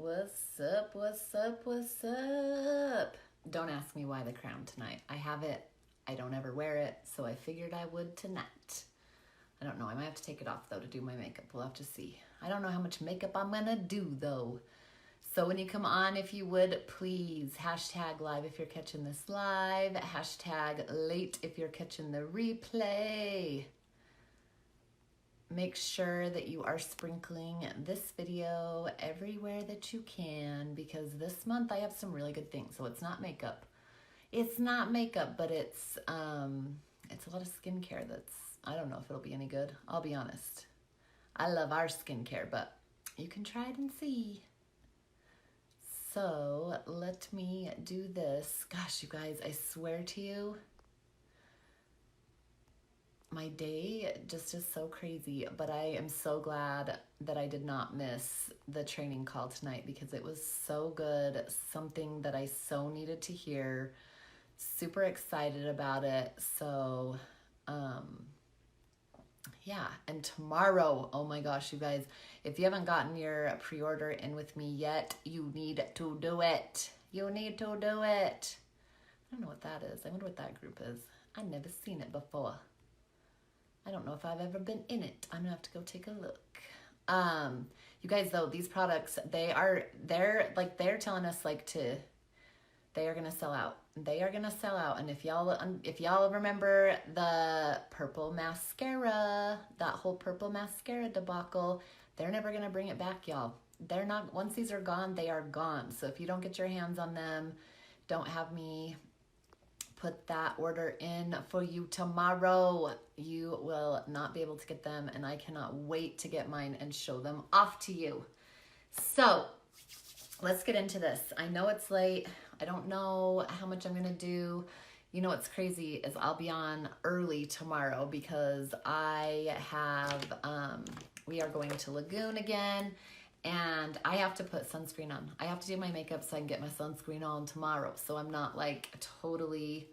What's up, what's up, what's up? Don't ask me why the crown tonight. I have it. I don't ever wear it, so I figured I would tonight. I don't know. I might have to take it off, though, to do my makeup. We'll have to see. I don't know how much makeup I'm going to do, though. So when you come on, if you would, please, hashtag live if you're catching this live. Hashtag late if you're catching the replay. Make sure that you are sprinkling this video everywhere that you can, because this month I have some really good things. So it's not makeup. It's not makeup, but it's a lot of skincare that's, I don't know if it'll be any good. I'll be honest. I love our skincare, but you can try it and see. So let me do this. Gosh, you guys, I swear to you, my day just is so crazy, but I am so glad that I did not miss the training call tonight because it was so good. Something that I so needed to hear. Super excited about it. So, yeah. And tomorrow, oh my gosh, you guys, if you haven't gotten your pre-order in with me yet, you need to do it. You need to do it. I don't know what that is. I wonder what that group is. I've never seen it before. I don't know if I've ever been in it. I'm gonna have to go take a look. You guys, though, these products, they're telling us they are gonna sell out. They are gonna sell out. And if y'all remember the purple mascara, that whole purple mascara debacle, they're never gonna bring it back, y'all. They're not. Once these are gone, they are gone. So if you don't get your hands on them, don't have me put that order in for you tomorrow. You will not be able to get them, and I cannot wait to get mine and show them off to you. So let's get into this. I know it's late. I don't know how much I'm gonna do. You know what's crazy is I'll be on early tomorrow because I have, we are going to Lagoon again, and I have to put sunscreen on. I have to do my makeup so I can get my sunscreen on tomorrow. So I'm not like totally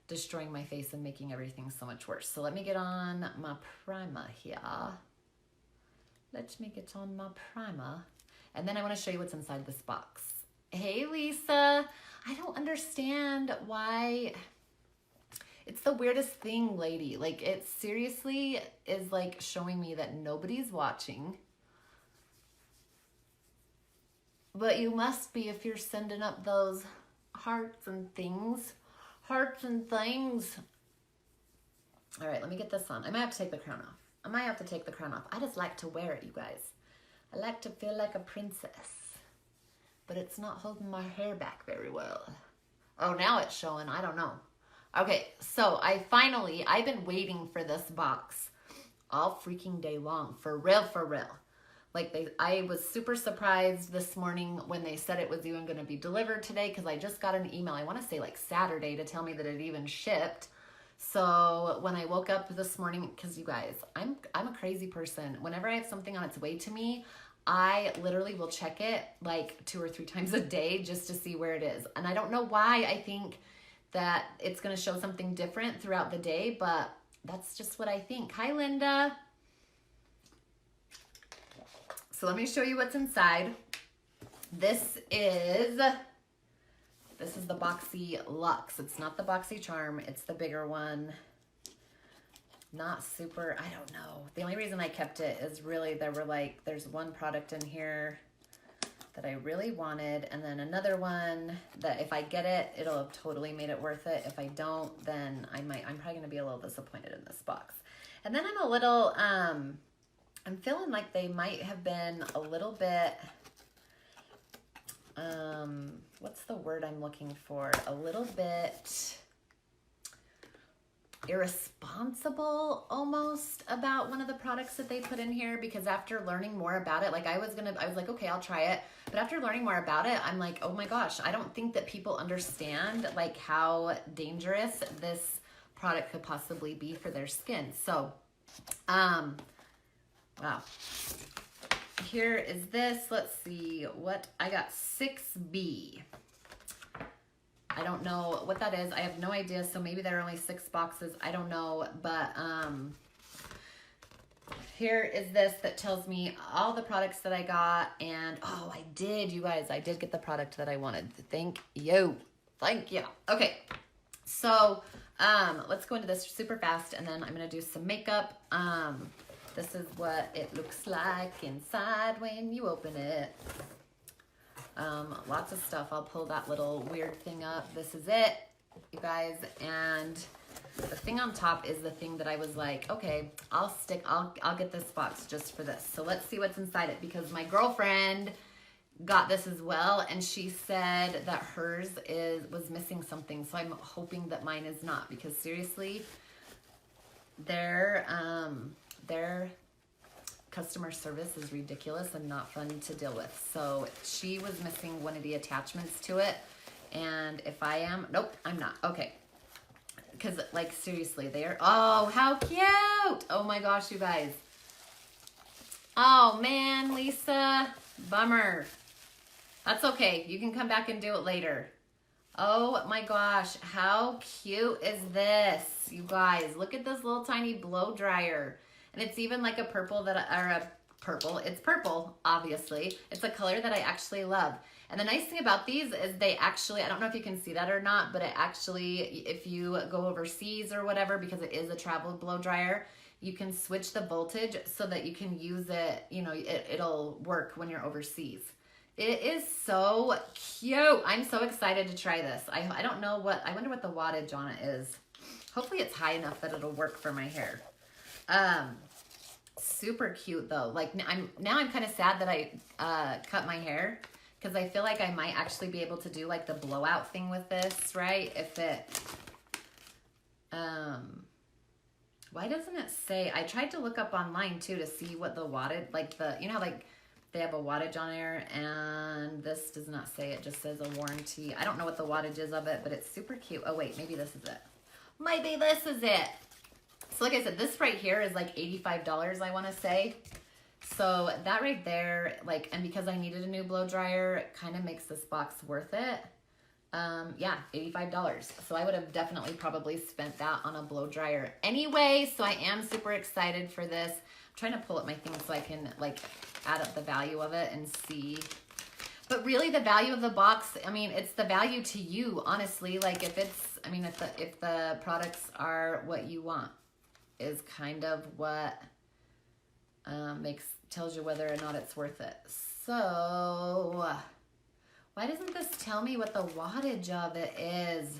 destroying my face and making everything so much worse. So let me get on my primer here. Let me get on my primer. And then I want to show you what's inside this box. Hey, Lisa. I don't understand why. It's the weirdest thing, lady. Like, it seriously is like showing me that nobody's watching. But you must be if you're sending up those hearts and things. Hearts and things. All right, let me get this on. I might have to take the crown off. I just like to wear it, you guys. I like to feel like a princess. But it's not holding my hair back very well. Oh, now it's showing. I don't know. Okay, so I've been waiting for this box all freaking day long. For real, for real. I was super surprised this morning when they said it was even going to be delivered today, because I just got an email, I want to say like Saturday, to tell me that it even shipped. So when I woke up this morning, because you guys, I'm a crazy person. Whenever I have something on its way to me, I literally will check it like 2 or 3 times a day just to see where it is. And I don't know why I think that it's going to show something different throughout the day, but that's just what I think. Hi, Linda. So let me show you what's inside. This is the Boxy Luxe. It's not the Boxy Charm. It's the bigger one. Not super, I don't know. The only reason I kept it is really there's one product in here that I really wanted, and then another one that if I get it, it'll have totally made it worth it. If I don't, then I'm probably gonna be a little disappointed in this box. And then I'm a little, I'm feeling like they might have been a little bit, what's the word I'm looking for? A little bit irresponsible almost about one of the products that they put in here, because after learning more about it, I was like, okay, I'll try it. But after learning more about it, I'm like, oh my gosh, I don't think that people understand like how dangerous this product could possibly be for their skin. So, wow. Here is this. Let's see what I got. 6B. I don't know what that is. I have no idea. So maybe there are only 6 boxes. I don't know. But here is this that tells me all the products that I got. And oh, I did, you guys, I did get the product that I wanted. Thank you. Thank you. Okay. So, let's go into this super fast and then I'm going to do some makeup. This is what it looks like inside when you open it. Lots of stuff. I'll pull that little weird thing up. This is it, you guys. And the thing on top is the thing that I was like, okay, I'll get this box just for this. So let's see what's inside it, because my girlfriend got this as well, and she said that hers was missing something. So I'm hoping that mine is not, because seriously, their customer service is ridiculous and not fun to deal with. So she was missing one of the attachments to it, and if I am, nope, I'm not. Okay. Because, like, seriously, they are, oh, how cute. Oh, my gosh, you guys. Oh, man, Lisa. Bummer. That's okay. You can come back and do it later. Oh, my gosh. How cute is this? You guys, look at this little tiny blow dryer. And it's even like a purple it's purple, obviously. It's a color that I actually love. And the nice thing about these is they actually, I don't know if you can see that or not, but it actually, if you go overseas or whatever, because it is a travel blow dryer, you can switch the voltage so that you can use it, you know, it'll work when you're overseas. It is so cute. I'm so excited to try this. I don't know I wonder what the wattage on it is. Hopefully it's high enough that it'll work for my hair. Super cute though. Like I'm kind of sad that I cut my hair, because I feel like I might actually be able to do like the blowout thing with this, right? If it, why doesn't it say? I tried to look up online too to see what the wattage, like you know, like they have a wattage on there, and this does not say. It just says a warranty. I don't know what the wattage is of it, but it's super cute. Oh wait, maybe this is it. Maybe this is it. So like I said, this right here is like $85, I want to say. So that right there, like, and because I needed a new blow dryer, kind of makes this box worth it. Yeah, $85. So I would have definitely probably spent that on a blow dryer anyway. So I am super excited for this. I'm trying to pull up my thing so I can like add up the value of it and see. But really the value of the box, I mean, it's the value to you, honestly. Like if it's, I mean, if the products are what you want, is kind of what tells you whether or not it's worth it. So why doesn't this tell me what the wattage of it is?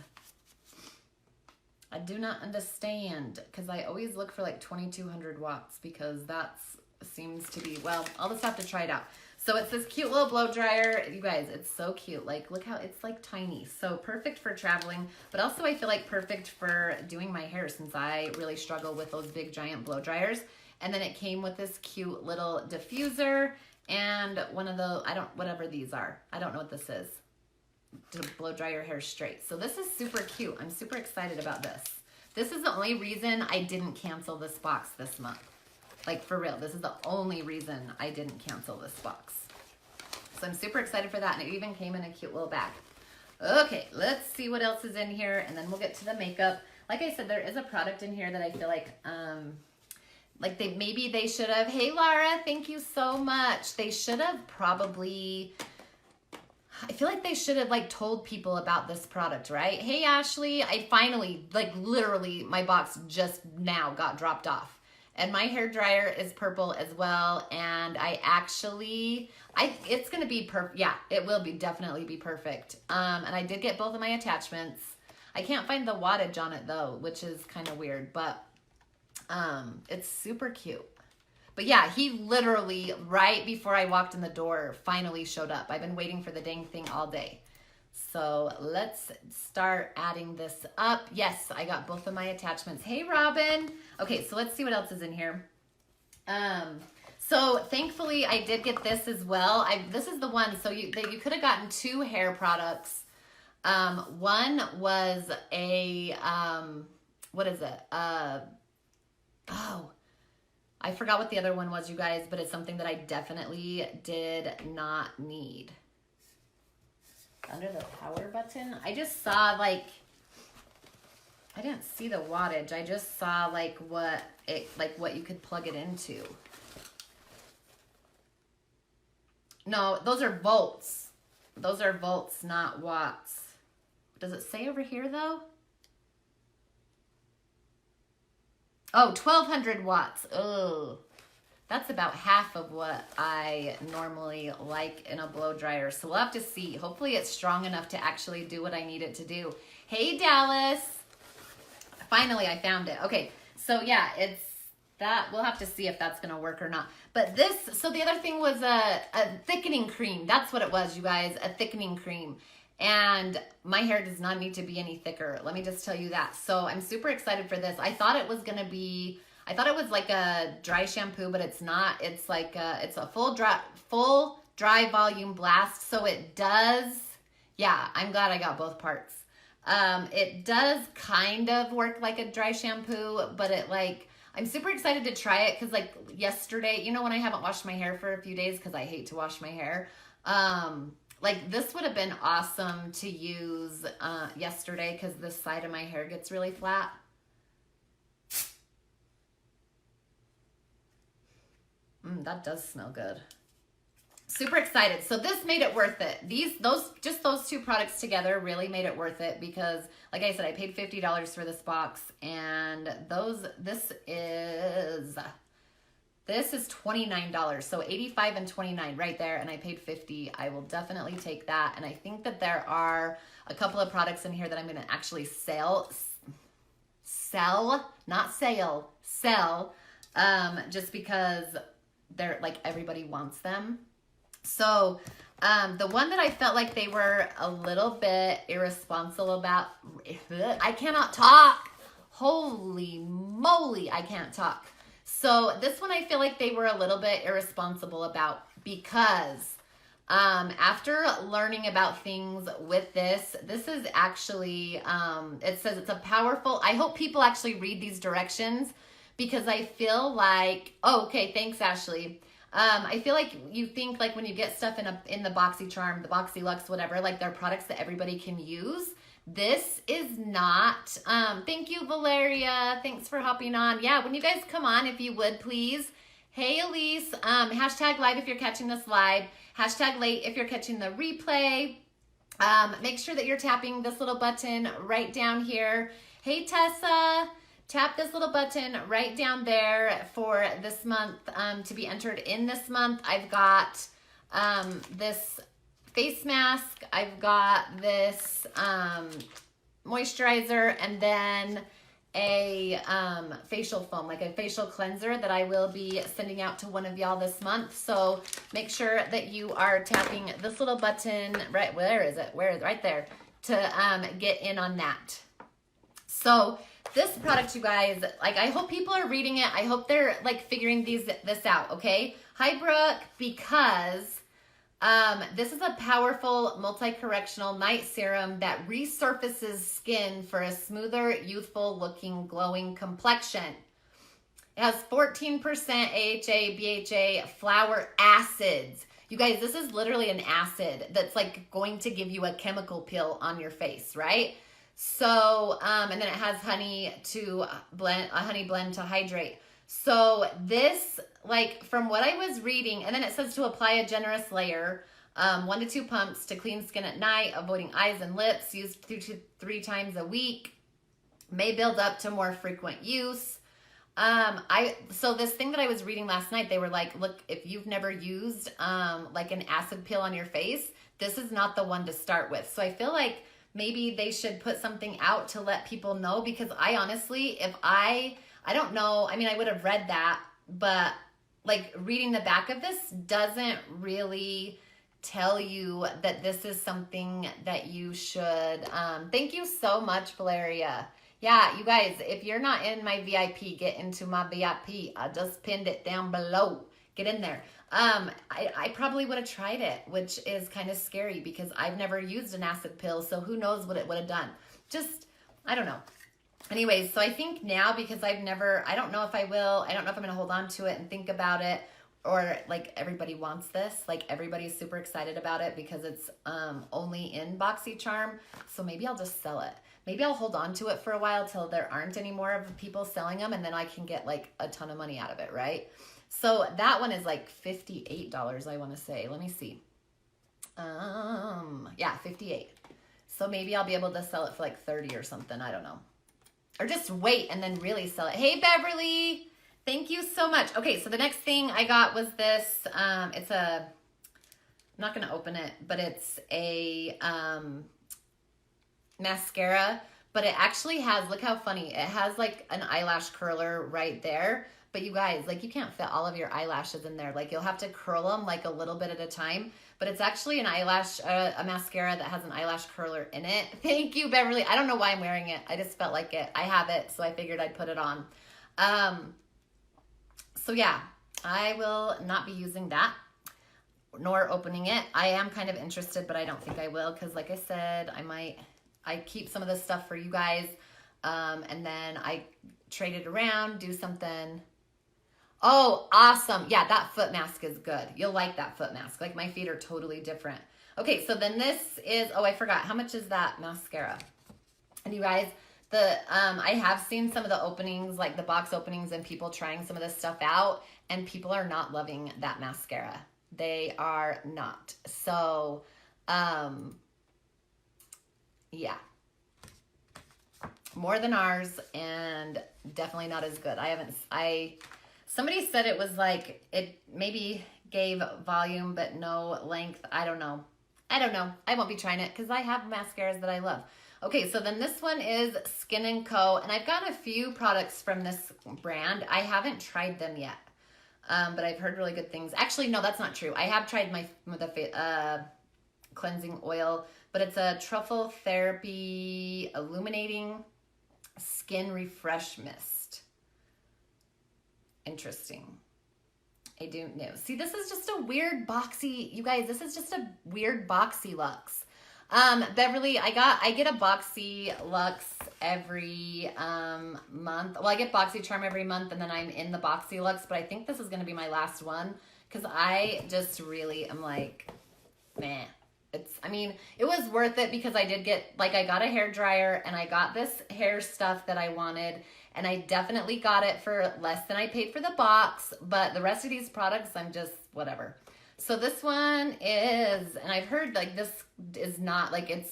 I do not understand, because I always look for like 2200 watts, because that seems to be, well, I'll just have to try it out. So it's this cute little blow dryer. You guys, it's so cute. Like, look how it's like tiny. So perfect for traveling, but also I feel like perfect for doing my hair, since I really struggle with those big giant blow dryers. And then it came with this cute little diffuser and one of the, whatever these are. I don't know what this is, to blow dry your hair straight. So this is super cute. I'm super excited about this. This is the only reason I didn't cancel this box this month. Like for real, this is the only reason I didn't cancel this box. So I'm super excited for that. And it even came in a cute little bag. Okay, let's see what else is in here, and then we'll get to the makeup. Like I said, there is a product in here that I feel like maybe they should have, hey Laura, thank you so much. They should have probably, I feel like they should have like told people about this product, right? Hey Ashley, I finally, like literally my box just now got dropped off. And my hair dryer is purple as well. And I actually, it's going to be perfect. Yeah, it will definitely be perfect. And I did get both of my attachments. I can't find the wattage on it though, which is kind of weird, but it's super cute. But yeah, he literally, right before I walked in the door, finally showed up. I've been waiting for the dang thing all day. So let's start adding this up. Yes, I got both of my attachments. Hey, Robin. Okay, so let's see what else is in here. So thankfully I did get this as well. This is the one, so you could have gotten 2 hair products. One was a, what is it? Oh, I forgot what the other one was, you guys, but it's something that I definitely did not need. Under the power button, I just saw like, I didn't see the wattage. I just saw like what you could plug it into. No, those are volts. Those are volts, not watts. Does it say over here though? Oh, 1200 watts. Oh, that's about half of what I normally like in a blow dryer. So we'll have to see. Hopefully it's strong enough to actually do what I need it to do. Hey, Dallas. Finally, I found it. Okay, so yeah, it's that. We'll have to see if that's gonna work or not. But this, so the other thing was a thickening cream. That's what it was, you guys, a thickening cream. And my hair does not need to be any thicker. Let me just tell you that. So I'm super excited for this. I thought it was gonna be, I thought it was like a dry shampoo, but it's not. It's like it's a full dry volume blast. So it does, yeah, I'm glad I got both parts. It does kind of work like a dry shampoo, but it like, I'm super excited to try it because like yesterday, you know, when I haven't washed my hair for a few days because I hate to wash my hair, like this would have been awesome to use yesterday because this side of my hair gets really flat. That does smell good. Super excited. So this made it worth it. Those two products together really made it worth it because, like I said, I paid $50 for this box, and this is $29. So $85 and $29 right there, and I paid $50. I will definitely take that. And I think that there are a couple of products in here that I'm going to actually sell, not sale, sell, just because they're like everybody wants them. So the one that I felt like they were a little bit irresponsible about, I cannot talk. Holy moly, I can't talk. So this one I feel like they were a little bit irresponsible about because after learning about things with this is actually, it says it's a powerful, I hope people actually read these directions because I feel like, oh, okay, thanks, Ashley. I feel like you think like when you get stuff in the BoxyCharm, the BoxyLux, whatever, like they're products that everybody can use. This is not. Thank you, Valeria. Thanks for hopping on. Yeah, when you guys come on, if you would, please. Hey, Elise. Hashtag live if you're catching this live. Hashtag late if you're catching the replay. Make sure that you're tapping this little button right down here. Hey, Tessa. Tap this little button right down there for this month to be entered in this month. I've got this face mask. I've got this moisturizer and then a facial foam, like a facial cleanser that I will be sending out to one of y'all this month. So make sure that you are tapping this little button, right, where is it? Where is it? Right there, to get in on that. So this product, you guys, like I hope people are reading it. I hope they're like figuring this out, okay? Hi, Brooke, because this is a powerful multi-correctional night serum that resurfaces skin for a smoother, youthful looking, glowing complexion. It has 14% AHA, BHA, flower acids. You guys, this is literally an acid that's like going to give you a chemical peel on your face, right? So, and then it has honey to blend, a honey blend to hydrate. So this, like from what I was reading, and then it says to apply a generous layer, 1 to 2 pumps to clean skin at night, avoiding eyes and lips, used 2 to 3 times a week, may build up to more frequent use. So this thing that I was reading last night, they were like, look, if you've never used, like an acid peel on your face, this is not the one to start with. So I feel like maybe they should put something out to let people know, because I honestly, if I don't know, I mean, I would have read that, but like reading the back of this doesn't really tell you that this is something that you should, thank you so much, Valeria. Yeah, you guys, if you're not in my VIP, get into my VIP. I just pinned it down below. Get in there. I probably would have tried it, which is kind of scary because I've never used an acid pill, so who knows what it would have done. Just, I don't know. Anyways, so I think now, because I don't know if I will, I don't know if I'm going to hold on to it and think about it, or like everybody wants this. Like everybody's super excited about it because it's only in BoxyCharm. So maybe I'll just sell it. Maybe I'll hold on to it for a while till there aren't any more of people selling them, and then I can get like a ton of money out of it, right? So that one is like $58, I want to say. Let me see. Yeah, 58. So maybe I'll be able to sell it for like 30 or something. I don't know. Or just wait and then really sell it. Hey, Beverly. Thank you so much. Okay, so the next thing I got was this. It's a, I'm not going to open it, but it's a mascara. But it actually has, look how funny. It has like an eyelash curler right there. But you guys, like you can't fit all of your eyelashes in there. Like you'll have to curl them like a little bit at a time. But it's actually an eyelash, a mascara that has an eyelash curler in it. Thank you, Beverly. I don't know why I'm wearing it. I just felt like it. I have it, so I figured I'd put it on. So yeah, I will not be using that, nor opening it. I am kind of interested, but I don't think I will, because like I said, I keep some of this stuff for you guys, and then I trade it around, do something. Oh, awesome. Yeah, that foot mask is good. You'll like that foot mask. Like my feet are totally different. Okay, so then this is, oh, I forgot. How much is that mascara? And you guys, I have seen some of the openings, like the box openings and people trying some of this stuff out, and people are not loving that mascara. They are not. So, yeah. More than ours and definitely not as good. Somebody said it was like, it maybe gave volume but no length. I don't know. I won't be trying it because I have mascaras that I love. Okay, so then this one is Skin & Co. And I've got a few products from this brand. I haven't tried them yet, but I've heard really good things. Actually, no, that's not true. I have tried the cleansing oil, but it's a Truffle Therapy Illuminating Skin Refresh Mist. Interesting. I do know. See, this is just a weird boxy, you guys, this is just a weird boxy Lux. Beverly, I get a boxy Lux every month. Well, I get BoxyCharm every month, and then I'm in the boxy Lux, but I think this is going to be my last one because I just really am like, meh. I mean, it was worth it because I did get, like, I got a hair dryer and I got this hair stuff that I wanted, and I definitely got it for less than I paid for the box, but the rest of these products, I'm just, whatever. So this one is, and I've heard, like, this is not, like, it's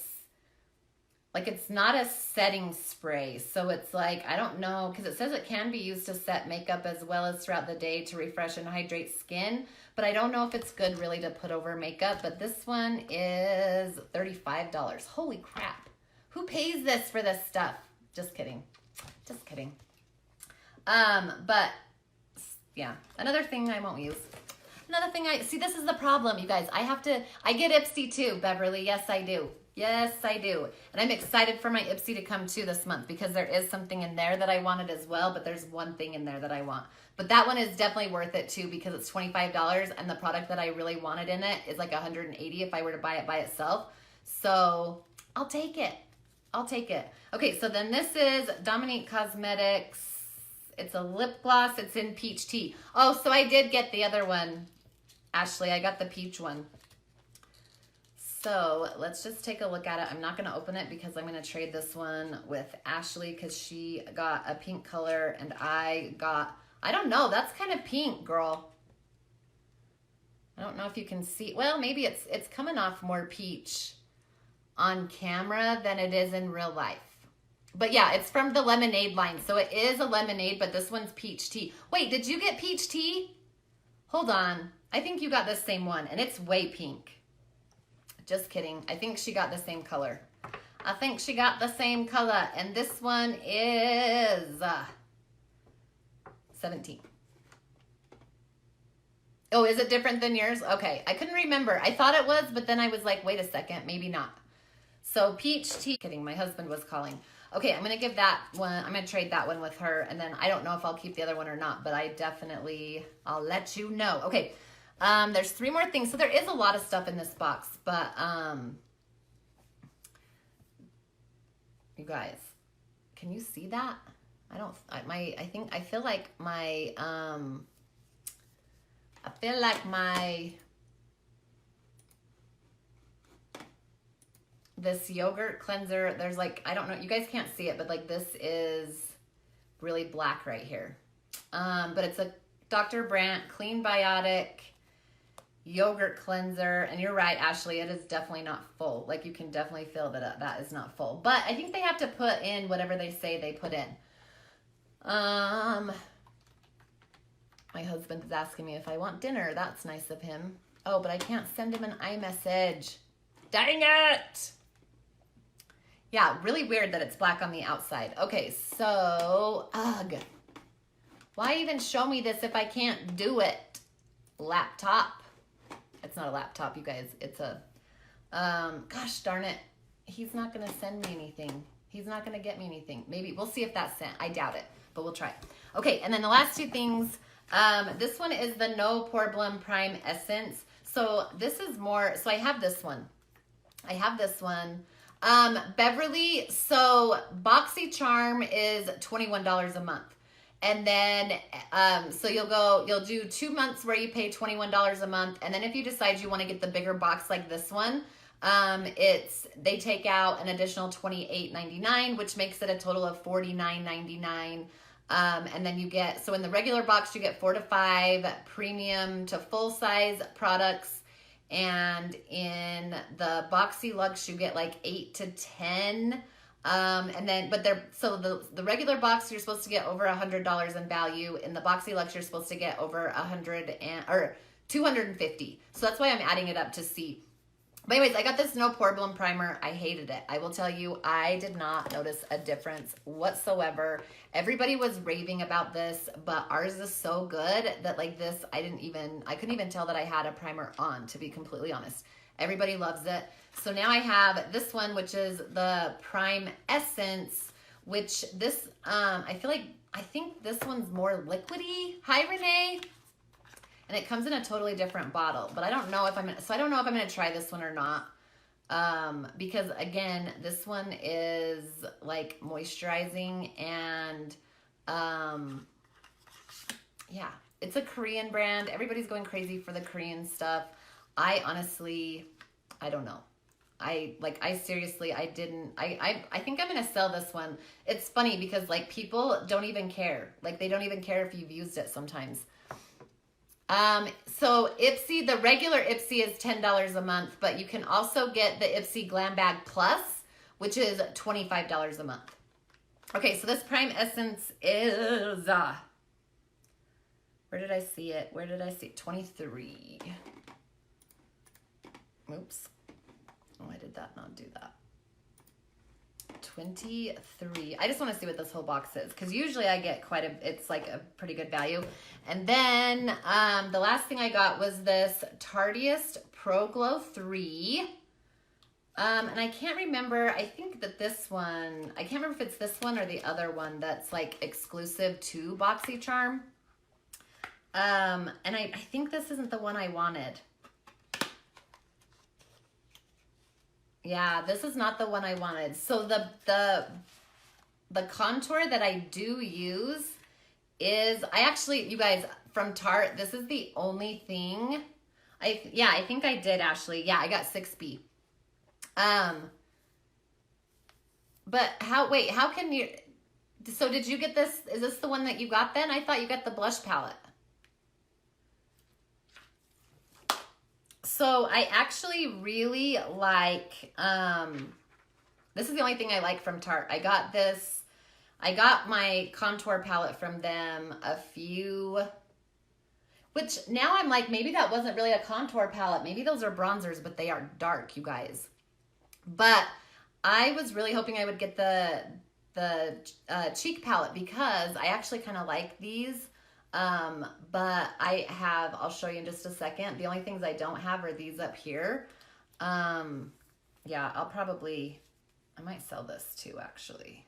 not a setting spray. So it's like, I don't know, because it says it can be used to set makeup as well as throughout the day to refresh and hydrate skin. But I don't know if it's good really to put over makeup. But this one is $35. Holy crap. Who pays this for this stuff? Just kidding. Just kidding. But yeah, another thing I won't use. Another thing see, this is the problem, you guys. I get Ipsy too, Beverly. Yes, I do. Yes, I do. And I'm excited for my Ipsy to come too this month because there is something in there that I wanted as well, but there's one thing in there that I want. But that one is definitely worth it too because it's $25 and the product that I really wanted in it is like $180 if I were to buy it by itself. So I'll take it. I'll take it. Okay, so then this is Dominique Cosmetics. It's a lip gloss. It's in peach tea. Oh, so I did get the other one. Ashley, I got the peach one. So let's just take a look at it. I'm not going to open it because I'm going to trade this one with Ashley because she got a pink color and I got, I don't know, that's kind of pink, girl. I don't know if you can see. Well, maybe it's coming off more peach on camera than it is in real life. But yeah, it's from the lemonade line. So it is a lemonade, but this one's peach tea. Wait, did you get peach tea? Hold on. I think you got the same one and it's way pink. Just kidding. I think she got the same color. I think she got the same color. And this one is 17. Oh, is it different than yours? Okay. I couldn't remember. I thought it was, but then I was like, wait a second, maybe not. So peach tea. Kidding. My husband was calling. Okay, I'm going to give that one. I'm going to trade that one with her. And then I don't know if I'll keep the other one or not, but I'll let you know. Okay. There's 3 more things. So there is a lot of stuff in this box, but, you guys, can you see that? I feel like my, I feel like this yogurt cleanser, there's like, I don't know, you guys can't see it, but like this is really black right here. But it's a Dr. Brandt Clean Biotic yogurt cleanser. And you're right, Ashley, it is definitely not full. Like you can definitely feel that that is not full. But I think they have to put in whatever they say they put in. My husband is asking me if I want dinner. That's nice of him. Oh, but I can't send him an iMessage. Dang it! Yeah, really weird that it's black on the outside. Okay, so, ugh. Why even show me this if I can't do it? Laptop. It's not a laptop, you guys. It's a, gosh darn it. He's not going to send me anything. He's not going to get me anything. Maybe, we'll see if that's sent. I doubt it, but we'll try. Okay, and then the last two things. This one is the No Problem Prime Essence. So this is more, so I have this one. Beverly, so BoxyCharm is $21 a month. And then, so you'll do 2 months where you pay $21 a month. And then if you decide you want to get the bigger box like this one, they take out an additional $28.99, which makes it a total of $49.99. And then you get, so in the regular box, you get 4 to 5 premium to full size products. And in the Boxy Luxe, you get like 8 to 10. And then, but so the regular box, you're supposed to get over $100 in value. In the Boxy Luxe, you're supposed to get over 250. So that's why I'm adding it up to see. But anyways, I got this No Problem primer. I hated it. I will tell you, I did not notice a difference whatsoever. Everybody was raving about this, but ours is so good that like this, I couldn't even tell that I had a primer on, to be completely honest. Everybody loves it. So now I have this one, which is the Prime Essence, which this, I think this one's more liquidy. Hi, Renee. And it comes in a totally different bottle, but I don't know if I'm going to try this one or not. Because again, this one is like moisturizing and, yeah, it's a Korean brand. Everybody's going crazy for the Korean stuff. I honestly, I don't know. I think I'm going to sell this one. It's funny because like people don't even care. Like they don't even care if you've used it sometimes. So Ipsy, the regular Ipsy is $10 a month, but you can also get the Ipsy Glam Bag Plus, which is $25 a month. Okay, so this Prime Essence is, where did I see it? 23. Oops. Oh, I did not do that. 23. I just want to see what this whole box is, because usually I get it's like a pretty good value. And then the last thing I got was this Tardiest Pro Glow 3. And I can't remember, I think that this one, I can't remember if it's this one or the other one that's like exclusive to BoxyCharm. And I think this isn't the one I wanted. Yeah, this is not the one I wanted. So the contour that I do use is, you guys, from Tarte, this is the only thing. I think I did, Ashley. Yeah, I got 6B. But how can you, so did you get this? Is this the one that you got then? I thought you got the blush palette. So I actually really like, this is the only thing I like from Tarte. I got my contour palette from them which now I'm like, maybe that wasn't really a contour palette. Maybe those are bronzers, but they are dark, you guys. But I was really hoping I would get the cheek palette because I actually kind of like these. But I'll show you in just a second. The only things I don't have are these up here. Yeah, I might sell this too, actually.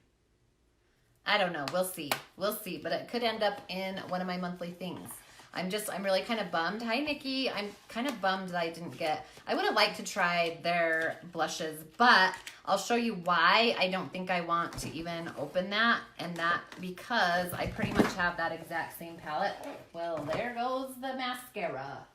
I don't know. We'll see. But it could end up in one of my monthly things. I'm really kind of bummed. Hi, Nikki. I'm kind of bummed that I didn't get, I would have liked to try their blushes, but I'll show you why I don't think I want to even open that. And that because I pretty much have that exact same palette. Well, there goes the mascara.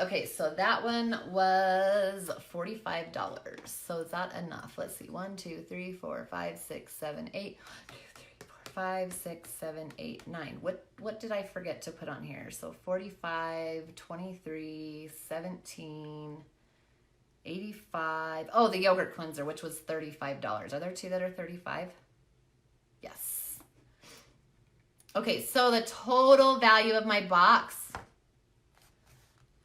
Okay, so that one was $45. So is that enough? Let's see. 1, 2, 3, 4, 5, 6, 7, 8. 1, 2, 3, 4, 5, 6, 7, 8, 9. What did I forget to put on here? So 45, 23, 17, 85. Oh, the yogurt cleanser, which was $35. Are there two that are 35? Yes. Okay, so the total value of my box.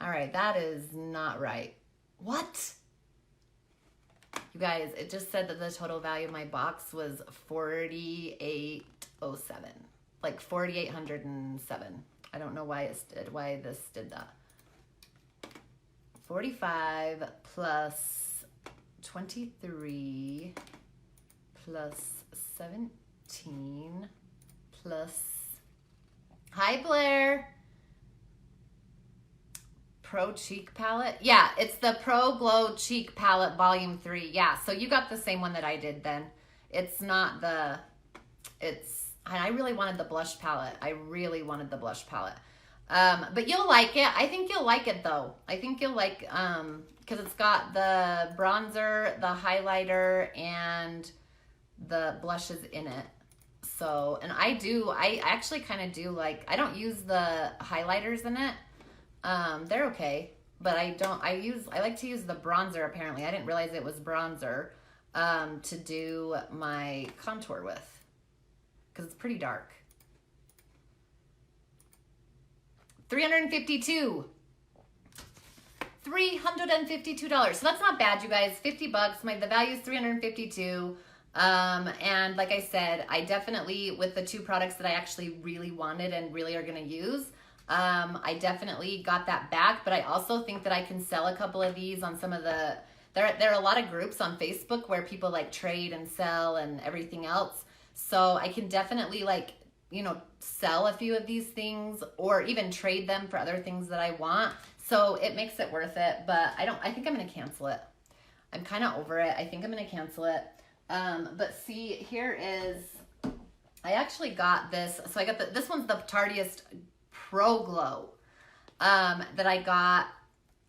All right, that is not right. What? You guys, it just said that the total value of my box was $4,807. Like $4,807. I don't know why why this did that. 45 plus 23 plus 17 plus, hi Blair. Pro Cheek Palette. Yeah, it's the Pro Glow Cheek Palette Volume 3. Yeah, so you got the same one that I did then. It's not the, I really wanted the blush palette. I really wanted the blush palette. But you'll like it. I think you'll like it though. I think you'll like, because it's got the bronzer, the highlighter, and the blushes in it. So, and I actually kind of do like, I don't use the highlighters in it. They're okay, but I like to use the bronzer apparently. I didn't realize it was bronzer, to do my contour with, because it's pretty dark. $352. So that's not bad, you guys. 50 bucks. The value is $352. And like I said, I definitely, with the two products that I actually really wanted and really are going to use, I definitely got that back, but I also think that I can sell a couple of these on some of the, there are a lot of groups on Facebook where people like trade and sell and everything else. So I can definitely like, you know, sell a few of these things or even trade them for other things that I want. So it makes it worth it, but I think I'm going to cancel it. I'm kind of over it. I think I'm going to cancel it. But see, here is, I actually got this. So I got this one's the Tardiest Pro Glow, that I got.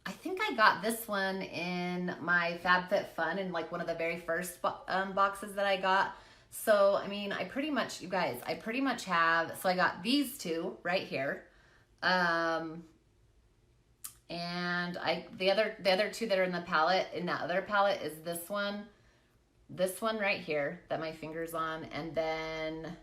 I think I got this one in my FabFitFun in like one of the very first boxes that I got. So, I mean, I pretty much, you guys, I pretty much have, so I got these two right here. And the other two that are in the palette, in that other palette is this one right here that my finger's on, and then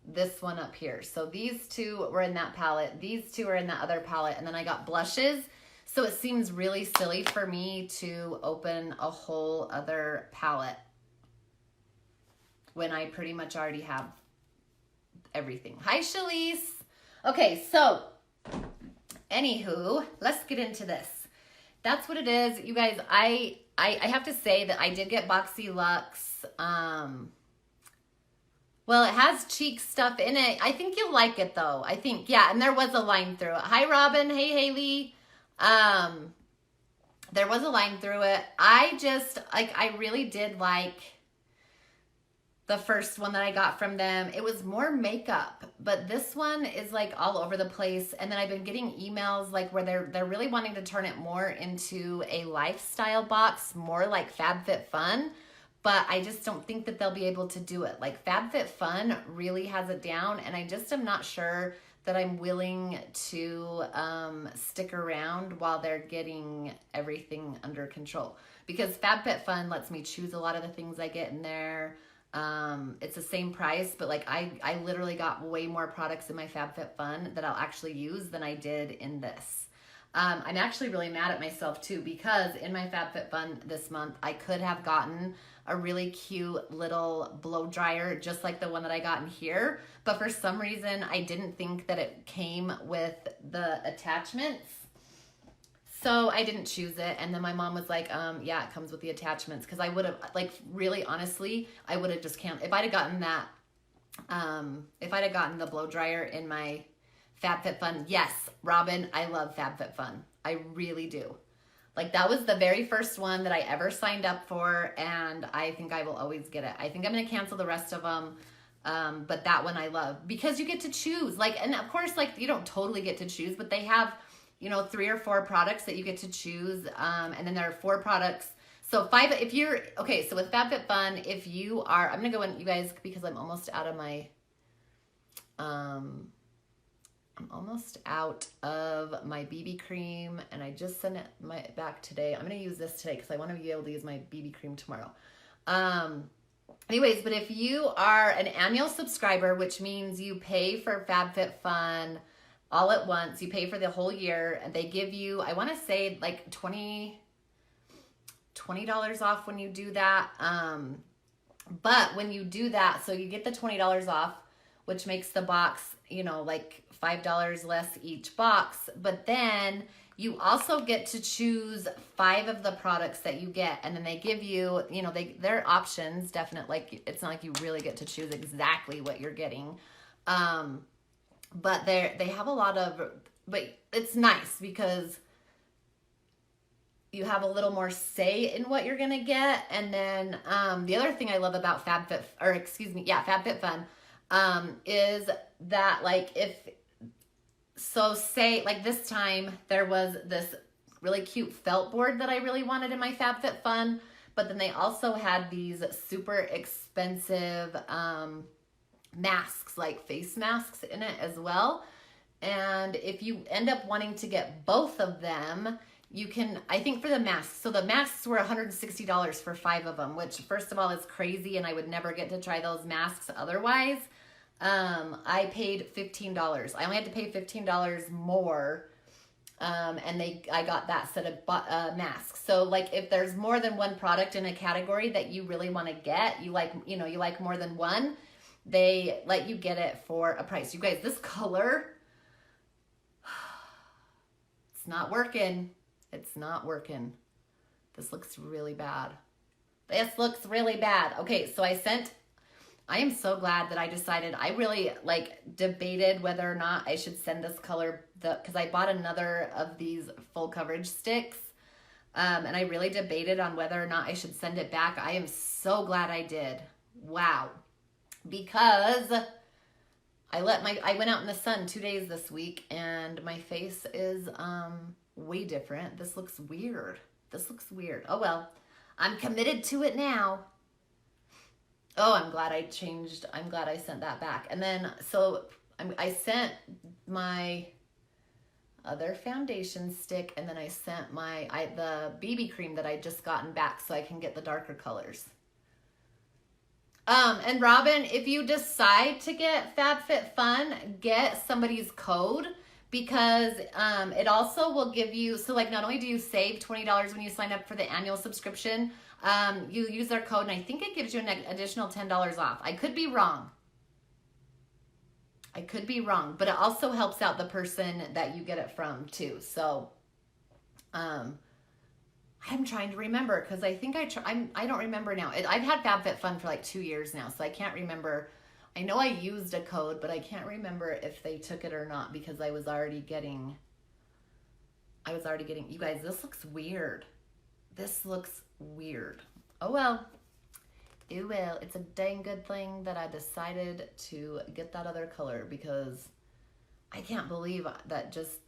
this one up here. So these two were in that palette. These two are in that other palette. And then I got blushes. So it seems really silly for me to open a whole other palette when I pretty much already have everything. Hi, Shalise. Okay, so anywho, let's get into this. That's what it is. You guys, I have to say that I did get Boxy Luxe. Well, it has cheek stuff in it. I think you'll like it though. I think, yeah, and there was a line through it. Hi, Robin. Hey, Haley. There was a line through it. I really did like the first one that I got from them. It was more makeup, but this one is like all over the place. And then I've been getting emails like where they're really wanting to turn it more into a lifestyle box, more like FabFitFun. But I just don't think that they'll be able to do it. Like FabFitFun really has it down, and I just am not sure that I'm willing to stick around while they're getting everything under control. Because FabFitFun lets me choose a lot of the things I get in there. It's the same price, but like I literally got way more products in my FabFitFun that I'll actually use than I did in this. I'm actually really mad at myself too, because in my FabFitFun this month, I could have gotten a really cute little blow dryer, just like the one that I got in here. But for some reason, I didn't think that it came with the attachments. So I didn't choose it. And then my mom was like, yeah, it comes with the attachments. Cause I would have, like, really honestly, I would have just canceled. If I'd have gotten that, if I'd have gotten the blow dryer in my FabFitFun, yes, Robin, I love FabFitFun. I really do. Like, that was the very first one that I ever signed up for, and I think I will always get it. I think I'm going to cancel the rest of them, but that one I love because you get to choose. Like, and of course, like, you don't totally get to choose, but they have, you know, 3 or 4 products that you get to choose, and then there are 4 products. So 5, if you're, okay, so with FabFitFun, if you are, I'm going to go in, you guys, because I'm almost out of my, BB cream, and I just sent it back today. I'm going to use this today because I want to be able to use my BB cream tomorrow. Anyways, but if you are an annual subscriber, which means you pay for FabFitFun all at once, you pay for the whole year, and they give you, I want to say like $20 off when you do that. But when you do that, so you get the $20 off, which makes the box, you know, like $5 less each box. But then you also get to choose 5 of the products that you get. And then they give you, you know, they're options, definitely. Like, it's not like you really get to choose exactly what you're getting. But they have a lot of, but it's nice because you have a little more say in what you're going to get. And then the other thing I love about FabFitFun, is that, like, say, like, this time there was this really cute felt board that I really wanted in my FabFitFun, but then they also had these super expensive masks, like face masks in it as well. And if you end up wanting to get both of them, you can, I think for the masks, so the masks were $160 for 5 of them, which first of all is crazy, and I would never get to try those masks otherwise. I paid $15. I only had to pay $15 more, and I got that set of masks. So, like, if there's more than one product in a category that you really want to get, you like more than one, they let you get it for a price. You guys, this color, it's not working. It's not working. This looks really bad. This looks really bad. Okay, so I am so glad that I decided, I really, like, debated whether or not I should send this color, because I bought another of these full coverage sticks, and I really debated on whether or not I should send it back. I am so glad I did. Wow. Because I went out in the sun 2 days this week, and my face is way different. This looks weird. Oh well, I'm committed to it now. Oh, I'm glad I sent that back. And then, so I sent my other foundation stick, and then I sent the BB cream that I just gotten back so I can get the darker colors. And Robin, if you decide to get FabFitFun, get somebody's code, because it also will give you, so, like, not only do you save $20 when you sign up for the annual subscription, you use their code, and I think it gives you an additional $10 off. I could be wrong, but it also helps out the person that you get it from too. So I'm trying to remember, because I think I don't remember now. I've had FabFitFun for like 2 years now, so I can't remember. I know I used a code, but I can't remember if they took it or not, because I was already getting, you guys, this looks weird. Oh well. It will. It's a dang good thing that I decided to get that other color, because I can't believe that just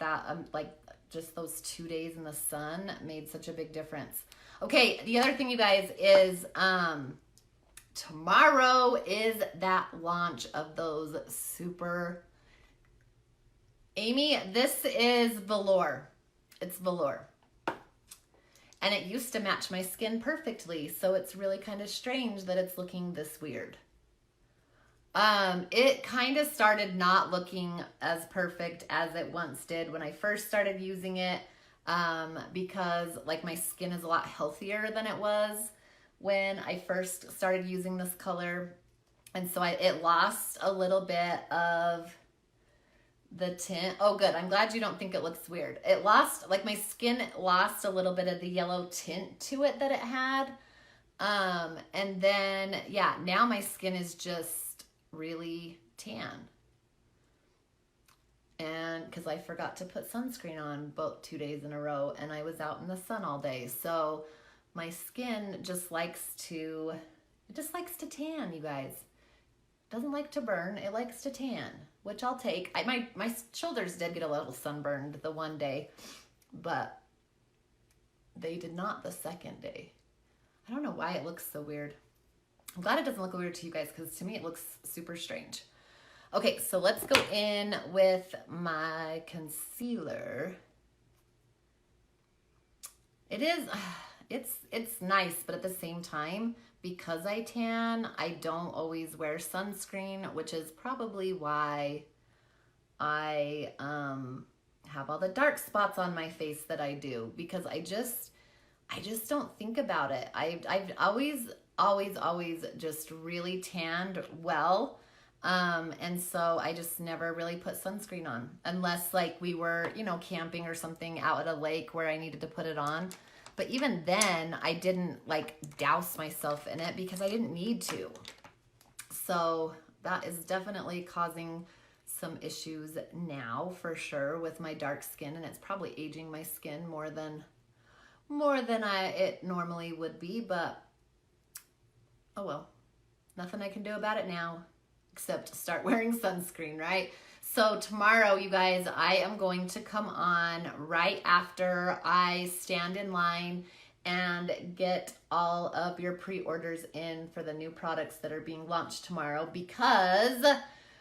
those 2 days in the sun made such a big difference. Okay, the other thing, you guys, is tomorrow is that launch of those super... Amy, this is velour. It's velour. And it used to match my skin perfectly, so it's really kind of strange that it's looking this weird. It kind of started not looking as perfect as it once did when I first started using it, because, like, my skin is a lot healthier than it was when I first started using this color. And so it lost a little bit of the tint. Oh, good. I'm glad you don't think it looks weird. It lost, like my skin lost a little bit of the yellow tint to it that it had. And then, yeah, now my skin is just really tan. And because I forgot to put sunscreen on both 2 days in a row and I was out in the sun all day. So my skin just likes to tan, you guys. Doesn't like to burn, it likes to tan, which I'll take. My shoulders did get a little sunburned the one day, but they did not the second day. I don't know why it looks so weird. I'm glad it doesn't look weird to you guys, because to me it looks super strange. Okay, so let's go in with my concealer. It's nice, but at the same time, because I tan, I don't always wear sunscreen, which is probably why I have all the dark spots on my face that I do, because I just don't think about it. I've always just really tanned well. And so I just never really put sunscreen on, unless like we were, camping or something out at a lake where I needed to put it on. But even then, I didn't like douse myself in it because I didn't need to. So that is definitely causing some issues now for sure with my dark skin, and it's probably aging my skin more than it normally would be, but oh well, nothing I can do about it now except start wearing sunscreen, right? So tomorrow, you guys, I am going to come on right after I stand in line and get all of your pre-orders in for the new products that are being launched tomorrow, because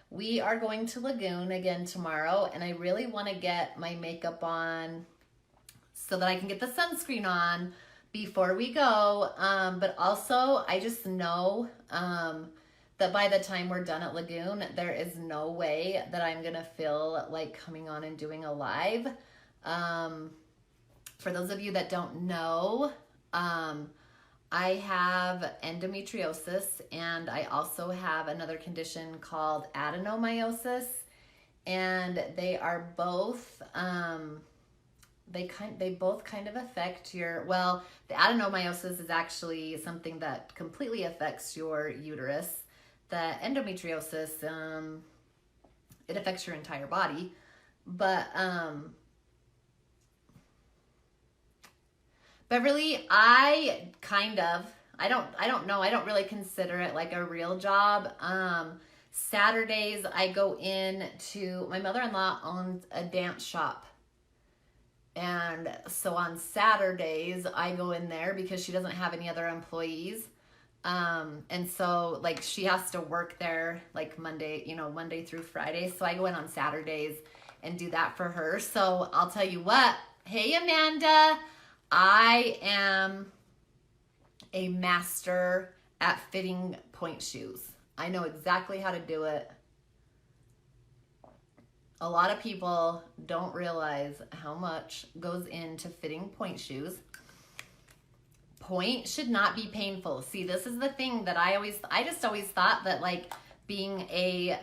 we are going to Lagoon again tomorrow, and I really want to get my makeup on so that I can get the sunscreen on before we go. But also, I just know that by the time we're done at Lagoon, there is no way that I'm gonna feel like coming on and doing a live. For those of you that don't know, I have endometriosis, and I also have another condition called adenomyosis, and they are both they both kind of affect your, well, the adenomyosis is actually something that completely affects your uterus. The endometriosis, it affects your entire body, but really, I don't really consider it like a real job. Saturdays, I go in to, my mother-in-law owns a dance shop. And so on Saturdays, I go in there because she doesn't have any other employees. And so like she has to work there like Monday through Friday. So I go in on Saturdays and do that for her. So I'll tell you what, hey Amanda, I am a master at fitting point shoes. I know exactly how to do it. A lot of people don't realize how much goes into fitting point shoes. Point should not be painful. See, this is the thing that I just always thought that like being a,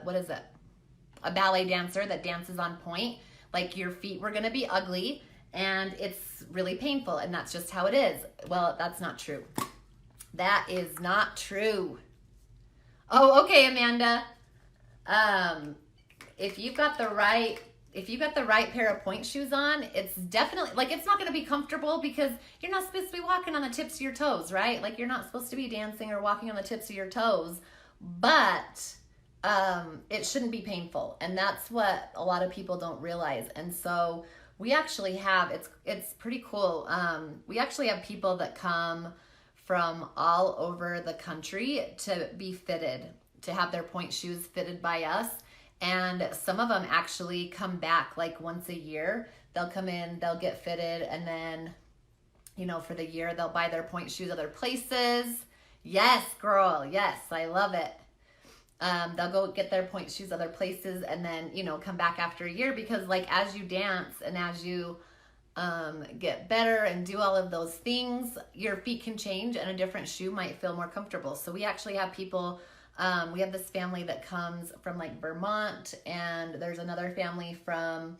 what is it? A ballet dancer that dances on point, like your feet were gonna be ugly and it's really painful, and that's just how it is. Well, that's not true. That is not true. Oh, okay, Amanda. If you've got the right pair of point shoes on, it's definitely, like, it's not going to be comfortable because you're not supposed to be walking on the tips of your toes, right? Like, you're not supposed to be dancing or walking on the tips of your toes, but it shouldn't be painful. And that's what a lot of people don't realize. And so we actually have, it's pretty cool. We actually have people that come from all over the country to be fitted, to have their point shoes fitted by us. And some of them actually come back like once a year. They'll come in, they'll get fitted, and then, for the year, they'll buy their point shoes other places. Yes, girl, yes, I love it. They'll go get their point shoes other places and then, come back after a year, because like as you dance and as you get better and do all of those things, your feet can change and a different shoe might feel more comfortable. So we actually have people We have this family that comes from like Vermont, and there's another family from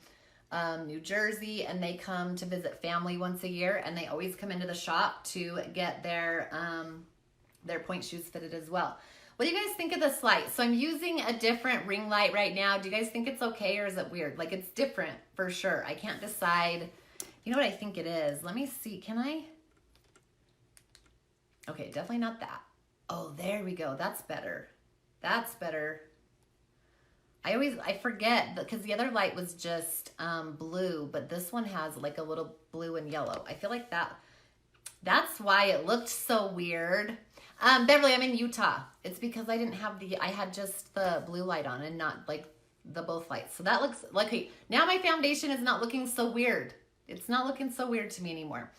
New Jersey, and they come to visit family once a year, and they always come into the shop to get their point shoes fitted as well. What do you guys think of this light? So I'm using a different ring light right now. Do you guys think it's okay, or is it weird? Like, it's different for sure. I can't decide. You know what I think it is? Let me see. Can I? Okay, definitely not that. Oh, there we go. That's better. That's better. I forget because the other light was just blue, but this one has like a little blue and yellow. I feel like that's why it looked so weird. Beverly, I'm in Utah. It's because I didn't have I had just the blue light on and not like the both lights. So that looks like, okay, now my foundation is not looking so weird. It's not looking so weird to me anymore.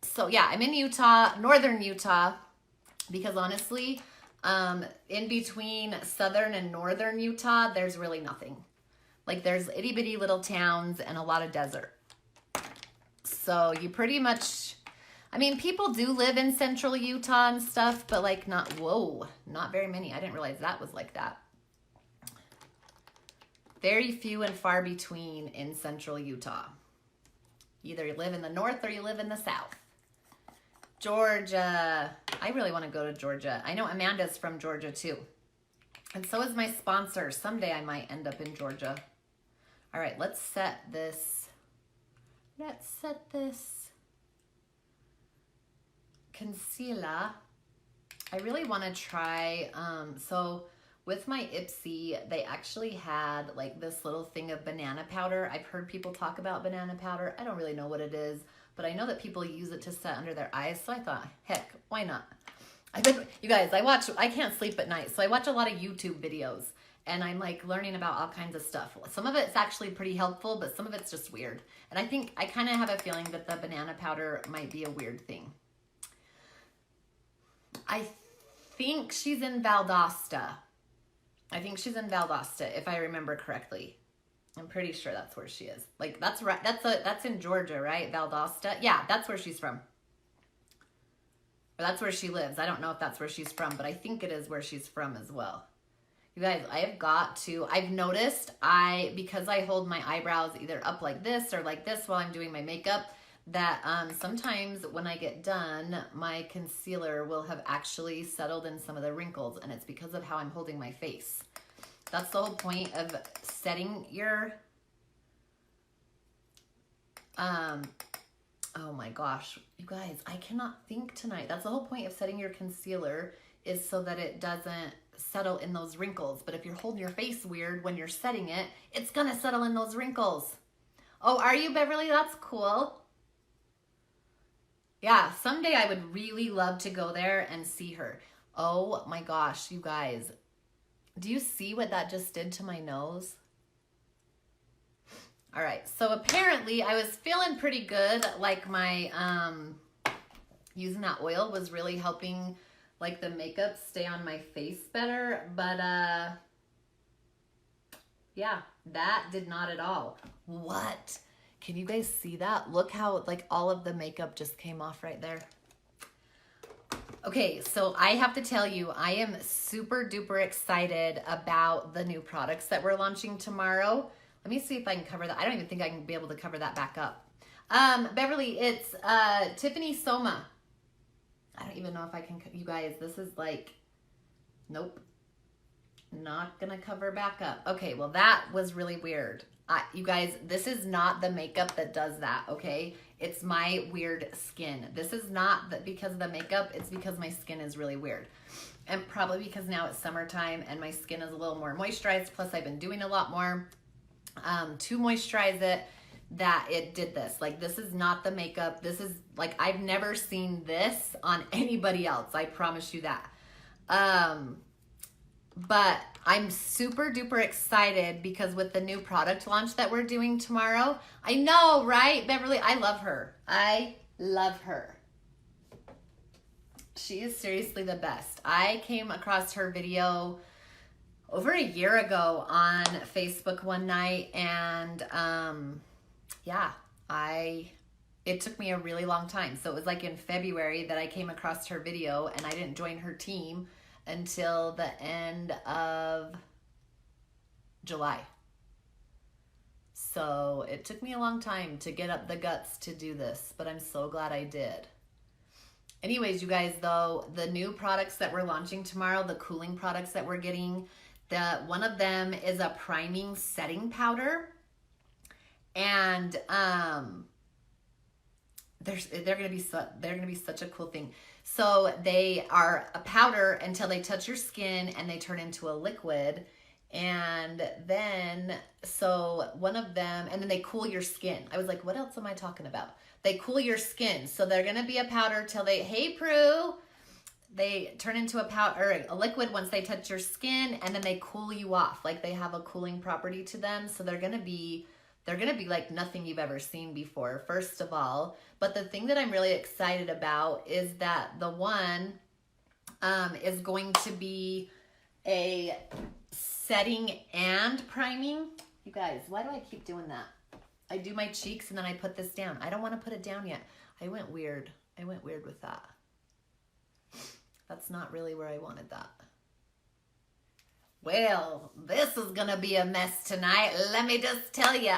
So yeah, I'm in Utah, northern Utah, because honestly, in between southern and northern Utah, there's really nothing. Like, there's itty bitty little towns and a lot of desert. So you pretty much, I mean, people do live in central Utah and stuff, but like not very many. I didn't realize that was like that. Very few and far between in central Utah. Either you live in the north or you live in the south. Georgia. I really want to go to Georgia. I know Amanda's from Georgia too. And so is my sponsor. Someday I might end up in Georgia. All right, let's set this. Let's set this concealer. I really want to try, so with my Ipsy, they actually had like this little thing of banana powder. I've heard people talk about banana powder. I don't really know what it is, but I know that people use it to set under their eyes. So I thought, heck, why not? You guys, I can't sleep at night. So I watch a lot of YouTube videos, and I'm like learning about all kinds of stuff. Some of it's actually pretty helpful, but some of it's just weird. And I think I kind of have a feeling that the banana powder might be a weird thing. I think she's in Valdosta. If I remember correctly. I'm pretty sure that's where she is. Like, that's right. That's in Georgia, right? Valdosta. Yeah, that's where she's from. Or that's where she lives. I don't know if that's where she's from, but I think it is where she's from as well. You guys, I've noticed because I hold my eyebrows either up like this or like this while I'm doing my makeup, that sometimes when I get done, my concealer will have actually settled in some of the wrinkles, and it's because of how I'm holding my face. That's the whole point of setting your, oh my gosh, you guys, I cannot think tonight. That's the whole point of setting your concealer, is so that it doesn't settle in those wrinkles. But if you're holding your face weird when you're setting it, it's gonna settle in those wrinkles. Oh, are you, Beverly? That's cool. Yeah, someday I would really love to go there and see her. Oh my gosh, you guys. Do you see what that just did to my nose? All right, so apparently I was feeling pretty good. Like my, using that oil was really helping like the makeup stay on my face better. But yeah, that did not at all. What? Can you guys see that? Look how like all of the makeup just came off right there. Okay, so I have to tell you, I am super duper excited about the new products that we're launching tomorrow. Let me see if I can cover that. I don't even think I can be able to cover that back up. Beverly, it's Tiffany Soma. I don't even know if I can, you guys, this is like, nope. Not gonna cover back up. Okay, well that was really weird. You guys, this is not the makeup that does that, okay? It's my weird skin. This is not because of the makeup, it's because my skin is really weird. And probably because now it's summertime and my skin is a little more moisturized, plus I've been doing a lot more to moisturize it, that it did this. Like, this is not the makeup. This is, like, I've never seen this on anybody else. I promise you that. But I'm super duper excited because with the new product launch that we're doing tomorrow, I know, right, Beverly? I love her. I love her. She is seriously the best. I came across her video over a year ago on Facebook one night, and yeah, it took me a really long time. So it was like in February that I came across her video, and I didn't join her team until the end of July. So it took me a long time to get up the guts to do this, but I'm so glad I did. Anyways, you guys, though, the new products that we're launching tomorrow, the cooling products that we're getting, one of them is a priming setting powder. And they're gonna be such a cool thing. So they are a powder until they touch your skin and they turn into a liquid. And then, so one of them, and then they cool your skin. I was like, what else am I talking about? They cool your skin. So they're going to be a powder till they, hey Prue, they turn into a powder, or a liquid once they touch your skin, and then they cool you off. Like they have a cooling property to them. So they're going to be like nothing you've ever seen before, first of all. But the thing that I'm really excited about is that the one is going to be a setting and priming. You guys, why do I keep doing that? I do my cheeks and then I put this down. I don't want to put it down yet. I went weird with that. That's not really where I wanted that. Well, this is gonna be a mess tonight. Let me just tell you.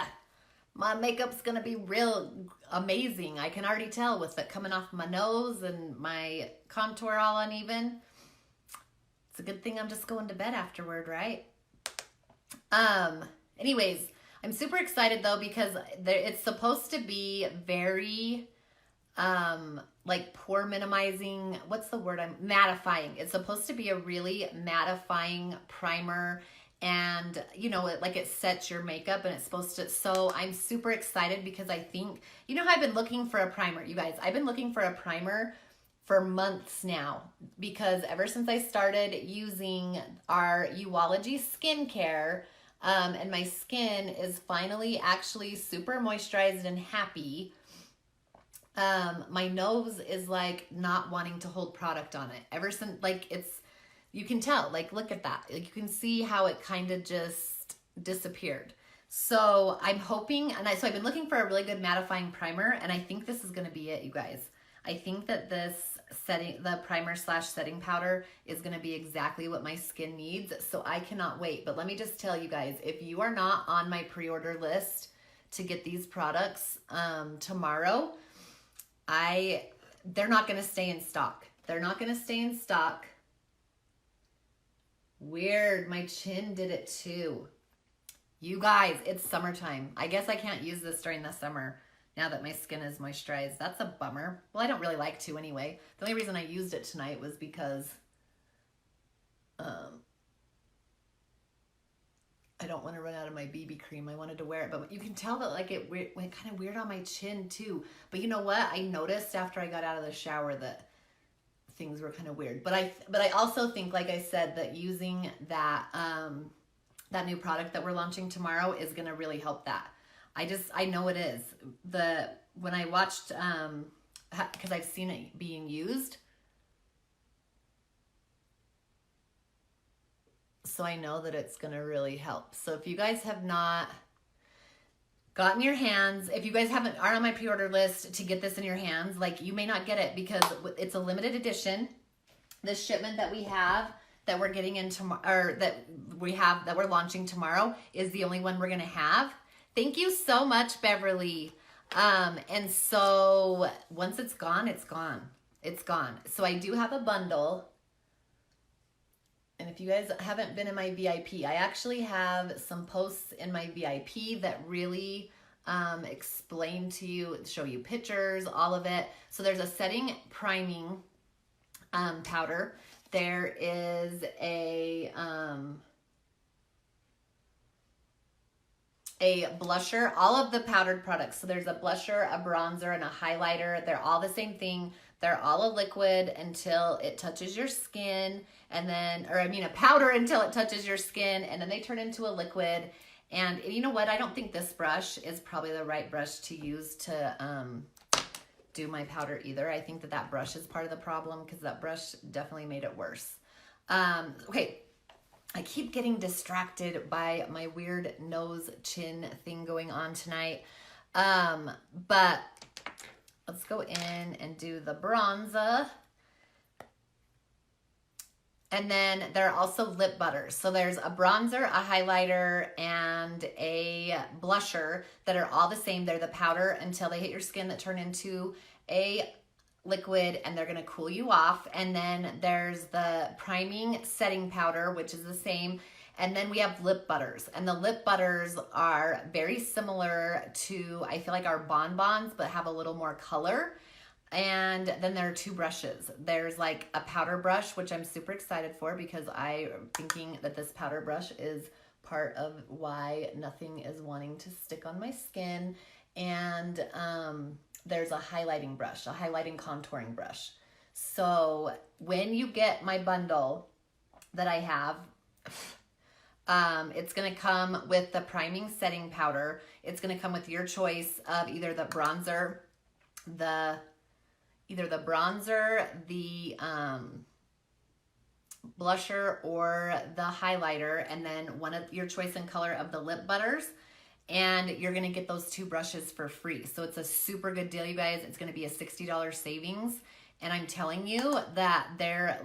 My makeup's gonna be real amazing. I can already tell with it coming off my nose and my contour all uneven. It's a good thing I'm just going to bed afterward, right? Anyways, I'm super excited though because it's supposed to be very, like pore minimizing. What's the word? Mattifying. It's supposed to be a really mattifying primer, and you know, it sets your makeup, and it's supposed to. So I'm super excited because I think, you know how I've been looking for a primer, you guys. I've been looking for a primer for months now because ever since I started using our Uology skincare, and my skin is finally actually super moisturized and happy. My nose is like not wanting to hold product on it ever since, like you can tell, like, look at that. Like you can see how it kind of just disappeared. So I'm hoping, so I've been looking for a really good mattifying primer, and I think this is going to be it, you guys. I think that this the primer / setting powder is going to be exactly what my skin needs. So I cannot wait. But let me just tell you guys, if you are not on my pre-order list to get these products tomorrow, they're not going to stay in stock. They're not going to stay in stock. Weird. My chin did it too. You guys, it's summertime. I guess I can't use this during the summer now that my skin is moisturized. That's a bummer. Well, I don't really like to anyway. The only reason I used it tonight was because I don't want to run out of my BB cream. I wanted to wear it, but you can tell that like it went kind of weird on my chin too. But you know what? I noticed after I got out of the shower that things were kind of weird. But I also think, like I said, that using that that new product that we're launching tomorrow is going to really help that. I know it is. When I watched, because I've seen it being used, so I know that it's going to really help. So if you guys have not gotten your hands, if you guys are on my pre-order list to get this in your hands, like you may not get it because it's a limited edition. The shipment that we have that we're getting in tomorrow, or that we're launching tomorrow, is the only one we're going to have. Thank you so much, Beverly. And so once it's gone, it's gone. It's gone. So I do have a bundle. And if you guys haven't been in my VIP, I actually have some posts in my VIP that really explain to you, show you pictures, all of it. So there's a setting priming powder. There is a blusher, all of the powdered products. So there's a blusher, a bronzer, and a highlighter. They're all the same thing. They're all a liquid until it touches your skin, and then, a powder until it touches your skin, and then they turn into a liquid. And you know what? I don't think this brush is probably the right brush to use to do my powder either. I think that brush is part of the problem because that brush definitely made it worse. Okay. I keep getting distracted by my weird nose chin thing going on tonight. But let's go in and do the bronzer. And then there are also lip butters. So there's a bronzer, a highlighter, and a blusher that are all the same. They're the powder until they hit your skin that turn into a liquid, and they're gonna cool you off. And then there's the priming setting powder, which is the same. And then we have lip butters. And the lip butters are very similar to, I feel like, our bonbons, but have a little more color. And then there are two brushes. There's like a powder brush, which I'm super excited for because I'm thinking that this powder brush is part of why nothing is wanting to stick on my skin. And there's a highlighting brush, a highlighting contouring brush. So when you get my bundle that I have, it's going to come with the priming setting powder. It's going to come with your choice of either the bronzer, the blusher, or the highlighter, and then one of your choice in color of the lip butters. And you're going to get those two brushes for free. So it's a super good deal, you guys. It's going to be a $60 savings. And I'm telling you that they're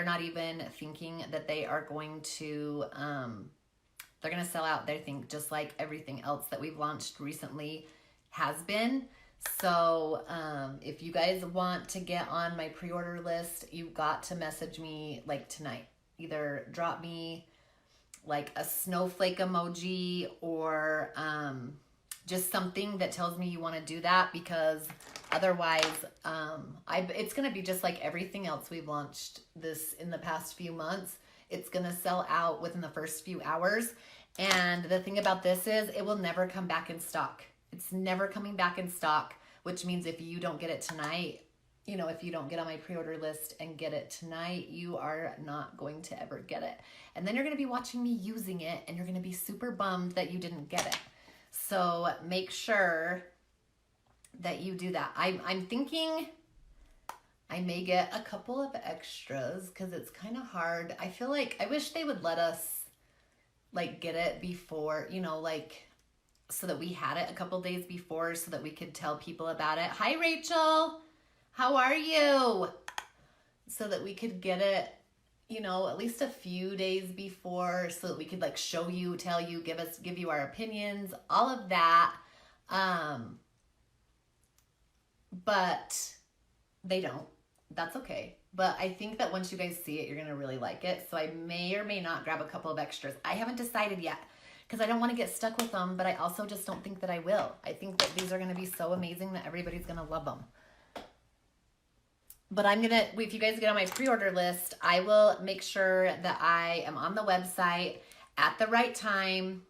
not even thinking that they are going to, they're going to sell out. They think just like everything else that we've launched recently has been. So if you guys want to get on my pre-order list, you've got to message me like tonight. Either drop me like a snowflake emoji or just something that tells me you want to do that, because otherwise it's going to be just like everything else we've launched this in the past few months. It's going to sell out within the first few hours. And the thing about this is it will never come back in stock. It's never coming back in stock, which means if you don't get it tonight, if you don't get on my pre-order list and get it tonight, you are not going to ever get it. And then you're going to be watching me using it, and you're going to be super bummed that you didn't get it. So make sure that you do that. I'm thinking I may get a couple of extras because it's kind of hard. I feel like I wish they would let us like get it before, so that we had it a couple days before so that we could tell people about it. Hi, Rachel. How are you? So that we could get it, at least a few days before so that we could like show you, tell you, give you our opinions, all of that. But they don't. That's okay. But I think that once you guys see it, you're going to really like it. So I may or may not grab a couple of extras. I haven't decided yet, because I don't want to get stuck with them, but I also just don't think that I will. I think that these are going to be so amazing that everybody's going to love them. But if you guys get on my pre-order list, I will make sure that I am on the website at the right time,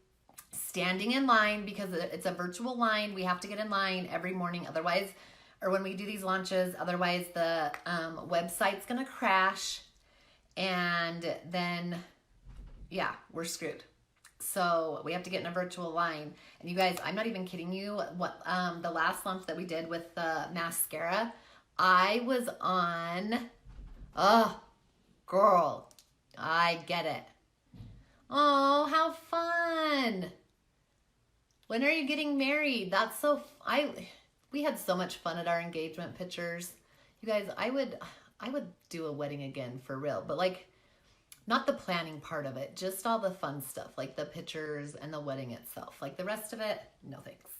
standing in line, because it's a virtual line. We have to get in line every morning. Otherwise, or when we do these launches, otherwise the website's going to crash. And then, yeah, we're screwed. So we have to get in a virtual line. And you guys, I'm not even kidding you. What the last launch that we did with the mascara, I was on, oh, girl, I get it. Oh, how fun. When are you getting married? That's so, we had so much fun at our engagement pictures. You guys, I would do a wedding again for real, but like, not the planning part of it, just all the fun stuff, like the pictures and the wedding itself. Like the rest of it, no thanks.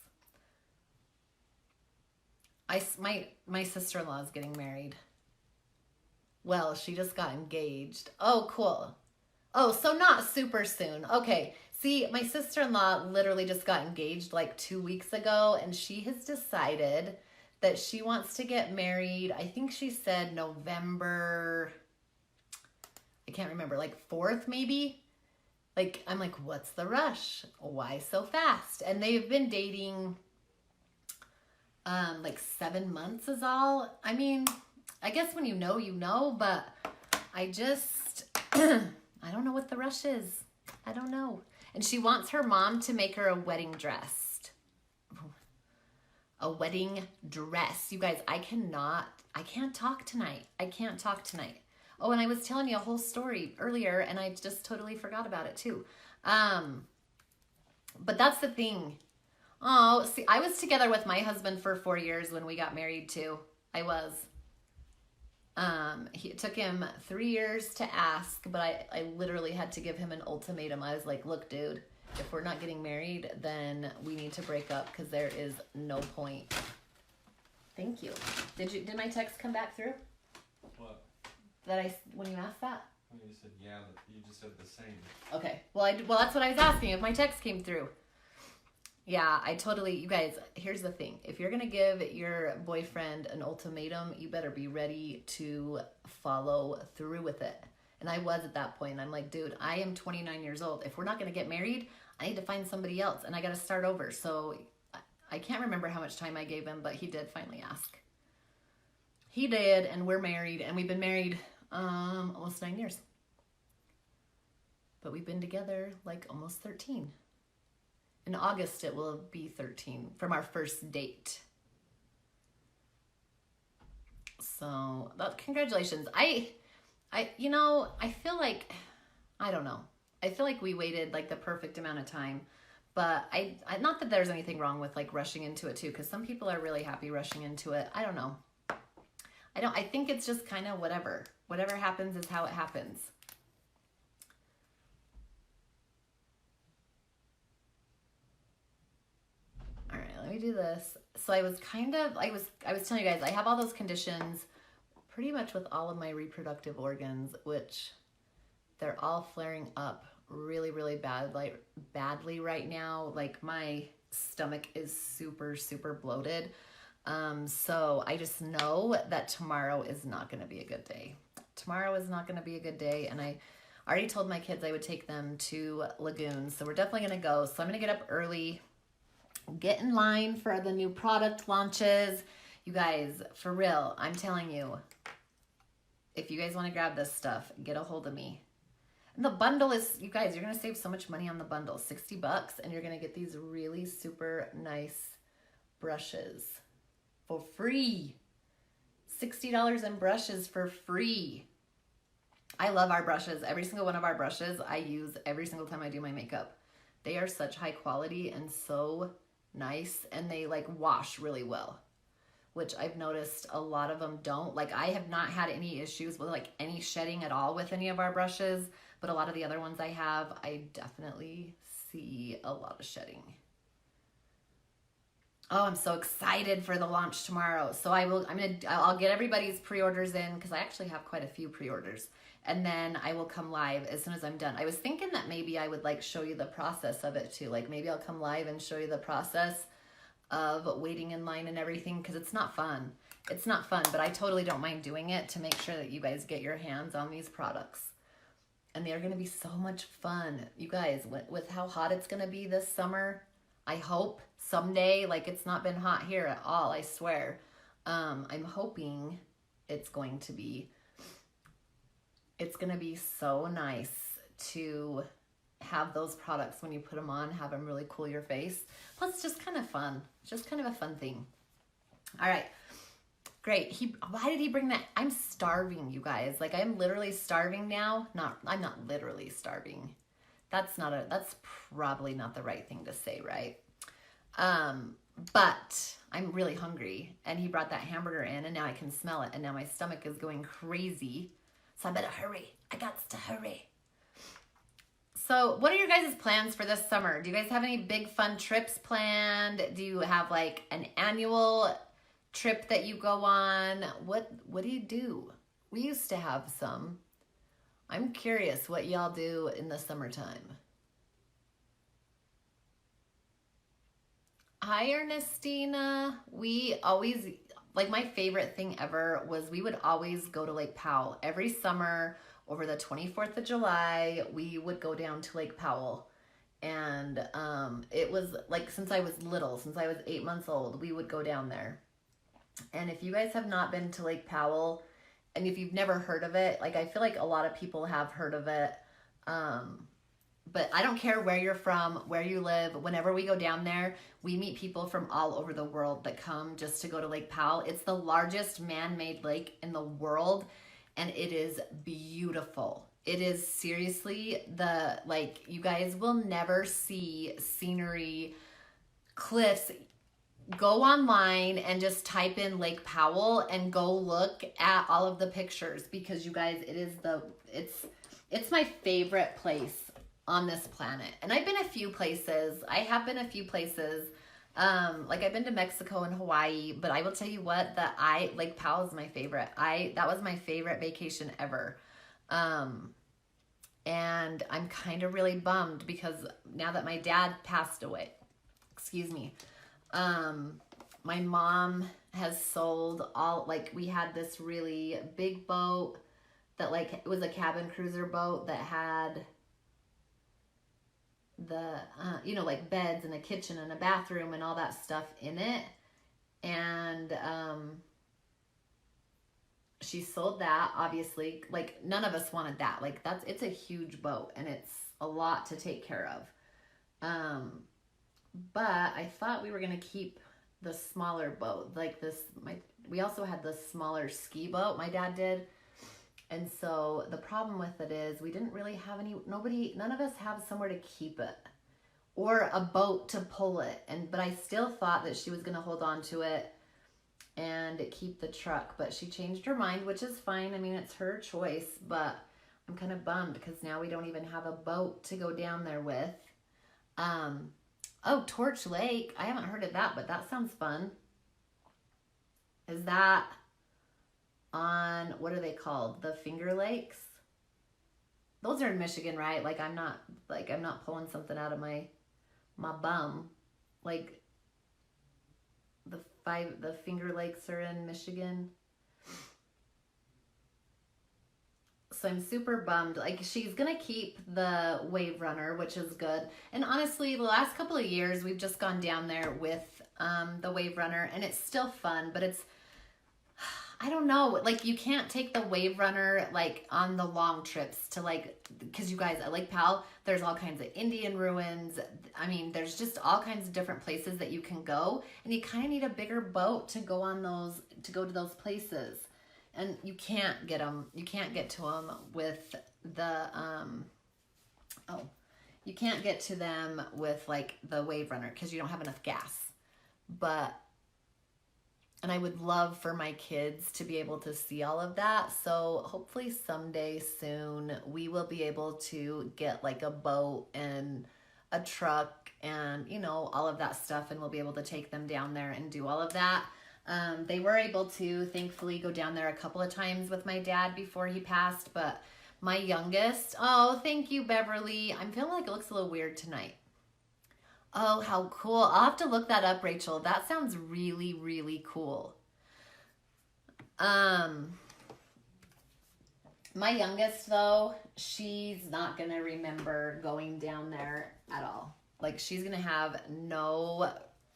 My sister-in-law is getting married. Well, she just got engaged. Oh, cool. Oh, so not super soon. Okay. See, my sister-in-law literally just got engaged like 2 weeks ago, and she has decided that she wants to get married. I think she said November, I can't remember, like 4th maybe? Like, I'm like, what's the rush? Why so fast? And they've been dating like 7 months is all. I mean, I guess when you know, but I just, I don't know what the rush is. I don't know. And she wants her mom to make her a wedding dress. A wedding dress. You guys, I can't talk tonight. I can't talk tonight. Oh, and I was telling you a whole story earlier, and I just totally forgot about it too. But that's the thing. Oh, see, I was together with my husband for 4 years when we got married too. I was. It took him 3 years to ask, but I literally had to give him an ultimatum. I was like, look, dude, if we're not getting married, then we need to break up because there is no point. Thank you. Did my text come back through? What? When you asked that? When you said yeah, you just said the same. Okay. Well, that's what I was asking, if my text came through. Yeah, you guys, here's the thing. If you're going to give your boyfriend an ultimatum, you better be ready to follow through with it. And I was at that point. I'm like, dude, I am 29 years old. If we're not going to get married, I need to find somebody else and I got to start over. So I can't remember how much time I gave him, but he did finally ask. He did, and we're married, and we've been married almost 9 years. But we've been together like almost 13. In August, it will be 13 from our first date. So, congratulations. I feel like, I don't know. I feel like we waited like the perfect amount of time. But I not that there's anything wrong with like rushing into it too, because some people are really happy rushing into it. I don't know. I think it's just kind of whatever. Whatever happens is how it happens. All right, let me do this. So I was telling you guys, I have all those conditions pretty much with all of my reproductive organs, which they're all flaring up really, really badly right now. Like my stomach is super, super bloated. So I just know that tomorrow is not going to be a good day. Tomorrow is not going to be a good day. And I already told my kids I would take them to Lagoon. So we're definitely going to go. So I'm going to get up early, get in line for the new product launches. You guys, for real, I'm telling you, if you guys want to grab this stuff, get a hold of me. And the bundle is, you guys, you're going to save so much money on the bundle, $60, and you're going to get these really super nice brushes for free. $60 in brushes for free. I love our brushes. Every single one of our brushes I use every single time I do my makeup. They are such high quality and so nice, and they like wash really well, which I've noticed a lot of them don't. Like I have not had any issues with like any shedding at all with any of our brushes, but a lot of the other ones I have, I definitely see a lot of shedding. Oh, I'm so excited for the launch tomorrow. So I'll get everybody's pre-orders in because I actually have quite a few pre-orders. And then I will come live as soon as I'm done. I was thinking that maybe I would like show you the process of it too. Like maybe I'll come live and show you the process of waiting in line and everything, because it's not fun. It's not fun, but I totally don't mind doing it to make sure that you guys get your hands on these products. And they're going to be so much fun. You guys, with how hot it's going to be this summer, I hope someday, like it's not been hot here at all, I swear. I'm hoping it's going to be so nice to have those products when you put them on, have them really cool your face. Plus, it's just kind of fun. Just kind of a fun thing. All right. Great. Why did he bring that? I'm starving, you guys. Like I'm literally starving now. I'm not literally starving. That's probably not the right thing to say, right? But I'm really hungry, and he brought that hamburger in, and now I can smell it, and now my stomach is going crazy. So I better hurry. I got to hurry. So what are your guys' plans for this summer? Do you guys have any big fun trips planned? Do you have like an annual trip that you go on? What do you do? We used to have some. I'm curious what y'all do in the summertime. Hi, Ernestina. We always, like my favorite thing ever was we would always go to Lake Powell. Every summer over the 24th of July, we would go down to Lake Powell. And it was like since I was little, since I was 8 months old, we would go down there. And if you guys have not been to Lake Powell, and if you've never heard of it, like I feel like a lot of people have heard of it. But I don't care where you're from, where you live. Whenever we go down there, we meet people from all over the world that come just to go to Lake Powell. It's the largest man-made lake in the world, and it is beautiful. It is seriously you guys will never see scenery, cliffs. go online and just type in Lake Powell and go look at all of the pictures, because you guys, it's my favorite place on this planet. And I've been a few places. I have been a few places. Like I've been to Mexico and Hawaii, but I will tell you what, Lake Powell is my favorite. That was my favorite vacation ever. And I'm kind of really bummed because now that my dad passed away, excuse me, my mom has sold all, like we had this really big boat that like, it was a cabin cruiser boat that had the, like beds and a kitchen and a bathroom and all that stuff in it. And, she sold that, obviously. Like none of us wanted that. Like it's a huge boat and it's a lot to take care of. But I thought we were going to keep the smaller boat. Like we also had the smaller ski boat, my dad did. And so the problem with it is we didn't really have none of us have somewhere to keep it or a boat to pull it. But I still thought that she was going to hold on to it and keep the truck, but she changed her mind, which is fine. I mean, it's her choice, but I'm kind of bummed because now we don't even have a boat to go down there with. Oh, Torch Lake. I haven't heard of that, but that sounds fun. Is that on, what are they called? The Finger Lakes? Those are in Michigan, right? Like I'm not pulling something out of my bum. Like the Finger Lakes are in Michigan. So I'm super bummed. Like she's gonna keep the Wave Runner, which is good. And honestly, the last couple of years we've just gone down there with the Wave Runner, and it's still fun, but it's, I don't know, like you can't take the Wave Runner like on the long trips to like, because you guys, at Lake Powell, there's all kinds of Indian ruins. I mean, there's just all kinds of different places that you can go, and you kind of need a bigger boat to go on those, to go to those places. And you can't get to them with the, you can't get to them with like the Wave Runner because you don't have enough gas. And I would love for my kids to be able to see all of that. So hopefully someday soon we will be able to get like a boat and a truck and, all of that stuff. And we'll be able to take them down there and do all of that. They were able to, thankfully, go down there a couple of times with my dad before he passed. But my youngest, oh, thank you, Beverly. I'm feeling like it looks a little weird tonight. Oh, how cool. I'll have to look that up, Rachel. That sounds really, really cool. My youngest, though, she's not going to remember going down there at all. Like, she's going to have no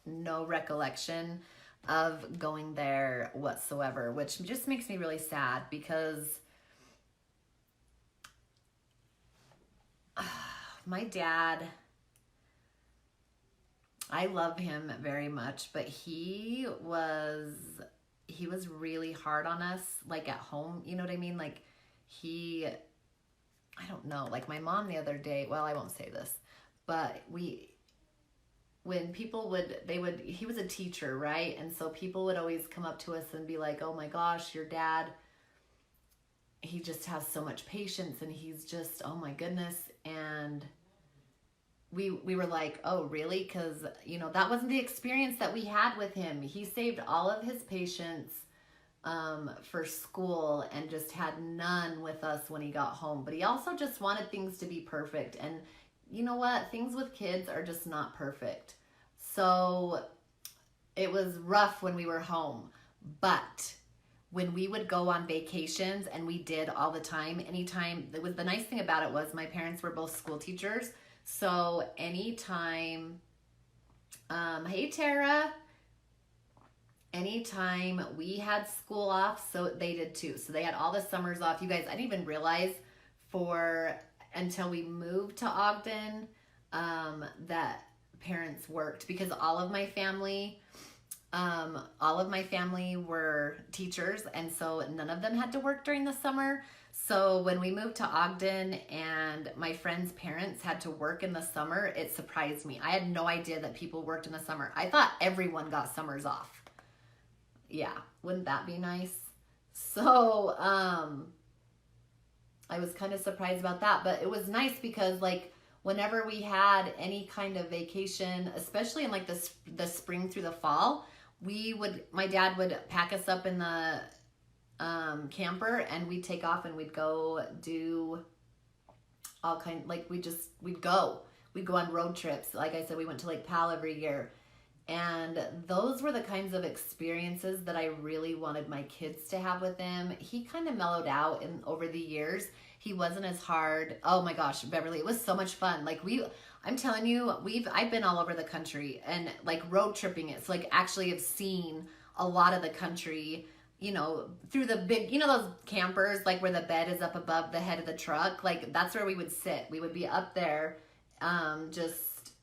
recollection of going there whatsoever, which just makes me really sad because my dad, I love him very much, but he was really hard on us, like at home, you know what I mean? Like I don't know, like my mom the other day, well, I won't say this, but when people he was a teacher, right? And so people would always come up to us and be like, oh my gosh, your dad, he just has so much patience and he's just, oh my goodness. And we were like, oh, really? Because, that wasn't the experience that we had with him. He saved all of his patience for school and just had none with us when he got home. But he also just wanted things to be perfect. And you know what? Things with kids are just not perfect. So it was rough when we were home. But when we would go on vacations, and we did all the time, anytime, the nice thing about it was my parents were both school teachers. So anytime, hey Tara, anytime we had school off, so they did too. So they had all the summers off. You guys, I didn't even realize until we moved to Ogden, that parents worked, because all of my family were teachers, and so none of them had to work during the summer. So when we moved to Ogden and my friend's parents had to work in the summer, it surprised me. I had no idea that people worked in the summer. I thought everyone got summers off. Yeah, wouldn't that be nice? So I was kind of surprised about that, but it was nice because like whenever we had any kind of vacation, especially in like the spring through the fall, my dad would pack us up in the camper and we'd take off and we'd go do all kind, like we'd go on road trips. Like I said, we went to Lake Powell every year. And those were the kinds of experiences that I really wanted my kids to have with him. He kind of mellowed out over the years. He wasn't as hard. Oh my gosh, Beverly, it was so much fun. Like I'm telling you, I've been all over the country and like road tripping it. So like actually have seen a lot of the country, you know, through the big, you know, those campers, like where the bed is up above the head of the truck. Like that's where we would sit. We would be up there, just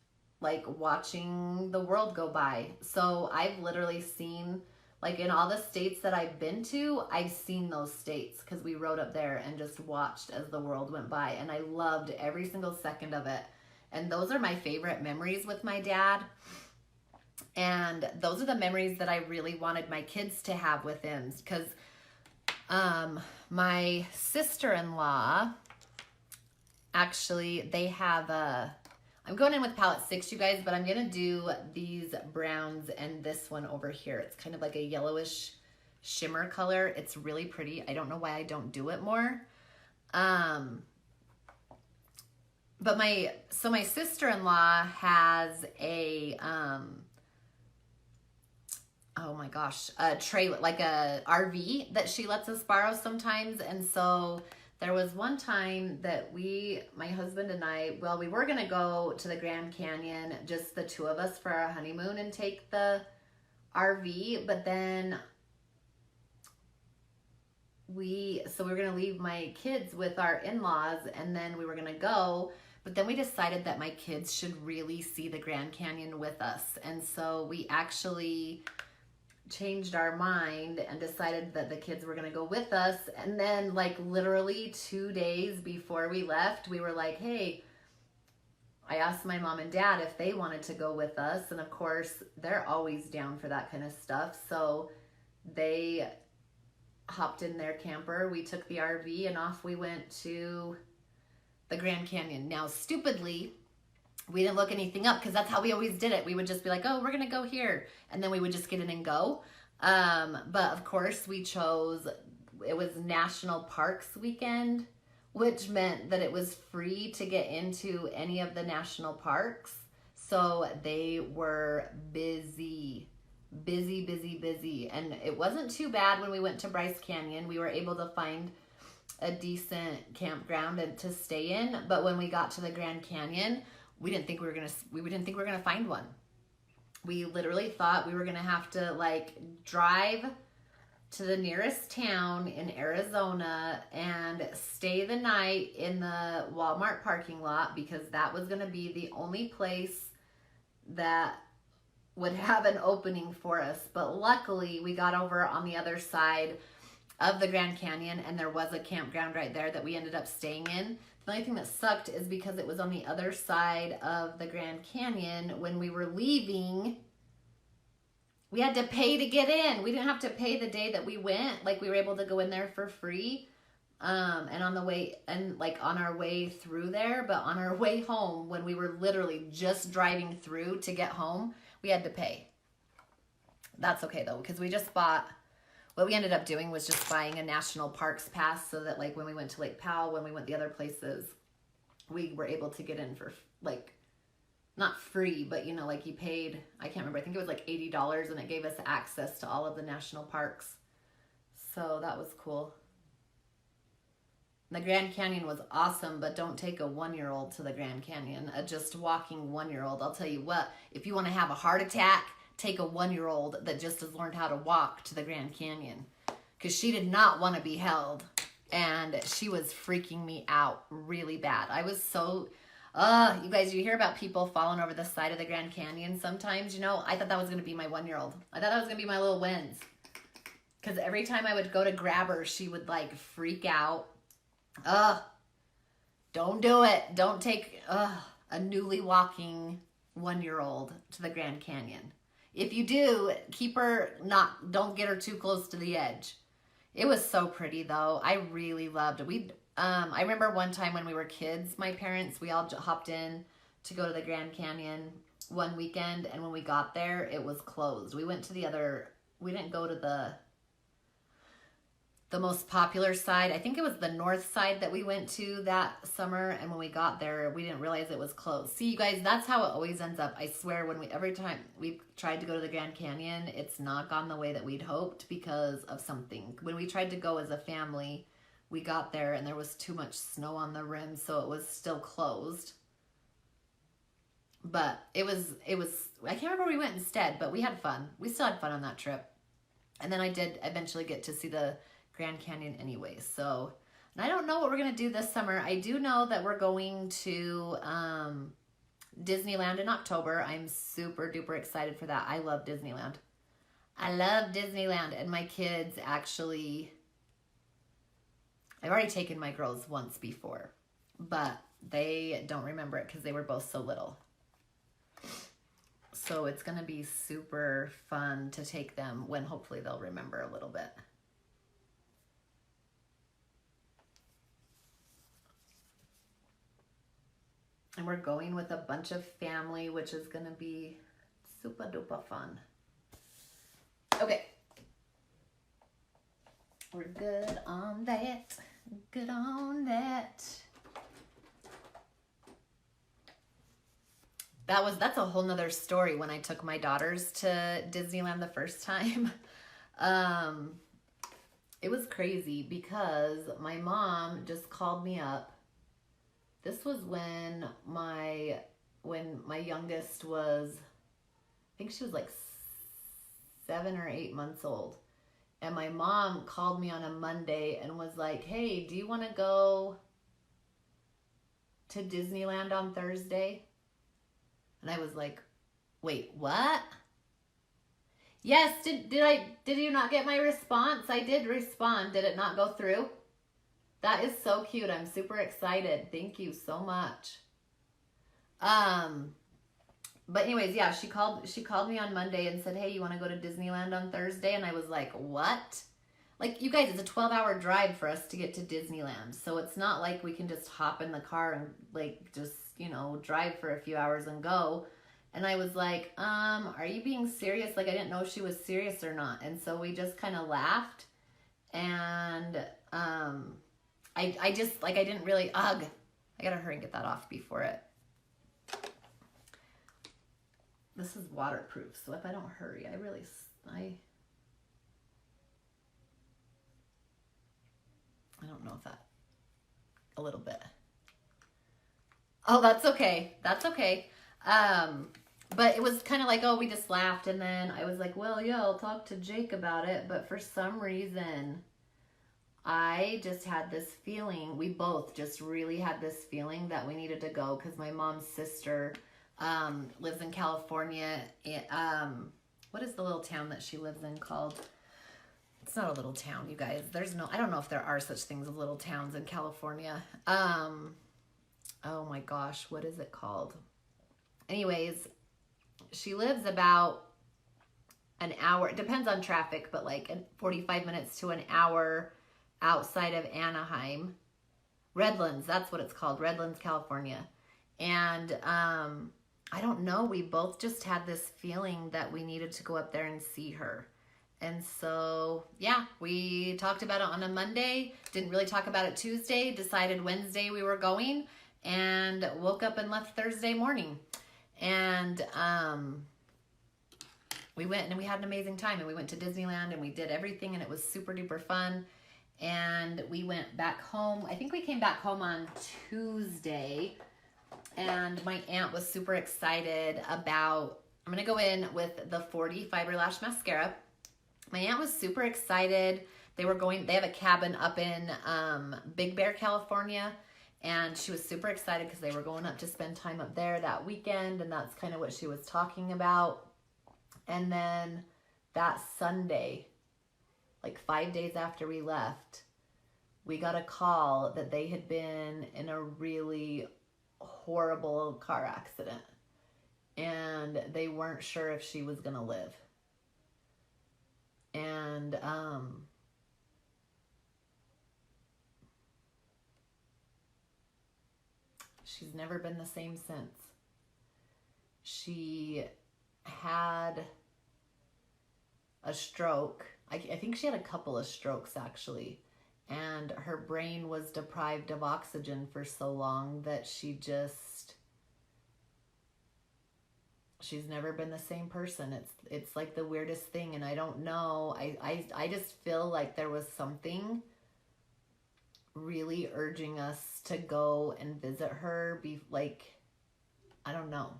like watching the world go by. So I've literally seen, like in all the states that I've been to, I've seen those states because we rode up there and just watched as the world went by. And I loved every single second of it. And those are my favorite memories with my dad. And those are the memories that I really wanted my kids to have with him. Because my sister-in-law, actually, they have I'm going in with palette 6, you guys, but I'm going to do these browns and this one over here. It's kind of like a yellowish shimmer color. It's really pretty. I don't know why I don't do it more. But my sister-in-law has a, oh my gosh, a trailer, like a RV that she lets us borrow sometimes. And so there was one time that my husband and I, well, we were going to go to the Grand Canyon, just the two of us for our honeymoon and take the RV. But then we were going to leave my kids with our in-laws and then we were going to go. But then we decided that my kids should really see the Grand Canyon with us. And so we actually changed our mind and decided that the kids were going to go with us. And then like literally 2 days before we left, we were like, hey, I asked my mom and dad if they wanted to go with us. And of course, they're always down for that kind of stuff. So they hopped in their camper. We took the RV and off we went to the Grand Canyon. Now, stupidly, we didn't look anything up because that's how we always did it. We would just be like, oh, we're going to go here. And then we would just get in and go. But of course we chose, it was National Parks weekend, which meant that it was free to get into any of the national parks. So they were busy. And it wasn't too bad when we went to Bryce Canyon. We were able to find a decent campground to stay in. But when we got to the Grand Canyon, we didn't think we were gonna find one. We literally thought we were gonna have to like drive to the nearest town in Arizona and stay the night in the Walmart parking lot because that was gonna be the only place that would have an opening for us. But luckily we got over on the other side of the Grand Canyon and there was a campground right there that we ended up staying in. The only thing that sucked is because it was on the other side of the Grand Canyon. When we were leaving, we had to pay to get in. We didn't have to pay the day that we went. Like we were able to go in there for free. And on our way through there, but on our way home, when we were literally just driving through to get home, we had to pay. That's okay though, because we just bought, what we ended up doing was just buying a national parks pass so that like when we went to Lake Powell, when we went the other places, we were able to get in for like, not free, but you know, like you paid, I can't remember, I think it was like $80 and it gave us access to all of the national parks. So that was cool. The Grand Canyon was awesome, but don't take a 1-year-old to the Grand Canyon. A just walking 1-year-old, I'll tell you what, if you want to have a heart attack, take a 1-year-old that just has learned how to walk to the Grand Canyon, because she did not want to be held and she was freaking me out really bad. I was so, you guys, you hear about people falling over the side of the Grand Canyon sometimes, you know, I thought that was going to be my 1-year-old. I thought that was going to be my little Wins, because every time I would go to grab her, she would like freak out. Don't do it. Don't take a newly walking 1-year-old to the Grand Canyon. If you do, don't get her too close to the edge. It was so pretty though. I really loved it. I remember one time when we were kids, my parents, we all hopped in to go to the Grand Canyon one weekend, and when we got there, it was closed. We didn't go to the most popular side. I think it was the north side that we went to that summer, and when we got there, we didn't realize it was closed. See, you guys, that's how it always ends up. I swear, every time we've tried to go to the Grand Canyon, it's not gone the way that we'd hoped because of something. When we tried to go as a family, we got there and there was too much snow on the rim, so it was still closed. But it was, I can't remember where we went instead, but we had fun. We still had fun on that trip. And then I did eventually get to see the Grand Canyon anyway. So, and I don't know what we're going to do this summer. I do know that we're going to Disneyland in October. I'm super duper excited for that. I love Disneyland. I love Disneyland. And my kids actually, I've already taken my girls once before, but they don't remember it because they were both so little. So it's going to be super fun to take them when hopefully they'll remember a little bit. And we're going with a bunch of family, which is going to be super duper fun. Okay. We're good on that. Good on that. That's a whole nother story when I took my daughters to Disneyland the first time. It was crazy because my mom just called me up. This was when my youngest was, I think she was like 7 or 8 months old. And my mom called me on a Monday and was like, hey, do you want to go to Disneyland on Thursday? And I was like, wait, what? Yes, did you not get my response? I did respond. Did it not go through? That is so cute. I'm super excited. Thank you so much. But anyways, yeah, she called me on Monday and said, hey, you want to go to Disneyland on Thursday? And I was like, what? Like, you guys, it's a 12-hour drive for us to get to Disneyland. So it's not like we can just hop in the car and like just, drive for a few hours and go. And I was like, are you being serious? Like, I didn't know if she was serious or not. And so we just kind of laughed. And I just, like, I didn't really, I gotta hurry and get that off before it. This is waterproof, so if I don't hurry, I don't know if that, a little bit. Oh, that's okay. That's okay. But it was kind of like, we just laughed. And then I was like, well, yeah, I'll talk to Jake about it. But for some reason, I just had this feeling, we both just really had this feeling that we needed to go because my mom's sister lives in California. What is the little town that she lives in called? It's not a little town, you guys. I don't know if there are such things as little towns in California. Oh my gosh, what is it called? Anyways, she lives about an hour, it depends on traffic, but like 45 minutes to an hour outside of Anaheim. Redlands, that's what it's called, Redlands, California. And I don't know, we both just had this feeling that we needed to go up there and see her. And so, yeah, we talked about it on a Monday, didn't really talk about it Tuesday, decided Wednesday we were going, and woke up and left Thursday morning. And we went and we had an amazing time, and we went to Disneyland and we did everything, and it was super duper fun. And we went back home. I think we came back home on Tuesday, and my aunt was super excited about, I'm going to go in with the 40 Fiber Lash Mascara. My aunt was super excited. They have a cabin up in Big Bear, California, and she was super excited because they were going up to spend time up there that weekend, and that's kind of what she was talking about. And then that Sunday, like 5 days after we left, we got a call that they had been in a really horrible car accident and they weren't sure if she was gonna live. And she's never been the same since. She had a stroke. I think she had a couple of strokes actually. And her brain was deprived of oxygen for so long that she's never been the same person. It's like the weirdest thing. And I don't know. I just feel like there was something really urging us to go and visit her. I don't know.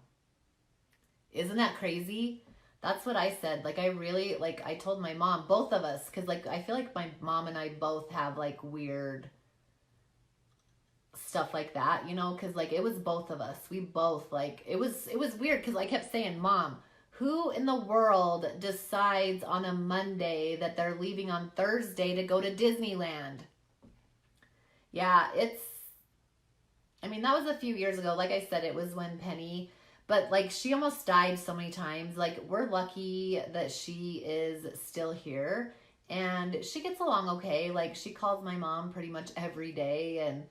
Isn't that crazy? That's what I said. Like, I told my mom, both of us, because, like, I feel like my mom and I both have, like, weird stuff like that, you know, because, like, it was both of us. We both, like, it was weird, because I kept saying, Mom, who in the world decides on a Monday that they're leaving on Thursday to go to Disneyland? Yeah, I mean, that was a few years ago. Like I said, it was when Penny... But, like, she almost died so many times. Like, we're lucky that she is still here. And she gets along okay. Like, she calls my mom pretty much every day. And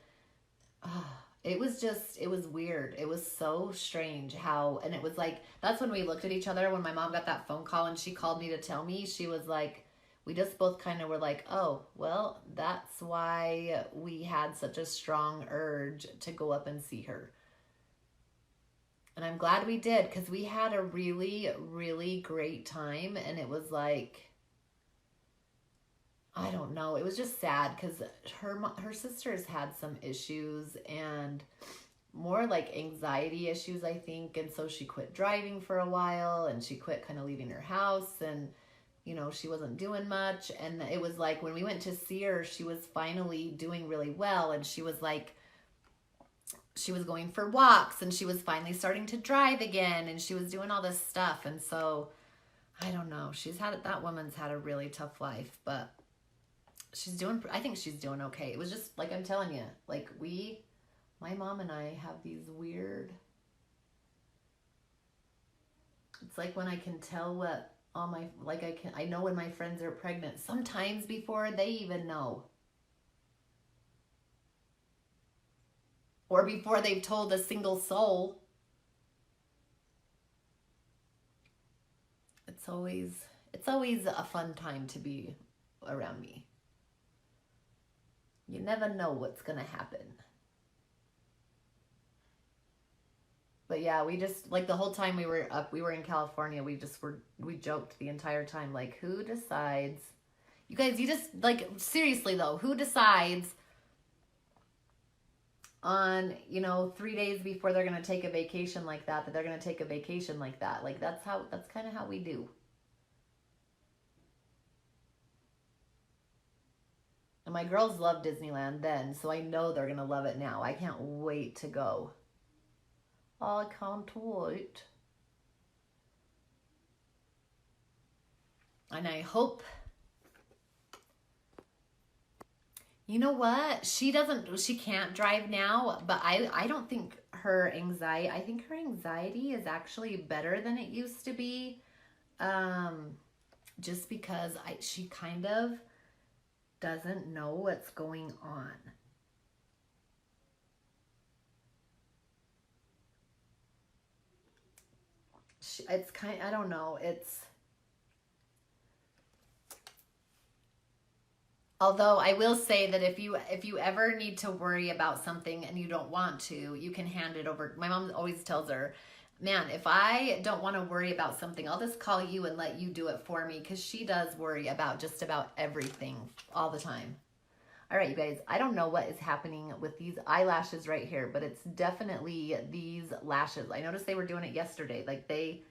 it was weird. It was so strange how... And it was like, that's when we looked at each other. When my mom got that phone call and she called me to tell me, she was like... We just both kind of were like, oh, well, that's why we had such a strong urge to go up and see her. And I'm glad we did, because we had a really, really great time. And it was like, I don't know. It was just sad because her sisters had some issues and more like anxiety issues, I think. And so she quit driving for a while and she quit kind of leaving her house. And, you know, she wasn't doing much. And it was like when we went to see her, she was finally doing really well. And she was like, she was going for walks and she was finally starting to drive again and she was doing all this stuff. And so, I don't know. That woman's had a really tough life, but I think she's doing okay. It was just, like I'm telling you, like my mom and I have these weird, it's like when I can tell what I know when my friends are pregnant, sometimes before they even know. Or before they've told a single soul. It's always a fun time to be around me. You never know what's going to happen. But yeah, we just, like the whole time we were in California, we joked the entire time, like, who decides? You guys, like, seriously though, who decides on, 3 days before they're going to take a vacation like that they're going to take a vacation like that. Like, that's kind of how we do. And my girls loved Disneyland then, so I know they're going to love it now. I can't wait to go. I can't wait. And I hope... You know what? She can't drive now, but I don't think her anxiety is actually better than it used to be. Just because she kind of doesn't know what's going on. I don't know. Although I will say that if you ever need to worry about something and you don't want to, you can hand it over. My mom always tells her, man, if I don't want to worry about something, I'll just call you and let you do it for me, because she does worry about just about everything all the time. All right, you guys, I don't know what is happening with these eyelashes right here, but it's definitely these lashes. I noticed they were doing it yesterday. Like they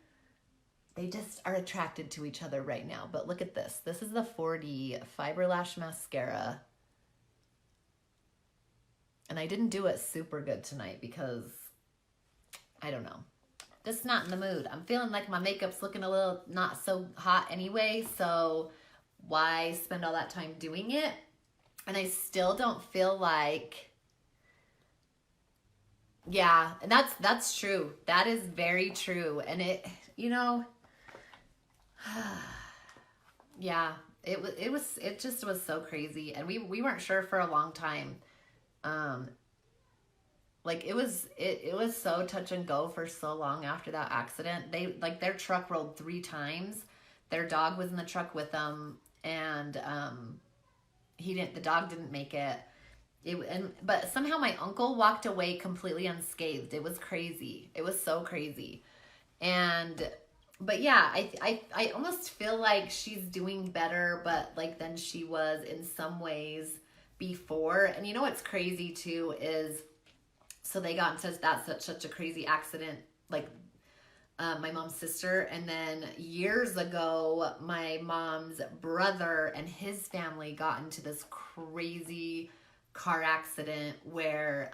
just are attracted to each other right now. But look at this. This is the 4D Fiber Lash Mascara. And I didn't do it super good tonight because, I don't know. Just not in the mood. I'm feeling like my makeup's looking a little not so hot anyway. So why spend all that time doing it? And I still don't feel like, yeah, and that's true. That is very true. And it, you know, yeah, it just was so crazy. And we weren't sure for a long time. Like it was so touch and go for so long after that accident. They, like, their truck rolled 3 times. Their dog was in the truck with them, and the dog didn't make it. But somehow my uncle walked away completely unscathed. It was crazy. It was so crazy. But yeah, I almost feel like she's doing better, but like than she was in some ways before. And you know what's crazy too is, so they got into such a crazy accident, like my mom's sister, and then years ago my mom's brother and his family got into this crazy car accident where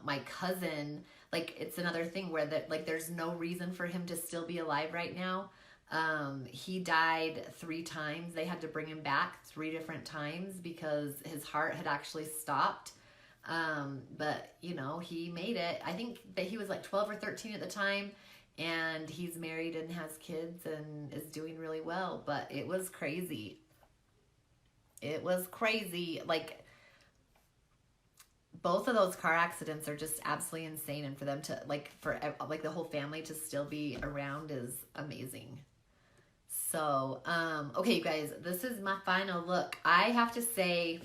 my cousin, like, it's another thing where like there's no reason for him to still be alive right now. He died 3 times. They had to bring him back 3 different times because his heart had actually stopped. But you know, he made it. I think that he was like 12 or 13 at the time, and he's married and has kids and is doing really well. But it was crazy. It was crazy. Like, both of those car accidents are just absolutely insane, and for them to, like, for like the whole family to still be around is amazing. So, okay, you guys, this is my final look. I have to say,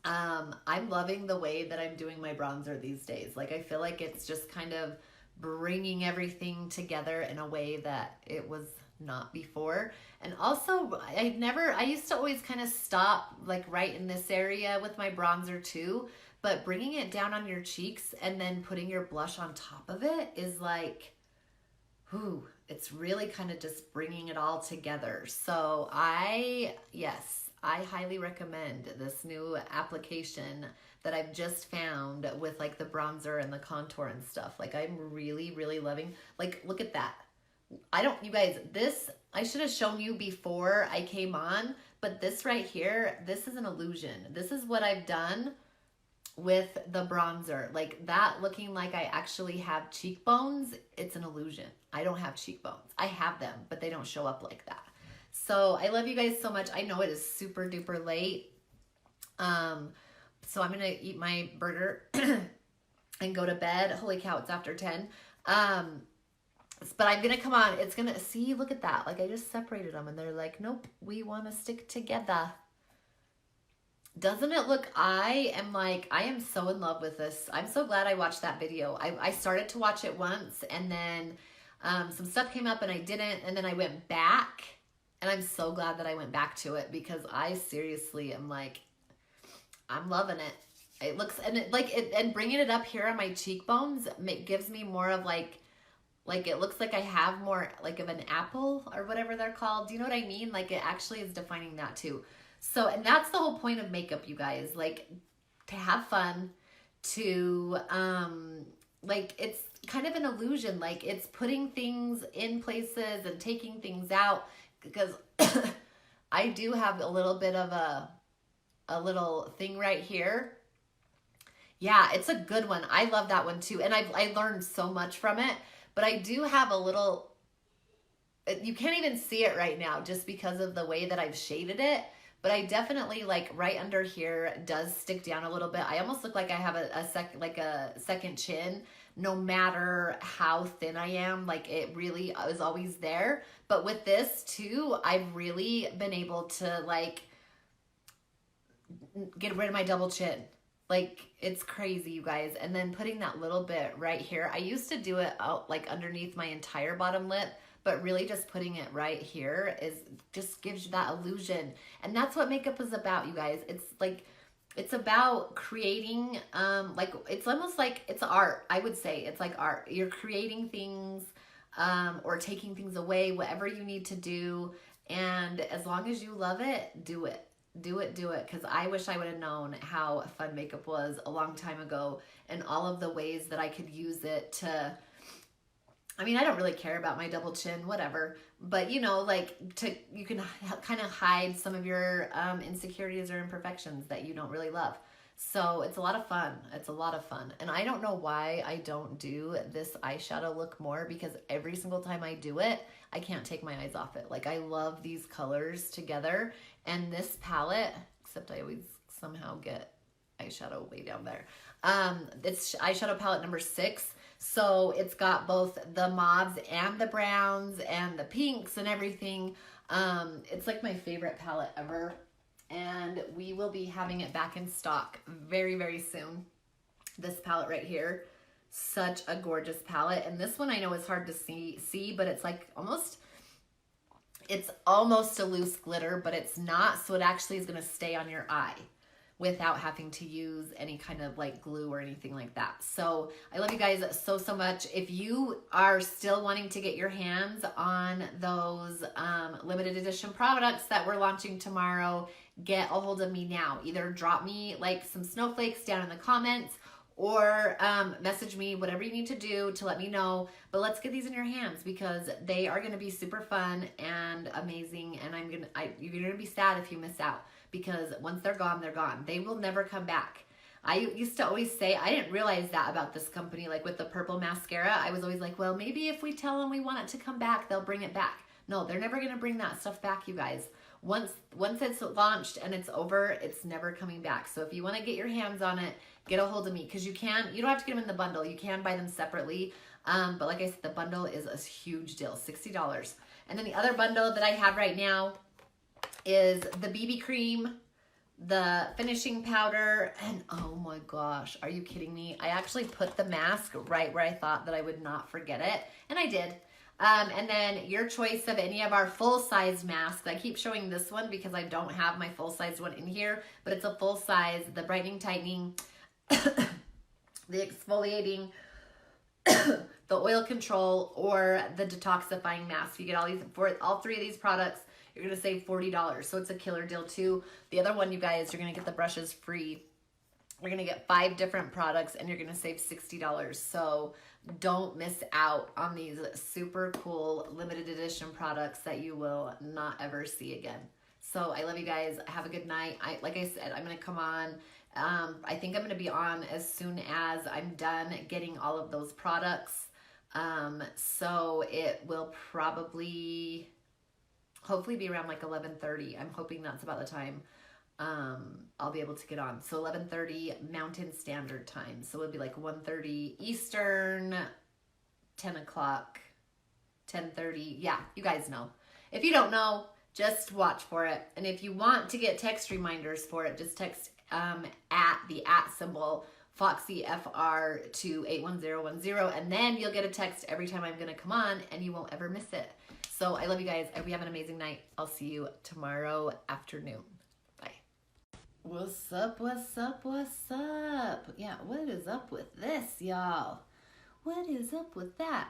I'm loving the way that I'm doing my bronzer these days. Like, I feel like it's just kind of bringing everything together in a way that it was not before. And also, I used to always kind of stop like right in this area with my bronzer too, but bringing it down on your cheeks and then putting your blush on top of it is like, whew, it's really kind of just bringing it all together. So yes, I highly recommend this new application that I've just found with like the bronzer and the contour and stuff. Like, I'm really, really loving, like, look at that. You guys, this, I should have shown you before I came on, but this right here, this is an illusion. This is what I've done with the bronzer. Like, that looking like I actually have cheekbones, it's an illusion. I don't have cheekbones. I have them, but they don't show up like that. So I love you guys so much. I know it is super duper late. So I'm going to eat my burger and go to bed. Holy cow, it's after 10. But I'm going to come on. It's going to, see, look at that. Like, I just separated them and they're like, nope, we want to stick together. Doesn't it look, I am so in love with this. I'm so glad I watched that video. I started to watch it once, and then some stuff came up and I didn't. And then I went back, and I'm so glad that I went back to it, because I seriously am like, I'm loving it. It looks, and it, like, and bringing it up here on my cheekbones gives me more of like it looks like I have more like of an apple or whatever they're called. Do you know what I mean? Like, it actually is defining that too. So, and that's the whole point of makeup, you guys, like, to have fun, to, like, it's kind of an illusion. Like, it's putting things in places and taking things out, because I do have a little bit of a little thing right here. Yeah, it's a good one. I love that one too. And I learned so much from it, but I do have a little, you can't even see it right now just because of the way that I've shaded it. But I definitely, like, right under here does stick down a little bit. I almost look like I have a second chin, no matter how thin I am. Like, it really is always there. But with this too, I've really been able to, like, get rid of my double chin. Like, it's crazy, you guys. And then putting that little bit right here. I used to do it out, like, underneath my entire bottom lip, but really just putting it right here just gives you that illusion. And that's what makeup is about, you guys. It's like, it's about creating, like, it's almost like it's art. I would say it's like art. You're creating things, or taking things away, whatever you need to do. And as long as you love it, do it. Do it. Because I wish I would have known how fun makeup was a long time ago, and all of the ways that I could use it to I mean, I don't really care about my double chin, whatever. But, you know, like, you can kind of hide some of your insecurities or imperfections that you don't really love. So it's a lot of fun. It's a lot of fun. And I don't know why I don't do this eyeshadow look more, because every single time I do it, I can't take my eyes off it. Like, I love these colors together. And this palette, except I always somehow get eyeshadow way down there. It's eyeshadow palette number 6. So it's got both the mauves and the browns and the pinks and everything. It's like my favorite palette ever. And we will be having it back in stock very, very soon. This palette right here, such a gorgeous palette. And this one I know is hard to see, but it's like it's almost a loose glitter, but it's not. So it actually is going to stay on your eye without having to use any kind of like glue or anything like that. So I love you guys so, so much. If you are still wanting to get your hands on those limited edition products that we're launching tomorrow, get a hold of me now. Either drop me like some snowflakes down in the comments, or message me, whatever you need to do to let me know. But let's get these in your hands, because they are going to be super fun and amazing. And you're going to be sad if you miss out, because once they're gone, they're gone. They will never come back. I used to always say, I didn't realize that about this company, like with the purple mascara. I was always like, well, maybe if we tell them we want it to come back, they'll bring it back. No, they're never going to bring that stuff back, you guys. Once it's launched and it's over, it's never coming back. So if you want to get your hands on it, get a hold of me, because you don't have to get them in the bundle. You can buy them separately. But like I said, the bundle is a huge deal, $60. And then the other bundle that I have right now is the BB cream, the finishing powder, and oh my gosh, are you kidding me? I actually put the mask right where I thought that I would not forget it, and I did. And then your choice of any of our full-size masks. I keep showing this one because I don't have my full-size one in here, but it's a full-size, the brightening, tightening, the exfoliating, the oil control, or the detoxifying mask. You get all 3 of these products, you're going to save $40. So it's a killer deal too. The other one, you guys, you're going to get the brushes free. You're going to get 5 different products, and you're going to save $60. So don't miss out on these super cool limited edition products that you will not ever see again. So I love you guys. Have a good night. Like I said, I'm going to come on. I think I'm going to be on as soon as I'm done getting all of those products. So it will probably, hopefully be around like 11:30. I'm hoping that's about the time I'll be able to get on. So 11:30 Mountain Standard Time. So it'll be like 1:30 Eastern, 10 o'clock, 10:30. Yeah, you guys know. If you don't know, just watch for it. And if you want to get text reminders for it, just text at the symbol Foxy FR to 81010, and then you'll get a text every time I'm going to come on, and you won't ever miss it. So I love you guys. I hope you have an amazing night. I'll see you tomorrow afternoon. Bye. What's up, what's up, what's up? Yeah, what is up with this, y'all? What is up with that?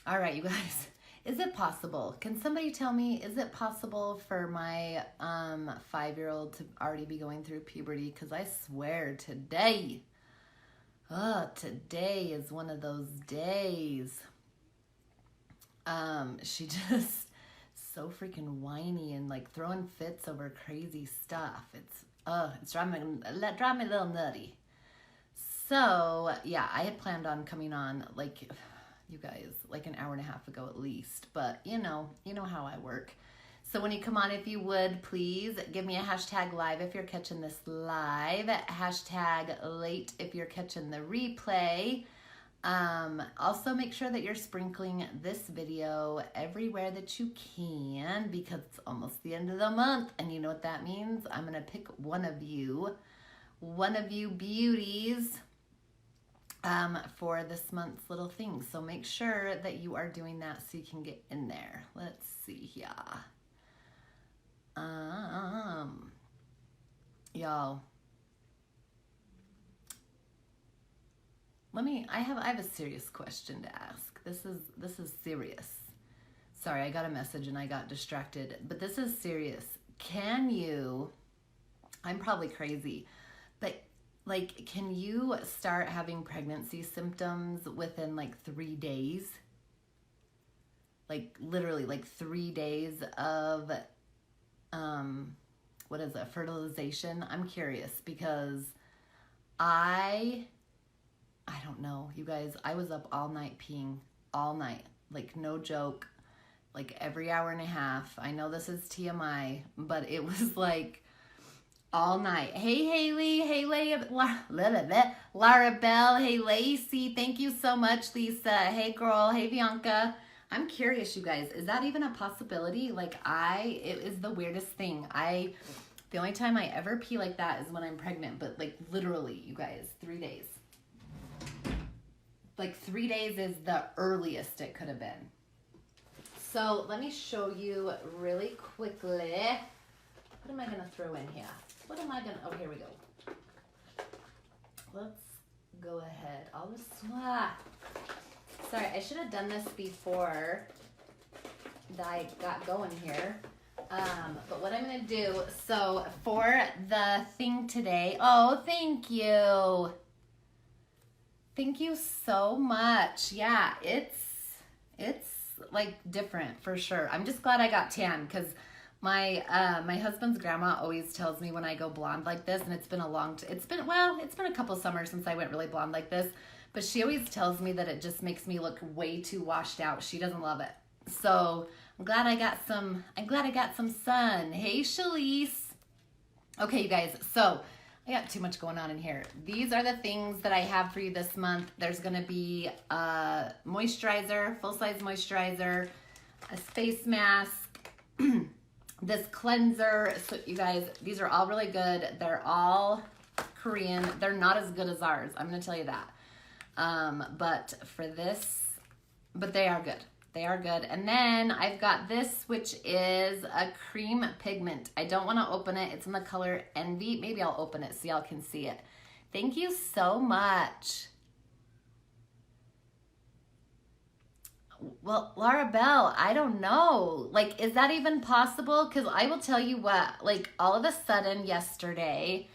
All right, you guys. Is it possible? Can somebody tell me, is it possible for my 5-year-old to already be going through puberty? Because I swear today is one of those days. She just so freaking whiny and like throwing fits over crazy stuff. It's driving me a little nutty. So yeah, I had planned on coming on like, you guys, like an hour and a half ago at least, but you know how I work. So when you come on, if you would, please give me a hashtag live if you're catching this live, hashtag late if you're catching the replay. Also make sure that you're sprinkling this video everywhere that you can, because it's almost the end of the month, and you know what that means. I'm gonna pick one of you beauties for this month's little thing. So make sure that you are doing that so you can get in there. Let's see here. Y'all, I have a serious question to ask. This is serious. Sorry, I got a message and I got distracted, but this is serious. I'm probably crazy, but like, can you start having pregnancy symptoms within like 3 days? like literally like 3 days of, fertilization. I'm curious because I don't know, you guys, I was up all night peeing, all night, like no joke, like every hour and a half. I know this is TMI, but it was like all night. Hey, Haley. Hey, Lara Bell. Hey, Lacey. Thank you so much, Lisa. Hey, girl. Hey, Bianca. I'm curious, you guys. Is that even a possibility? Like, it is the weirdest thing. The only time I ever pee like that is when I'm pregnant. But, like, literally, you guys, 3 days. Like, 3 days is the earliest it could have been. So, let me show you really quickly. What am I going to throw in here? Oh, here we go. Let's go ahead. Sorry, I should have done this before I got going here. But what I'm going to do, so for the thing today, oh, thank you. Thank you so much. Yeah, it's like different for sure. I'm just glad I got tan because my husband's grandma always tells me when I go blonde like this, and it's been a couple summers since I went really blonde like this, but she always tells me that it just makes me look way too washed out. She doesn't love it. So I'm glad I got some sun. Hey, Shalise. Okay, you guys, so I got too much going on in here. These are the things that I have for you this month. There's gonna be a moisturizer, full-size moisturizer, a face mask, this cleanser. So you guys, these are all really good. They're all Korean. They're not as good as ours, I'm gonna tell you that. But they are good. They are good. And then I've got this, which is a cream pigment. I don't want to open it. It's in the color Envy. Maybe I'll open it so y'all can see it. Thank you so much. Well, Laura Bell, I don't know. Like, is that even possible? Because I will tell you what, like, all of a sudden yesterday,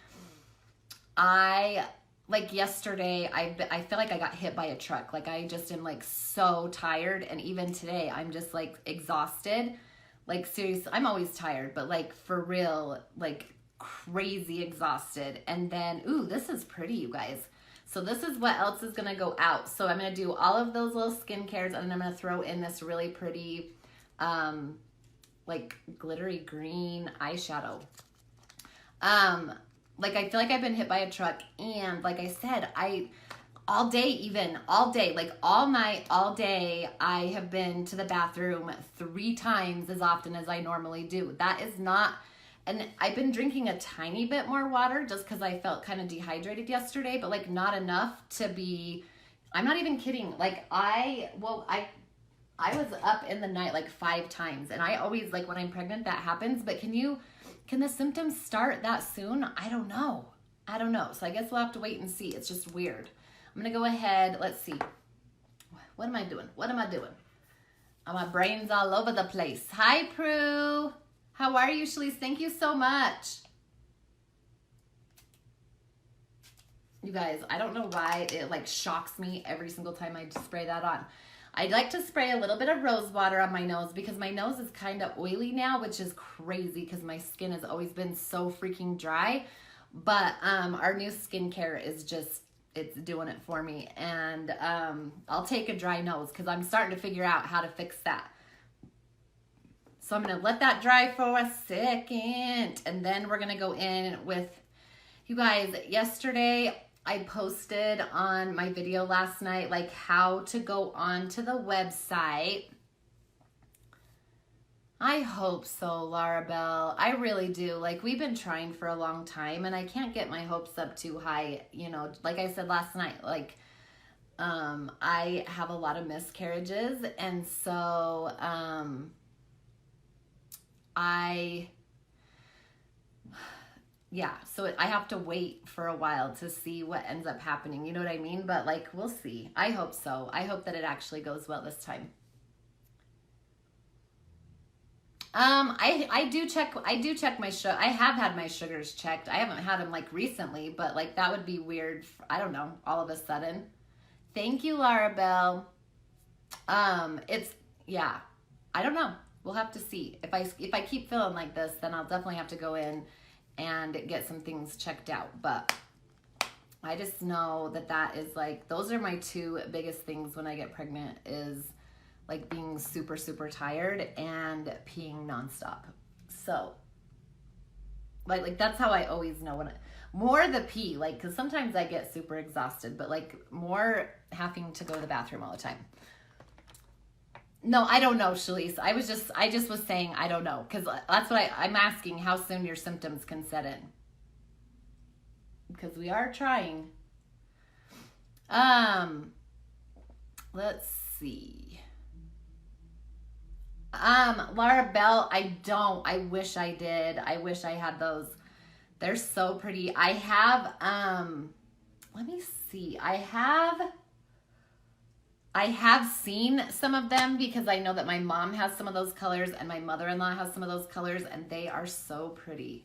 I feel like I got hit by a truck. Like, I just am, like, so tired. And even today, I'm just, like, exhausted. Like, seriously, I'm always tired. But, like, for real, like, crazy exhausted. And then, ooh, this is pretty, you guys. So this is what else is going to go out. So I'm going to do all of those little skincares, and then I'm going to throw in this really pretty, like, glittery green eyeshadow. Like, I feel like I've been hit by a truck, and like I said, all day, like all night, all day, I have been to the bathroom 3 times as often as I normally do. That is not, and I've been drinking a tiny bit more water just because I felt kind of dehydrated yesterday, but like not enough to be, I'm not even kidding. Like I was up in the night like 5 times, and I always, like when I'm pregnant, that happens, but can the symptoms start that soon? I don't know. So I guess we'll have to wait and see. It's just weird. I'm going to go ahead. Let's see. What am I doing? My brain's all over the place. Hi, Prue. How are you, Shalise? Thank you so much. You guys, I don't know why it like shocks me every single time I spray that on. I'd like to spray a little bit of rose water on my nose because my nose is kind of oily now, which is crazy because my skin has always been so freaking dry. But our new skincare is just, it's doing it for me. And I'll take a dry nose because I'm starting to figure out how to fix that. So I'm going to let that dry for a second. And then we're going to go in with, you guys, yesterday I posted on my video last night, like how to go onto the website. I hope so, Laura Bell. I really do. Like, we've been trying for a long time, and I can't get my hopes up too high. You know, like I said last night, like, I have a lot of miscarriages, and so, so I have to wait for a while to see what ends up happening. You know what I mean? But like, we'll see. I hope so. I hope that it actually goes well this time. I do check my sugar. I have had my sugars checked. I haven't had them like recently, but like that would be weird. I don't know, all of a sudden. Thank you, Laura Bell. I don't know. We'll have to see. If I keep feeling like this, then I'll definitely have to go in and get some things checked out. But I just know that is like, those are my two biggest things when I get pregnant, is like being super, super tired and peeing nonstop. So like that's how I always know when more the pee, like, cause sometimes I get super exhausted, but like more having to go to the bathroom all the time. No, I don't know, Shalise. I just was saying, I don't know. Cause that's what I'm asking, how soon your symptoms can set in. Because we are trying. Let's see. Laura Bell, I wish I did. I wish I had those. They're so pretty. I have, let me see. I have seen some of them because I know that my mom has some of those colors and my mother-in-law has some of those colors, and they are so pretty.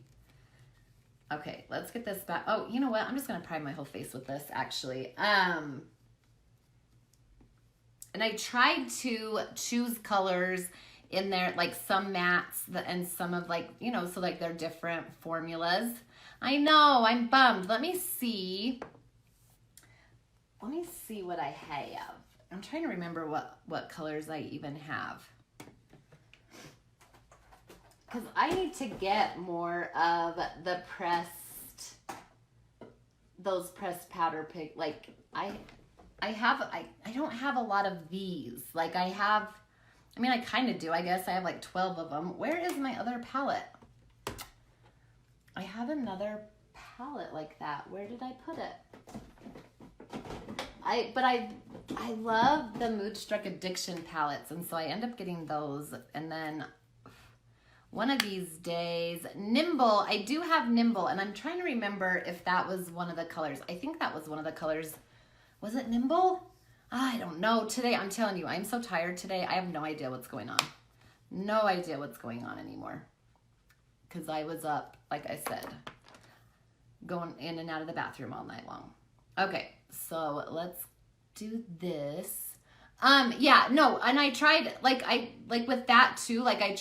Okay, let's get this back. Oh, you know what? I'm just going to prime my whole face with this, actually. And I tried to choose colors in there, like some mattes and some of like, you know, so like they're different formulas. I know, I'm bummed. Let me see what I have. I'm trying to remember what colors I even have. Because I need to get more of the those pressed powder pig. Like I don't have a lot of these. Like I kind of do. I guess I have like 12 of them. Where is my other palette? I have another palette like that. Where did I put it? I love the Moodstruck Addiction palettes, and so I end up getting those. And then one of these days, Nimble. I do have Nimble, and I'm trying to remember if that was one of the colors. I think that was one of the colors. Was it Nimble? I don't know. Today, I'm telling you, I'm so tired today. I have no idea what's going on. No idea what's going on anymore. Because I was up, like I said, going in and out of the bathroom all night long. Okay, so let's do this. Yeah, no, and I tried, like with that too, like I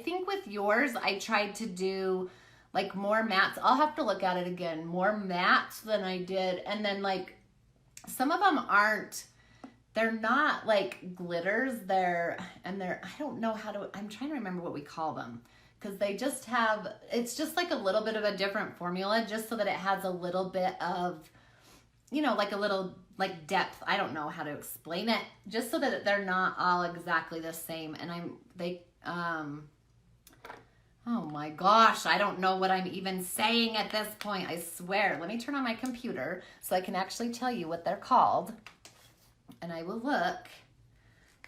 think with yours, I tried to do like more mattes. I'll have to look at it again. More mattes than I did. And then like, some of them they're not like glitters. I don't know I'm trying to remember what we call them. Because they just it's just like a little bit of a different formula, just so that it has a little bit of, you know, like a little like depth. I don't know how to explain it, just so that they're not all exactly the same. And oh my gosh, I don't know what I'm even saying at this point, I swear. Let me turn on my computer so I can actually tell you what they're called. And I will look.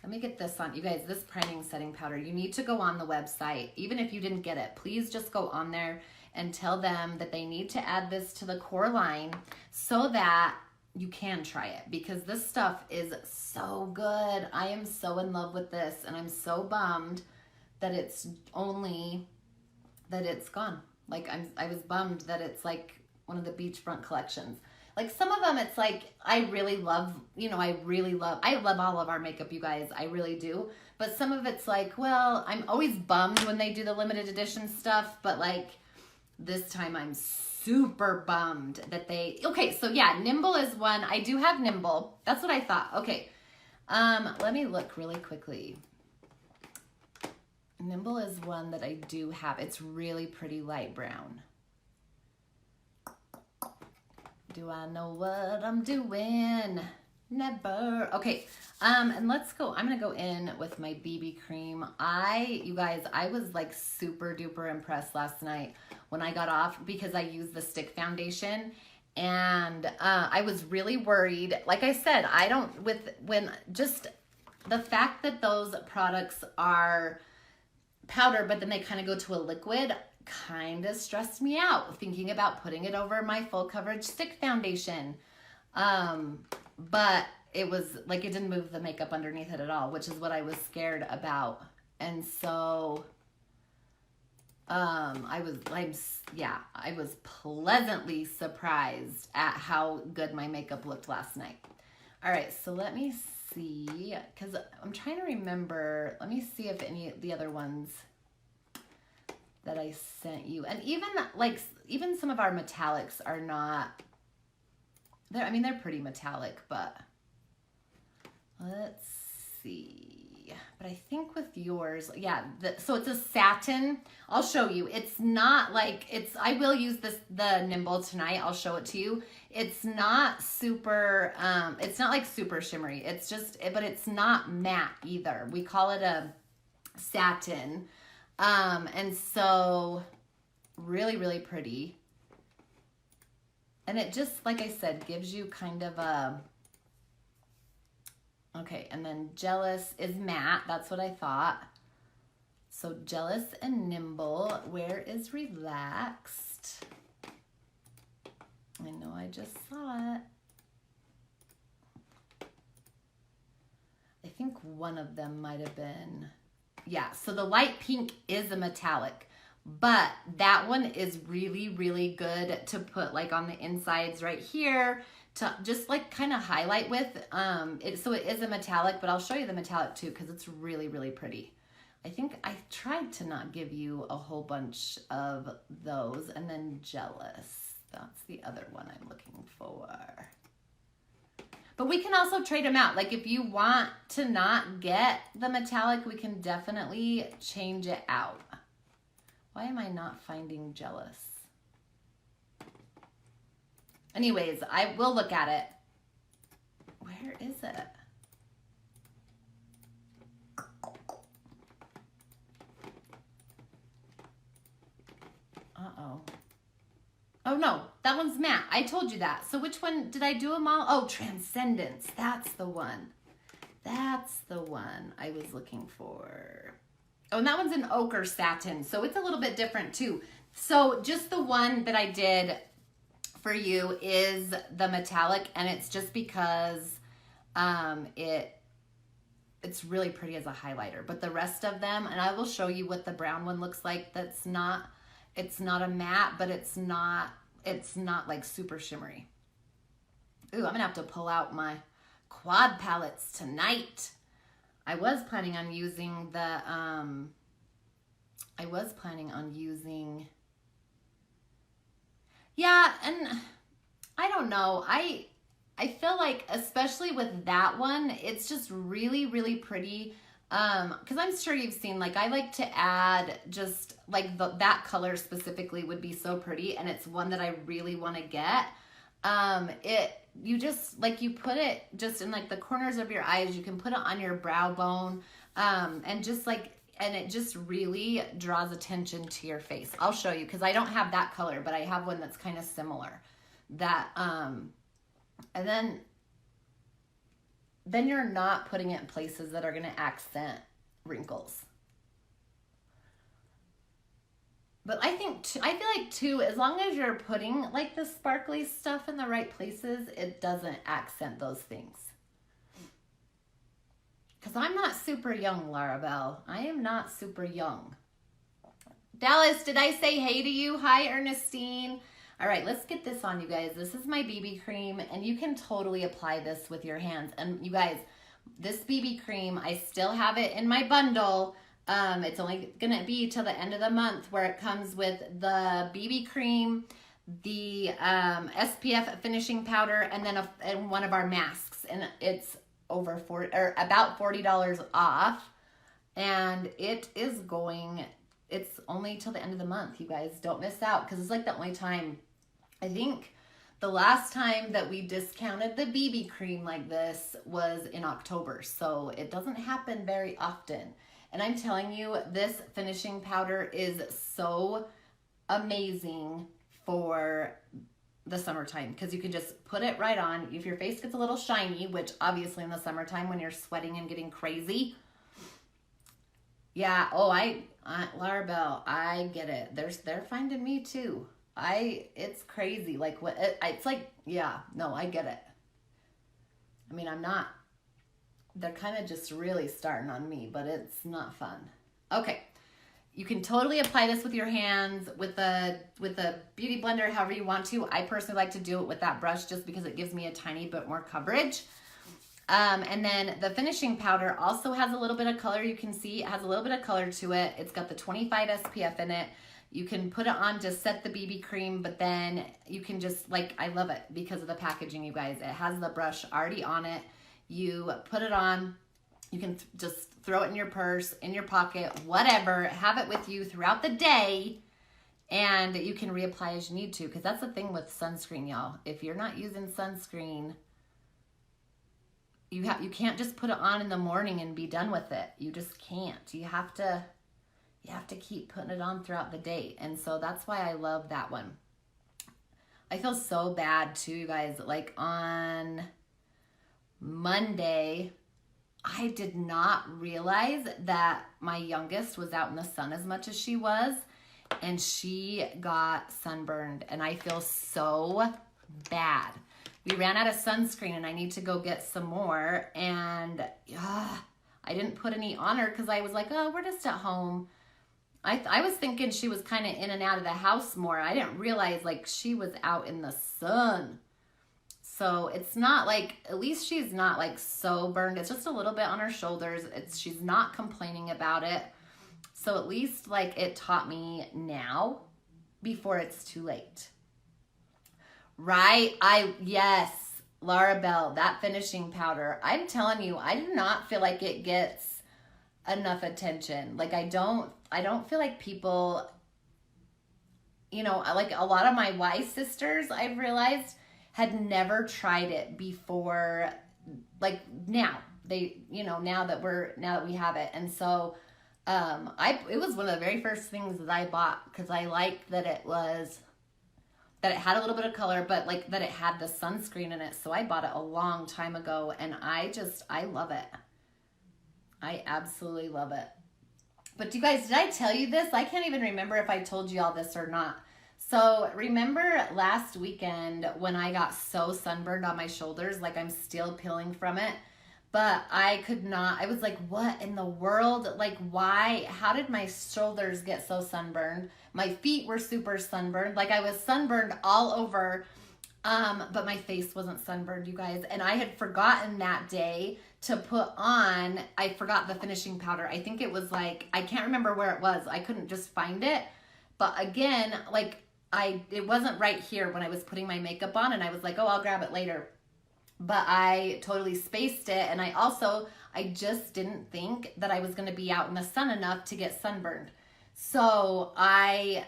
Let me get this on. You guys, this priming setting powder, you need to go on the website. Even if you didn't get it, please just go on there and tell them that they need to add this to the core line so that you can try it, because this stuff is so good. I am so in love with this, and I'm so bummed that it's gone. Like I was bummed that it's like one of the beachfront collections. Like some of them, it's like, I love all of our makeup, you guys. I really do. But some of it's like, well, I'm always bummed when they do the limited edition stuff. But like this time I'm super bummed that okay, so yeah, Nimble is one. I do have Nimble. That's what I thought. Okay. Let me look really quickly. Nimble is one that I do have. It's really pretty light brown. Do I know what I'm doing? Never. Okay, and let's go. I'm gonna go in with my BB cream. You guys, I was like super duper impressed last night when I got off, because I used the stick foundation, and I was really worried. Like I said, just the fact that those products are powder, but then they kind of go to a liquid, kind of stressed me out thinking about putting it over my full coverage stick foundation. But it was like, it didn't move the makeup underneath it at all, which is what I was scared about. And so I was pleasantly surprised at how good my makeup looked last night. All right, so let me see, because I'm trying to remember. Let me see if any of the other ones that I sent you, and even some of our metallics are not, I mean, they're pretty metallic, but let's see. But I think with yours, yeah, so it's a satin. I'll show you. It's not like, I will use the Nimble tonight. I'll show it to you. It's not super, it's not like super shimmery. It's just, but it's not matte either. We call it a satin. And so really, really pretty. And it just, like I said, gives you kind of a, okay, and then Jealous is matte. That's what I thought. So Jealous and Nimble. Where is Relaxed? I know I just saw it. I think one of them might have been, yeah, so the light pink is a metallic, but that one is really, really good to put like on the insides right here to just like kind of highlight with. So it is a metallic, but I'll show you the metallic too because it's really, really pretty. I think I tried to not give you a whole bunch of those. And then Jealous, that's the other one I'm looking for. But we can also trade them out. Like if you want to not get the metallic, we can definitely change it out. Why am I not finding Jealous? Anyways, I will look at it. Where is it? Uh-oh. Oh no, that one's matte. I told you that. So which one, did I do them all? Oh, Transcendence. That's the one. That's the one I was looking for. Oh, and that one's an ochre satin. So it's a little bit different too. So just the one that I did for you is the metallic, and it's just because it's really pretty as a highlighter. But the rest of them, and I will show you what the brown one looks like. That's not, it's not a matte, but it's not like super shimmery. Ooh, I'm gonna have to pull out my quad palettes tonight. I was planning on using the yeah, and I don't know. I feel like, especially with that one, it's just really, really pretty. Because I'm sure you've seen, like, I like to add just, like, that color specifically would be so pretty, and it's one that I really want to get. You just, like, you put it just in, like, the corners of your eyes. You can put it on your brow bone, and just, like, and it just really draws attention to your face. I'll show you, because I don't have that color, but I have one that's kind of similar. That, and then you're not putting it in places that are going to accent wrinkles. But I feel like too, as long as you're putting like the sparkly stuff in the right places, it doesn't accent those things. Because I'm not super young, Larabelle. I am not super young. Dallas, did I say hey to you? Hi, Ernestine. All right, let's get this on, you guys. This is my BB cream, and you can totally apply this with your hands. And you guys, this BB cream, I still have it in my bundle. It's only gonna be till the end of the month, where it comes with the BB cream, the SPF finishing powder, and then and one of our masks. And it's over about $40 off, and it's only till the end of the month. You guys don't miss out, because it's like the only time. I think the last time that we discounted the BB cream like this was in October, so it doesn't happen very often. And I'm telling you, this finishing powder is so amazing for the summertime, because you can just put it right on. If your face gets a little shiny, which obviously in the summertime when you're sweating and getting crazy. Yeah, oh, Larabelle, I get it. They're finding me too. It's crazy. Like, it's like, yeah, no, I get it. I mean, they're kind of just really starting on me, but it's not fun. Okay. You can totally apply this with your hands, with a beauty blender, however you want to. I personally like to do it with that brush just because it gives me a tiny bit more coverage. And then the finishing powder also has a little bit of color. You can see it has a little bit of color to it. It's got the 25 SPF in it. You can put it on to set the BB cream, but then you can just, like, I love it because of the packaging, you guys. It has the brush already on it. You put it on. You can just throw it in your purse, in your pocket, whatever. Have it with you throughout the day. And you can reapply as you need to, because that's the thing with sunscreen, y'all. If you're not using sunscreen, you can't just put it on in the morning and be done with it. You just can't. You have to keep putting it on throughout the day. And so that's why I love that one. I feel so bad too, you guys. Like on Monday, I did not realize that my youngest was out in the sun as much as she was, and she got sunburned, and I feel so bad. We ran out of sunscreen, and I need to go get some more, and I didn't put any on her because I was like, oh, we're just at home. I was thinking she was kind of in and out of the house more. I didn't realize, like, she was out in the sun. So it's not like, at least she's not like so burned. It's just a little bit on her shoulders. She's not complaining about it. So at least like it taught me now before it's too late. Right? Yes, Laura Bell, that finishing powder. I'm telling you, I do not feel like it gets enough attention. Like I don't feel like people, you know, like a lot of my Y sisters, I've realized, had never tried it before. Like now they, you know, now that we have it. And so it was one of the very first things that I bought, because I liked that it had a little bit of color, but like that it had the sunscreen in it. So I bought it a long time ago, and I love it. I absolutely love it. But you guys, did I tell you this? I can't even remember if I told you all this or not. So remember last weekend when I got so sunburned on my shoulders, like I'm still peeling from it, but I could not, I was like, what in the world? Like why, how did my shoulders get so sunburned? My feet were super sunburned. Like I was sunburned all over, but my face wasn't sunburned, you guys. And I had forgotten that day to put on, I forgot the finishing powder. I think it was like, I can't remember where it was. I couldn't just find it. But again, like it wasn't right here when I was putting my makeup on, and I was like, oh, I'll grab it later. But I totally spaced it. And I just didn't think that I was going to be out in the sun enough to get sunburned. So I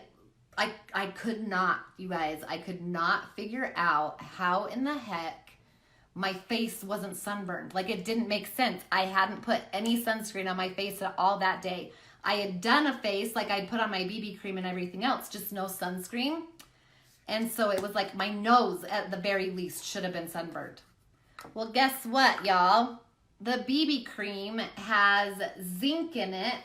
could not, you guys, I could not figure out how in the heck my face wasn't sunburned. Like it didn't make sense. I hadn't put any sunscreen on my face at all that day. I had done a face, like I'd put on my BB cream and everything else, just no sunscreen. And so it was like my nose at the very least should have been sunburned. Well, guess what, y'all? The BB cream has zinc in it,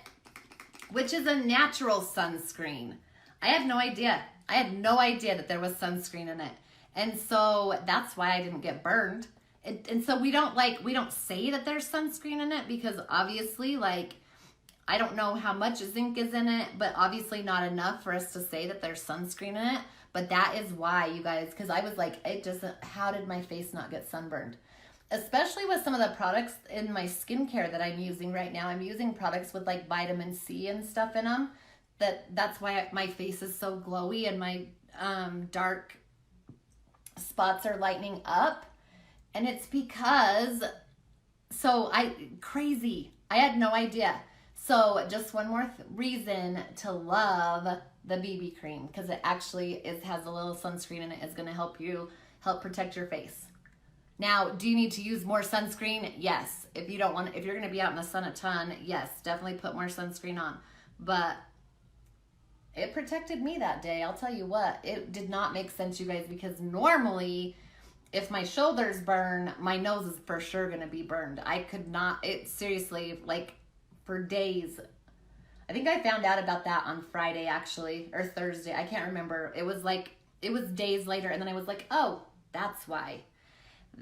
which is a natural sunscreen. I had no idea. I had no idea that there was sunscreen in it. And so that's why I didn't get burned. And so we don't say that there's sunscreen in it, because obviously, like, I don't know how much zinc is in it, but obviously not enough for us to say that there's sunscreen in it. But that is why, you guys, because I was like, how did my face not get sunburned? Especially with some of the products in my skincare that I'm using right now. I'm using products with like vitamin C and stuff in them. That's why my face is so glowy and my dark spots are lightening up. And it's because, crazy. I had no idea. So just one more reason to love the BB cream, because it actually has a little sunscreen in it. It's going to help protect your face. Now, do you need to use more sunscreen? Yes. If you're going to be out in the sun a ton, yes, definitely put more sunscreen on. But it protected me that day. I'll tell you what, it did not make sense, you guys, because normally if my shoulders burn, my nose is for sure going to be burned. I could not, seriously, like for days. I think I found out about that on Friday actually, or Thursday. I can't remember. It was days later, and then I was like, oh, that's why.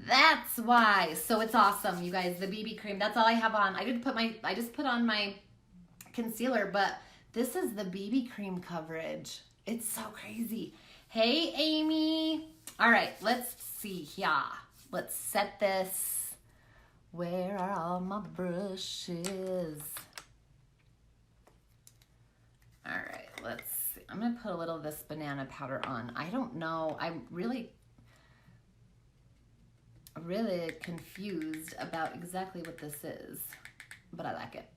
That's why. So it's awesome, you guys. The BB cream, that's all I have on. I just put on my concealer, but this is the BB cream coverage. It's so crazy. Hey, Amy. All right, let's see here. Let's set this Where are all my brushes? All right, let's see. I'm gonna put a little of this banana powder on. I don't know, I'm really confused about exactly what this is, but I like it.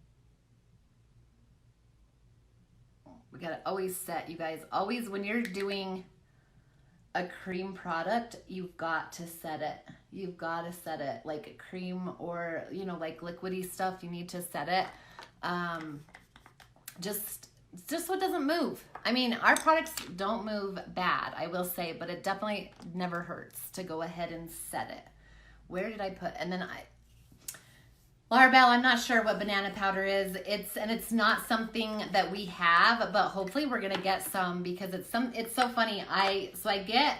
We gotta always set, you guys, always when you're doing a cream product, you've got to set it. You've got to set it, like a cream or, you know, like liquidy stuff, you need to set it. Just so it doesn't move. I mean, our products don't move bad, I will say, but it definitely never hurts to go ahead and set it. Where did I put, and then Larabelle, I'm not sure what banana powder is. It's not something that we have, but hopefully we're gonna get some because it's so funny. I get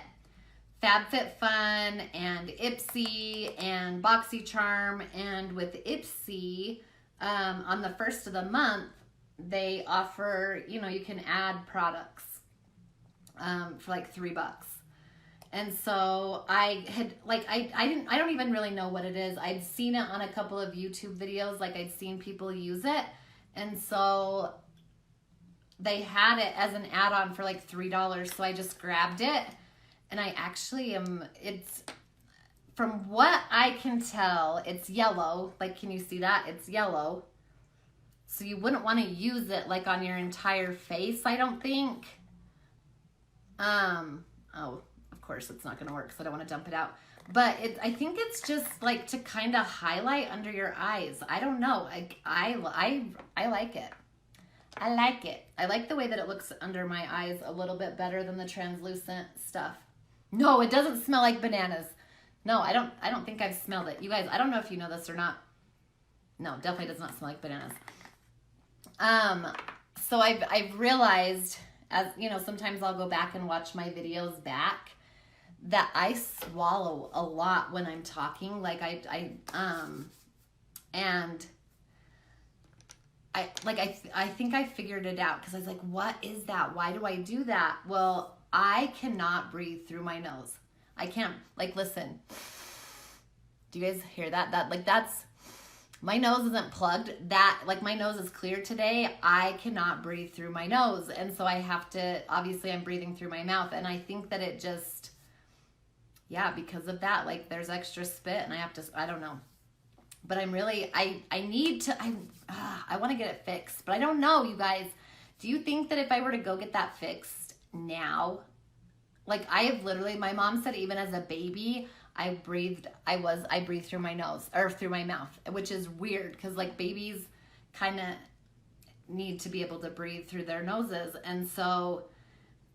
FabFitFun and Ipsy and BoxyCharm, and with Ipsy, on the first of the month, they offer, you know, you can add products for like $3. And so I had, like, I don't even really know what it is. I'd seen it on a couple of YouTube videos, like I'd seen people use it. And so they had it as an add-on for like $3. So I just grabbed it, and I actually it's, from what I can tell, it's yellow. Like, can you see that? It's yellow. So you wouldn't want to use it like on your entire face, I don't think. Oh, of course it's not going to work, so I don't want to dump it out. But I think it's just like to kind of highlight under your eyes. I don't know. I like it. I like it. I like the way that it looks under my eyes a little bit better than the translucent stuff. No, it doesn't smell like bananas. No, I don't think I've smelled it. You guys, I don't know if you know this or not. No, definitely does not smell like bananas. So I've realized, as you know, sometimes I'll go back and watch my videos back, that I swallow a lot when I'm talking. Like I think I figured it out, because I was like, what is that? Why do I do that? Well, I cannot breathe through my nose. I can't, like, listen. Do you guys hear that? That's, my nose isn't plugged. That, like, my nose is clear today. I cannot breathe through my nose. And so I have to, obviously I'm breathing through my mouth. And I think that it just, yeah, because of that, like, there's extra spit and I have to, I don't know. But I'm really, I want to get it fixed, but I don't know, you guys. Do you think that if I were to go get that fixed now, like, I have literally, my mom said even as a baby, I breathed through my nose, or through my mouth, which is weird because, like, babies kind of need to be able to breathe through their noses. And so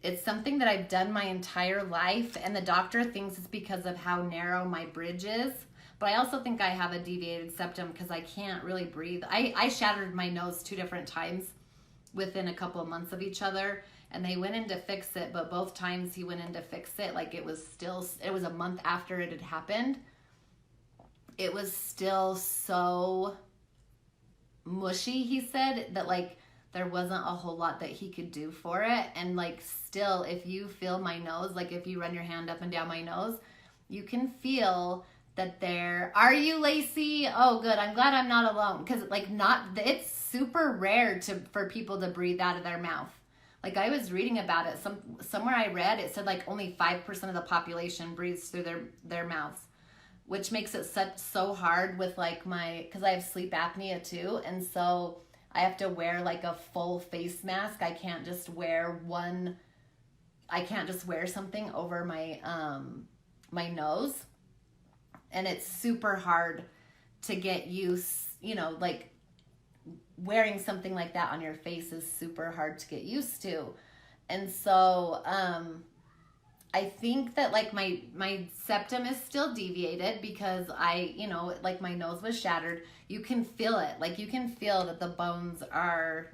it's something that I've done my entire life, and the doctor thinks it's because of how narrow my bridge is. But I also think I have a deviated septum because I can't really breathe. I shattered my nose 2 different times within a couple of months of each other, and they went in to fix it, but both times he went in to fix it, like, it was a month after it had happened. It was still so mushy, he said, that, like, there wasn't a whole lot that he could do for it. And, like, still, if you feel my nose, like, if you run your hand up and down my nose, you can feel that there, are you, Lacey? Oh, good. I'm glad I'm not alone. Because, like, it's super rare for people to breathe out of their mouth. Like, I was reading about it. Somewhere I read, it said, like, only 5% of the population breathes through their mouths, which makes it so hard with, like, because I have sleep apnea too. And so I have to wear, like, a full face mask. I can't just wear something over my, my nose. And it's super hard to get used, you know, like, wearing something like that on your face is super hard to get used to. And so I think that, like, my septum is still deviated because like, my nose was shattered. You can feel it. Like, you can feel that the bones are,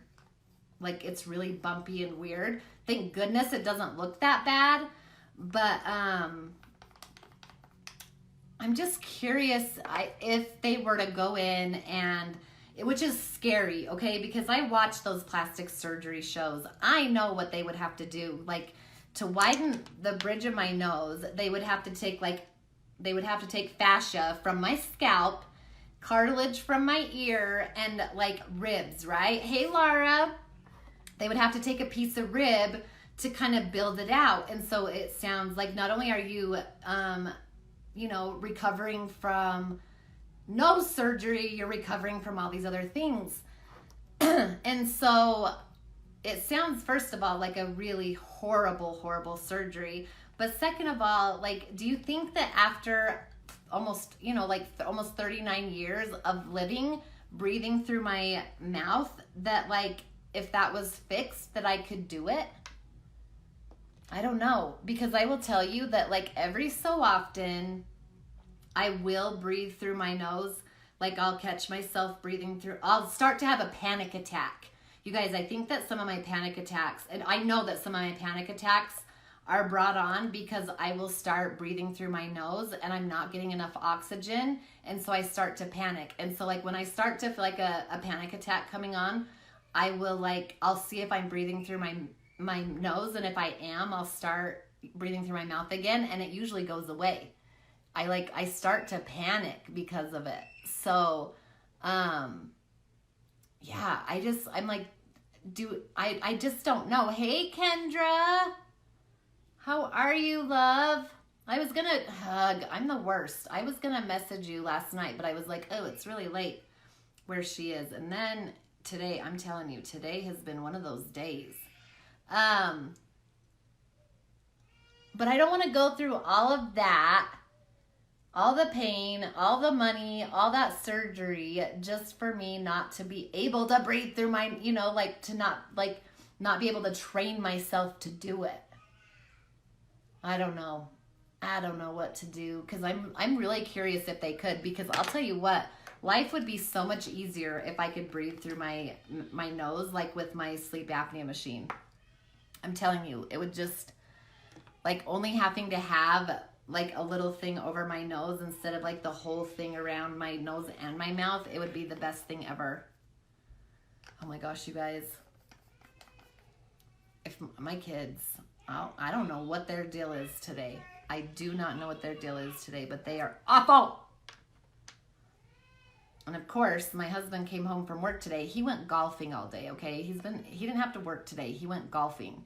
like, it's really bumpy and weird. Thank goodness it doesn't look that bad. But I'm just curious if they were to go in and, which is scary, okay? Because I watch those plastic surgery shows. I know what they would have to do. Like, to widen the bridge of my nose, they would have to take fascia from my scalp cartilage from my ear and like ribs, right? Hey, Laura. They would have to take a piece of rib to kind of build it out. And so it sounds like not only are you, you know, recovering from nose surgery, you're recovering from all these other things. And so it sounds, first of all, like a really horrible, horrible surgery. But second of all, like, do you think that after almost, you know, like almost 39 years of living, breathing through my mouth, that like, if that was fixed, that I could do it? I don't know, because I will tell you that like every so often I will breathe through my nose. Like I'll catch myself breathing through, I'll start to have a panic attack. You guys, I think that some of my panic attacks, and I know that some of my panic attacks are brought on because I will start breathing through my nose and I'm not getting enough oxygen. And so I start to panic. And so like when I start to feel like a panic attack coming on, I will like, I'll see if I'm breathing through my nose. And if I am, I'll start breathing through my mouth again. And it usually goes away. I start to panic because of it. So, yeah, I'm like, I just don't know. Hey, Kendra. How are you, love? I was gonna hug. I'm the worst. I was gonna message you last night, but I was like, oh, it's really late where she is. And then today, I'm telling you, today has been one of those days. But I don't want to go through all of that, all the pain, all the money, all that surgery, just for me not to be able to breathe through my, you know, like to not be able to train myself to do it. I don't know. I don't know what to do, because I'm really curious if they could, because I'll tell you what, life would be so much easier if I could breathe through my nose, like with my sleep apnea machine. I'm telling you, it would just, like, only having to have like a little thing over my nose instead of like the whole thing around my nose and my mouth, it would be the best thing ever. Oh my gosh, you guys. If my kids, I don't know what their deal is today. I do not know what their deal is today, but they are awful. And of course, my husband came home from work today. He went golfing all day, okay? He didn't have to work today. He went golfing.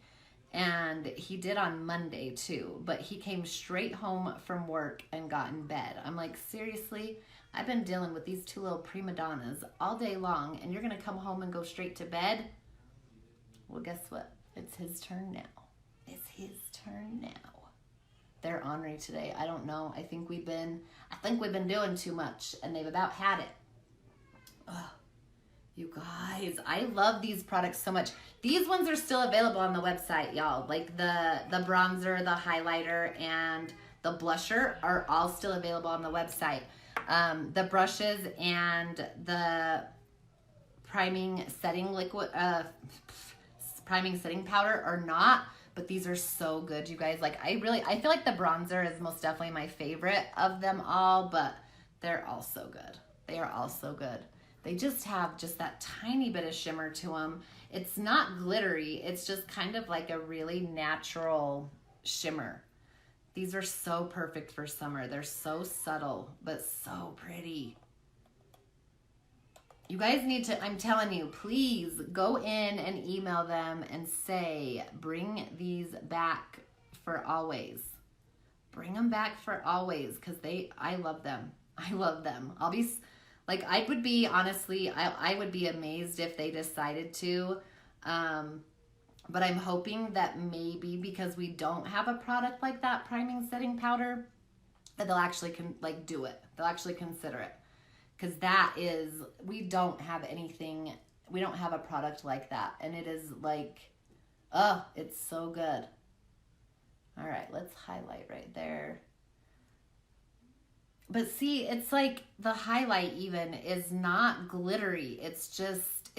And he did on Monday too, but he came straight home from work and got in bed. I'm like, seriously? I've been dealing with these two little prima donnas all day long, and you're gonna come home and go straight to bed? Well, guess what? It's his turn now. It's his turn now. They're ornery today. I don't know. I think we've been doing too much, and they've about had it. Ugh. You guys, I love these products so much. These ones are still available on the website, y'all. Like the bronzer, the highlighter, and the blusher are all still available on the website. The brushes and the priming setting liquid, priming setting powder are not, but these are so good, you guys. Like I feel like the bronzer is most definitely my favorite of them all, but they're all so good. They are all so good. They just have just that tiny bit of shimmer to them. It's not glittery. It's just kind of like a really natural shimmer. These are so perfect for summer. They're so subtle, but so pretty. You guys need to, I'm telling you, please go in and email them and say, bring these back for always. Bring them back for always, because I love them. I love them. I'll be... Like, I would be, honestly, I would be amazed if they decided to. But I'm hoping that maybe because we don't have a product like that, priming setting powder, that they'll actually do it. They'll actually consider it. Because that is, we don't have anything, we don't have a product like that. And it is like, oh, it's so good. All right, let's highlight right there. But see, it's like the highlight even is not glittery. It's just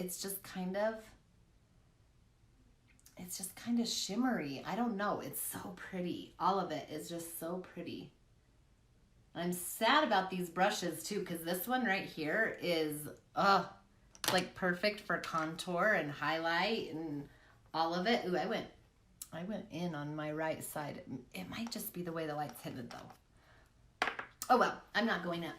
kind of shimmery. I don't know. It's so pretty. All of it is just so pretty. And I'm sad about these brushes too, because this one right here is, it's like perfect for contour and highlight and all of it. Ooh, I went in on my right side. It might just be the way the light's headed though. Oh well, I'm not going up.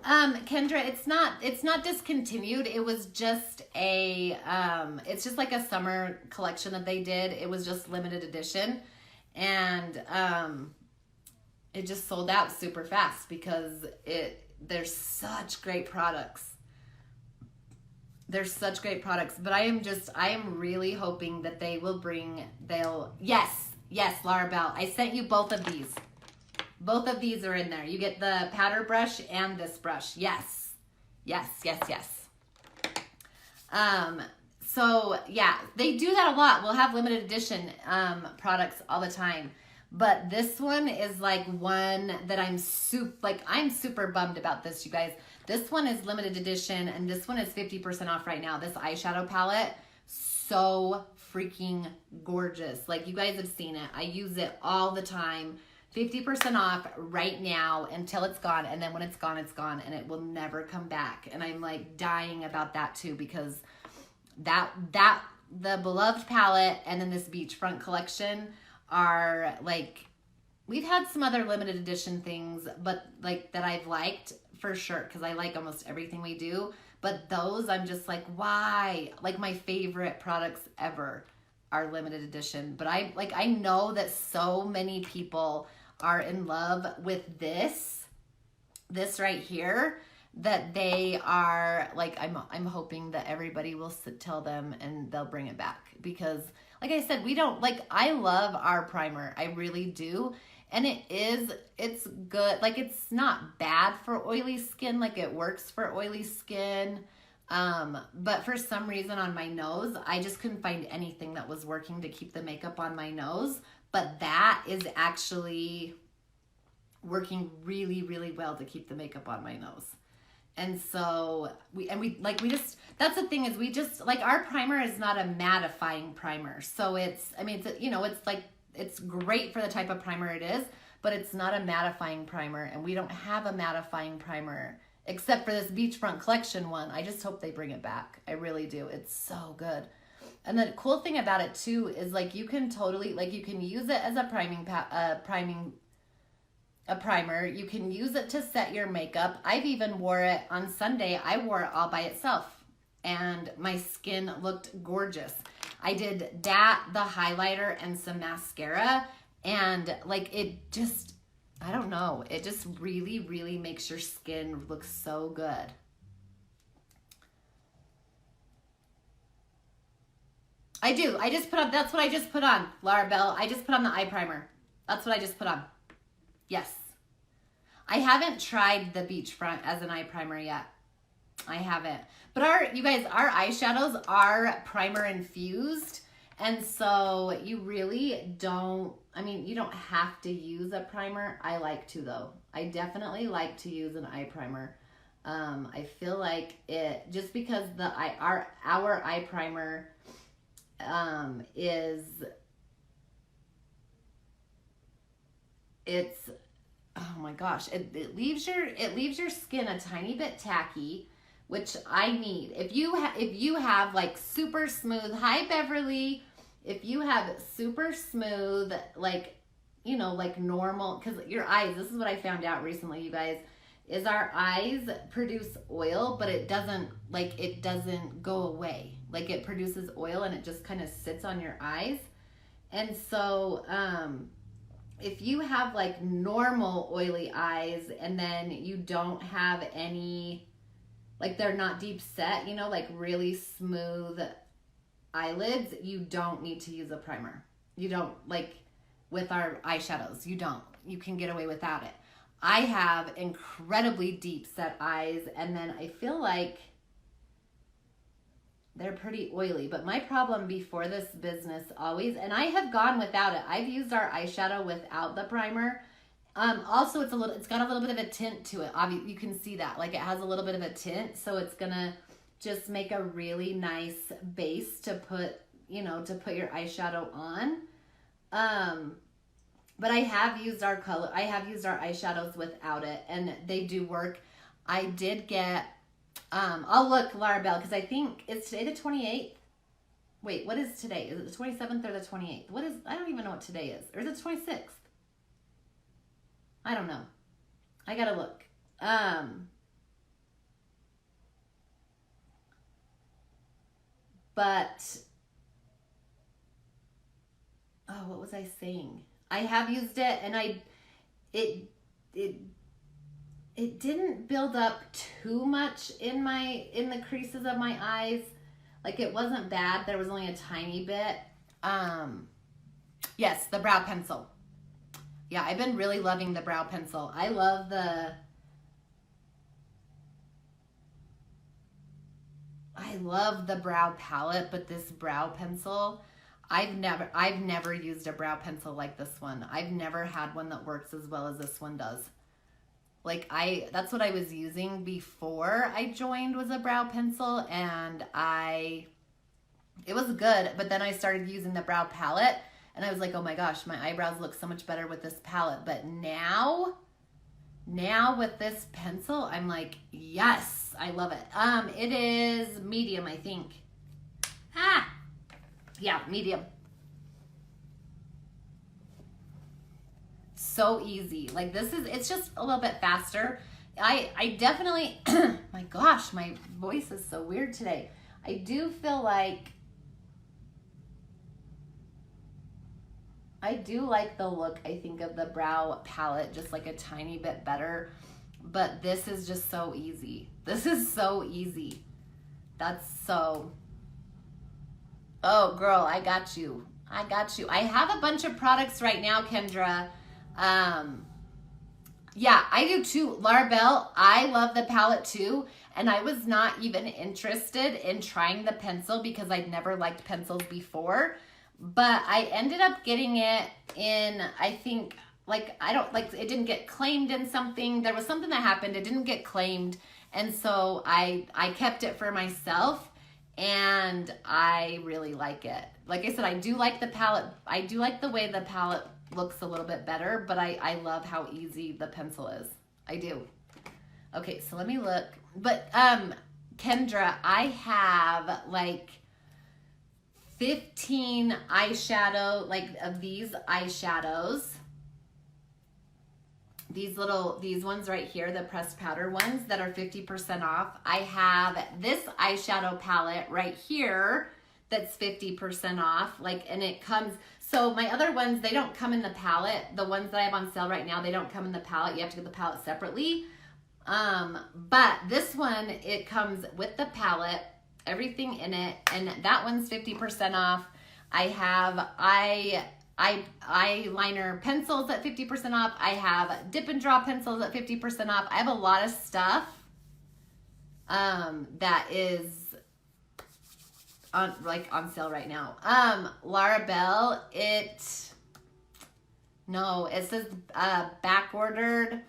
Kendra, it's not discontinued. It was just it's just like a summer collection that they did. It was just limited edition, and it just sold out super fast because there's such great products. There's such great products, but I am really hoping that yes, Laura Bell, I sent you both of these. Both of these are in there. You get the powder brush and this brush. Yes. So yeah, they do that a lot. We'll have limited edition products all the time. But this one is like one that I'm super bummed about this, you guys. This one is limited edition, and this one is 50% off right now. This eyeshadow palette, so freaking gorgeous. Like, you guys have seen it. I use it all the time. 50% off right now until it's gone, and then when it's gone, and it will never come back. And I'm like dying about that too, because the beloved palette and then this beachfront collection are like, we've had some other limited edition things, but like that I've liked for sure, because I like almost everything we do. But those, I'm just like, why? Like, my favorite products ever are limited edition. But I know that so many people are in love with this right here, that they are like, I'm hoping that everybody will tell them and they'll bring it back, because like I said, I love our primer. I really do. And it's good. Like, it's not bad for oily skin. Like, it works for oily skin. But for some reason on my nose, I just couldn't find anything that was working to keep the makeup on my nose. But that is actually working really, really well to keep the makeup on my nose. And so that's the thing, is we just, like, our primer is not a mattifying primer. So it's great for the type of primer it is, but it's not a mattifying primer, and we don't have a mattifying primer except for this beachfront collection one. I just hope they bring it back. I really do. It's so good. And the cool thing about it too is, like, you can totally, like, you can use it as a primer. You can use it to set your makeup. I've even wore it on Sunday. I wore it all by itself, and my skin looked gorgeous. I did that, the highlighter, and some mascara, and like, it just, I don't know, it just really, really makes your skin look so good. I do. That's what I just put on, Laura Bell. I just put on the eye primer. That's what I just put on. Yes. I haven't tried the beachfront as an eye primer yet. I haven't. But you guys, our eyeshadows are primer infused. And so you really don't, you don't have to use a primer. I like to, though. I definitely like to use an eye primer. I feel like it, just because our eye primer oh my gosh, it leaves your skin a tiny bit tacky, which I need. If you have like super smooth, hi Beverly, if you have super smooth, like, like normal, because your eyes, this is what I found out recently, you guys, is our eyes produce oil, but it doesn't go away. Like, it produces oil and it just kind of sits on your eyes. And so, if you have like normal oily eyes, and then you don't have any, like, they're not deep set, like really smooth eyelids, you don't need to use a primer. You don't, like with our eyeshadows, you can get away without it. I have incredibly deep set eyes, and then I feel like they're pretty oily. But my problem before this business always, and I have gone without it, I've used our eyeshadow without the primer. Also, it's got a little bit of a tint to it. Obviously, you can see that, like, it has a little bit of a tint, so it's gonna just make a really nice base to put your eyeshadow on. But I have used our eyeshadows without it, and they do work. I did get, I'll look, Laura Bell, because I think, is today the 28th? Wait, what is today? Is it the 27th or the 28th? I don't even know what today is. Or is it the 26th? I don't know. I gotta look. but, oh, what was I saying? I have used it, and it didn't build up too much in the creases of my eyes. Like, it wasn't bad. There was only a tiny bit. Yes, the brow pencil. Yeah, I've been really loving the brow pencil. I love the brow palette, but this brow pencil, I've never used a brow pencil like this one. I've never had one that works as well as this one does. Like, that's what I was using before I joined, was a brow pencil, and it was good, but then I started using the brow palette, and I was like, oh my gosh, my eyebrows look so much better with this palette. But now with this pencil, I'm like, yes, I love it. It is medium, I think. Yeah, medium. So easy. Like, it's just a little bit faster. I definitely, my gosh, my voice is so weird today. I do feel like, I do like the look, I think, of the brow palette just like a tiny bit better, but this is just so easy. This is so easy. Oh girl, I got you. I have a bunch of products right now, Kendra. Yeah, I do too. Larabelle, I love the palette too. And I was not even interested in trying the pencil because I'd never liked pencils before. But I ended up getting it in, I think, like, it didn't get claimed in something. There was something that happened. It didn't get claimed. And so I kept it for myself, and I really like it. Like I said, I do like the palette. I do like the way the palette looks a little bit better, but I love how easy the pencil is. I do. Okay, so let me look. But Kendra, I have like 15 eyeshadow, like of these eyeshadows. These ones right here, the pressed powder ones that are 50% off. I have this eyeshadow palette right here that's 50% off. Like, and it comes, so my other ones, they don't come in the palette. The ones that I have on sale right now, they don't come in the palette. You have to get the palette separately. But this one, it comes with the palette, everything in it, and that one's 50% off. I have eyeliner pencils at 50% off. I have dip and draw pencils at 50% off. I have a lot of stuff that is on sale right now. Larabelle, it says back ordered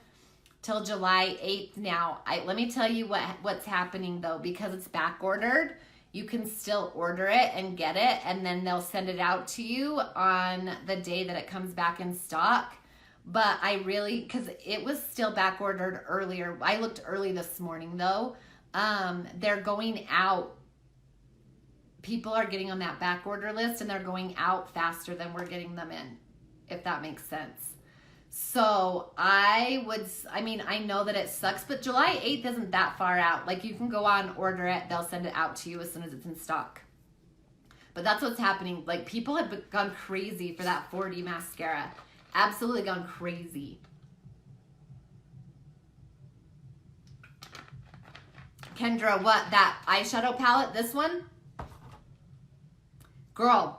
till July 8th now. Let me tell you what's happening though, because it's back ordered. You can still order it and get it, and then they'll send it out to you on the day that it comes back in stock. But because it was still back ordered earlier. I looked early this morning though. They're going out. People are getting on that back order list, and they're going out faster than we're getting them in, if that makes sense. So I know that it sucks, but July 8th isn't that far out. Like, you can go on, order it, they'll send it out to you as soon as it's in stock. But that's what's happening. Like, people have gone crazy for that 4D mascara. Absolutely gone crazy. Kendra, what? That eyeshadow palette, this one? Girl,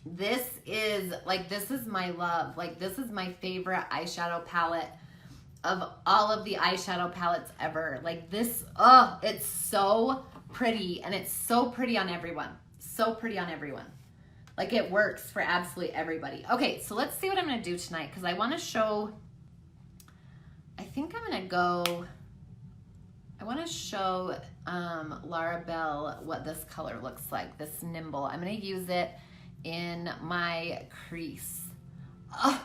this is my love. Like, this is my favorite eyeshadow palette of all of the eyeshadow palettes ever. Like, this, it's so pretty, and it's so pretty on everyone. So pretty on everyone. Like, it works for absolutely everybody. Okay, so let's see what I'm going to do tonight, because I want to show, I think I'm going to go, I want to show Larabelle what this color looks like, this Nimble. I'm going to use it in my crease. Oh,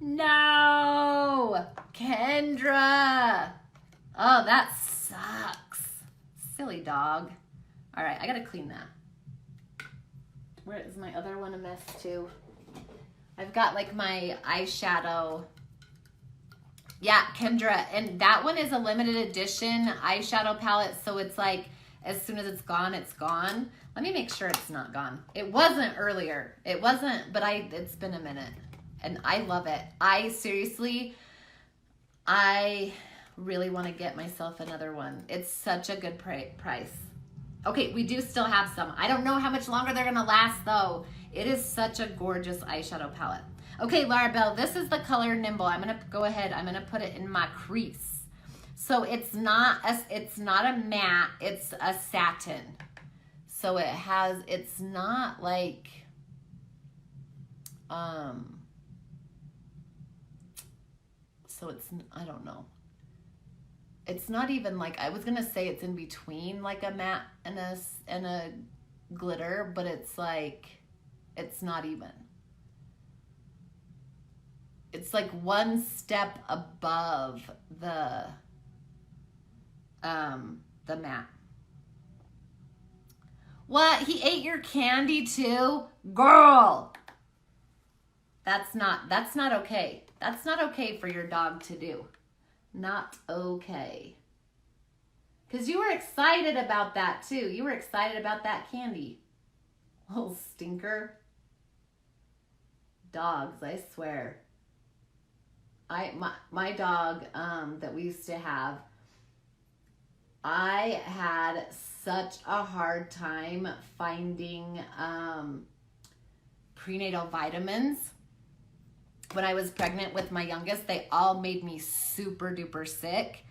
no! Kendra! Oh, that sucks. Silly dog. All right, I gotta clean that. Where is my other one a mess too? I've got like my eyeshadow. Yeah, Kendra, and that one is a limited edition eyeshadow palette, so it's like as soon as it's gone, it's gone. Let me make sure it's not gone. It wasn't earlier. It wasn't, but it's been a minute. And I love it. I really want to get myself another one. It's such a good price. Okay, we do still have some. I don't know how much longer they're gonna last though. It is such a gorgeous eyeshadow palette. Okay, Laura Bell, this is the color Nimble. I'm gonna go ahead, I'm gonna put it in my crease. So it's not a matte, it's a satin. So it's not like, so it's, I don't know. It's not even like, I was gonna say it's in between like a matte and a glitter, but it's like, it's not even. It's like one step above the matte. What? He ate your candy too? Girl! That's not okay. That's not okay for your dog to do. Not okay. Because you were excited about that too. You were excited about that candy. Little stinker. Dogs, I swear. My dog that we used to have, I had such a hard time finding prenatal vitamins. When I was pregnant with my youngest, they all made me super duper sick.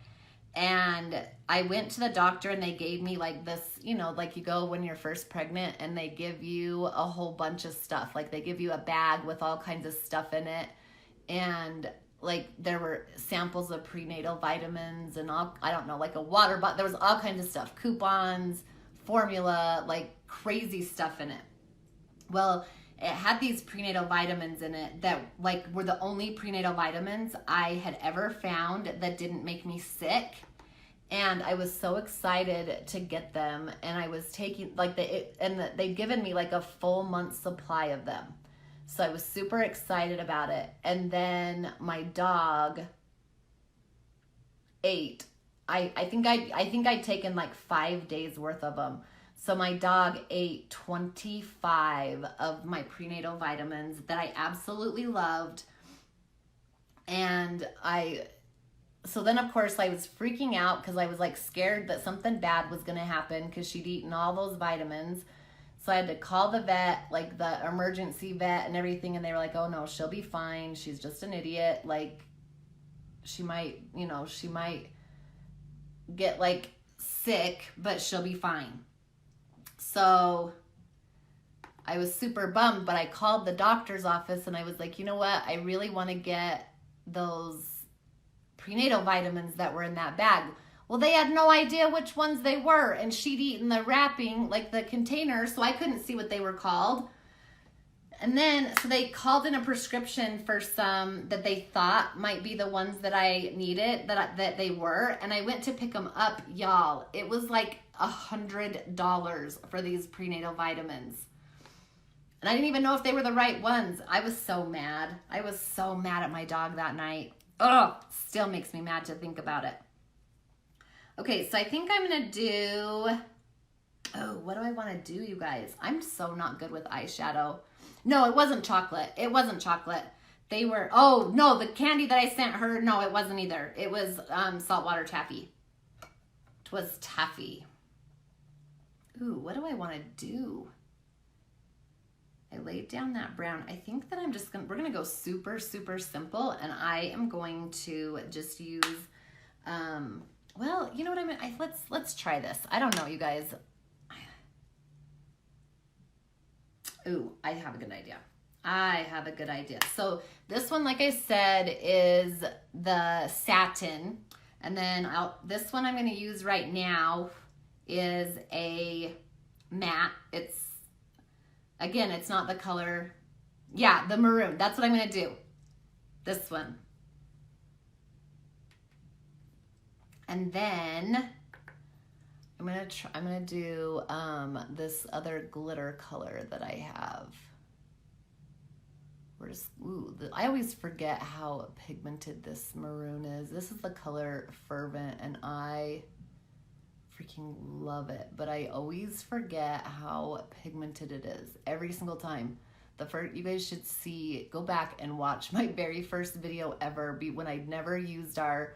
And I went to the doctor and they gave me like this, you know, like you go when you're first pregnant and they give you a whole bunch of stuff. Like they give you a bag with all kinds of stuff in it. And like there were samples of prenatal vitamins and all, I don't know, like a water bottle. There was all kinds of stuff, coupons, formula, like crazy stuff in it. Well, it had these prenatal vitamins in it that like were the only prenatal vitamins I had ever found that didn't make me sick. And I was so excited to get them. And I was taking like they'd given me like a full month's supply of them. So I was super excited about it. And then my dog ate. I think I'd taken like 5 days worth of them. So my dog ate 25 of my prenatal vitamins that I absolutely loved. And so then of course I was freaking out because I was like scared that something bad was going to happen because she'd eaten all those vitamins. So I had to call the vet, like the emergency vet and everything. And they were like, oh no, she'll be fine. She's just an idiot. Like she might get like sick, but she'll be fine. So I was super bummed, but I called the doctor's office and I was like, you know what? I really want to get those prenatal vitamins that were in that bag. Well, they had no idea which ones they were, and she'd eaten the wrapping, like the container, so I couldn't see what they were called. And then, so they called in a prescription for some that they thought might be the ones that I needed, that they were, and I went to pick them up, y'all. It was like $100 for these prenatal vitamins. And I didn't even know if they were the right ones. I was so mad. I was so mad at my dog that night. Ugh, still makes me mad to think about it. Okay, so I think I'm gonna do, what do I wanna do, you guys? I'm so not good with eyeshadow. No, it wasn't chocolate. It wasn't chocolate. They were, oh no, the candy that I sent her, no, it wasn't either. It was saltwater taffy. It was taffy. Ooh, what do I wanna do? I laid down that brown. I think that we're gonna go super, super simple, and I am going to just use, well, you know what I mean? Let's try this. I don't know, you guys. Ooh, I have a good idea. So this one, like I said, is the satin. And then this one I'm going to use right now is a matte. Again, it's not the color. Yeah, the maroon. That's what I'm going to do. This one. And then I'm gonna do this other glitter color that I have. I always forget how pigmented this maroon is. This is the color Fervent, and I freaking love it. But I always forget how pigmented it is every single time. You guys should go back and watch my very first video ever when I'd never used our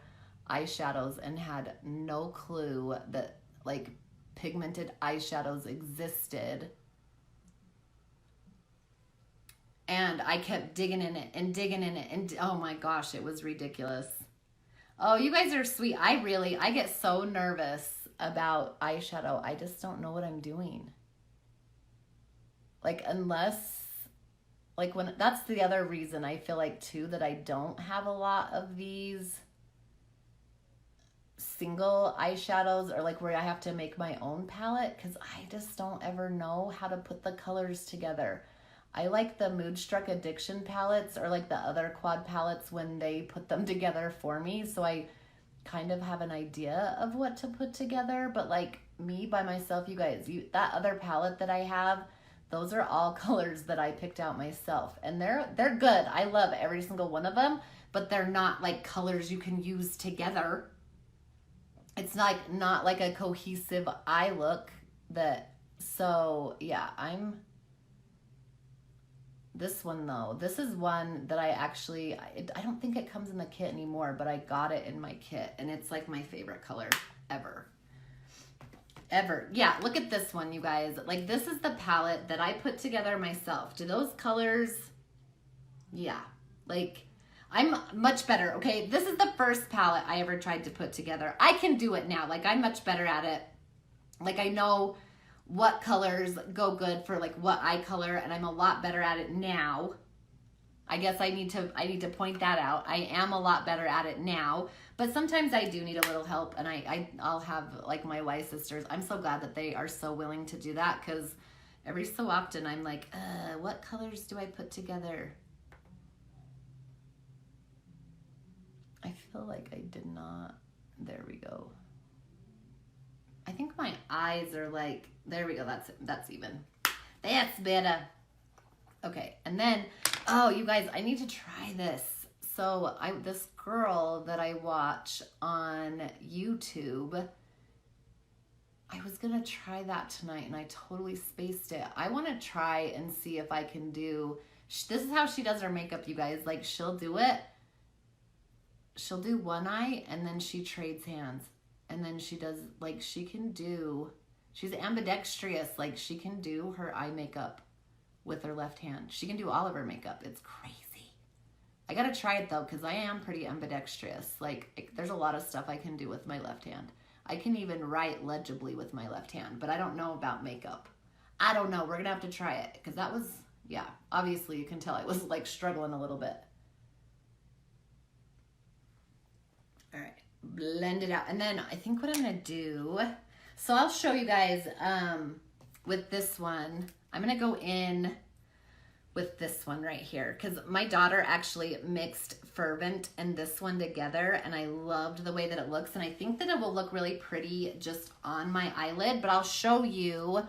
eyeshadows and had no clue that like pigmented eyeshadows existed. And I kept digging in it and digging in it, and oh my gosh, it was ridiculous. Oh, you guys are sweet. I get so nervous about eyeshadow. I just don't know what I'm doing. Like, that's the other reason I feel like too that I don't have a lot of these single eyeshadows, or like where I have to make my own palette, because I just don't ever know how to put the colors together. I like the Moodstruck Addiction palettes, or like the other quad palettes when they put them together for me, so I kind of have an idea of what to put together. But like me by myself, you guys, that other palette that I have, those are all colors that I picked out myself, and they're good. I love every single one of them, but they're not like colors you can use together. It's not like a cohesive eye look. So yeah, this one though, this is one that I don't think it comes in the kit anymore, but I got it in my kit, and it's like my favorite color ever. Yeah, look at this one, you guys. Like, this is the palette that I put together myself. Do those colors, yeah, like, I'm much better, okay? This is the first palette I ever tried to put together. I can do it now. Like, I'm much better at it. Like, I know what colors go good for like what eye color, and I'm a lot better at it now. I guess I need to point that out. I am a lot better at it now, but sometimes I do need a little help, and I'll have like my Y sisters. I'm so glad that they are so willing to do that, because every so often I'm like, what colors do I put together? I feel like I did not. There we go. I think my eyes are like, there we go, that's even. That's better. Okay, and then, oh, you guys, I need to try this. So this girl that I watch on YouTube, I was gonna try that tonight and I totally spaced it. I wanna try and see if I can this is how she does her makeup, you guys. Like, she'll do one eye and then she trades hands. And then she does, like, she's ambidextrous. Like, she can do her eye makeup with her left hand. She can do all of her makeup. It's crazy. I gotta try it, though, because I am pretty ambidextrous. Like, there's a lot of stuff I can do with my left hand. I can even write legibly with my left hand, but I don't know about makeup. I don't know. We're gonna have to try it, because that was, yeah, obviously you can tell I was, like, struggling a little bit. All right. Blend it out, and then I think what I'm gonna do, so I'll show you guys with this one. I'm gonna go in with this one right here, because my daughter actually mixed Fervent and this one together, and I loved the way that it looks, and I think that it will look really pretty just on my eyelid. But I'll show you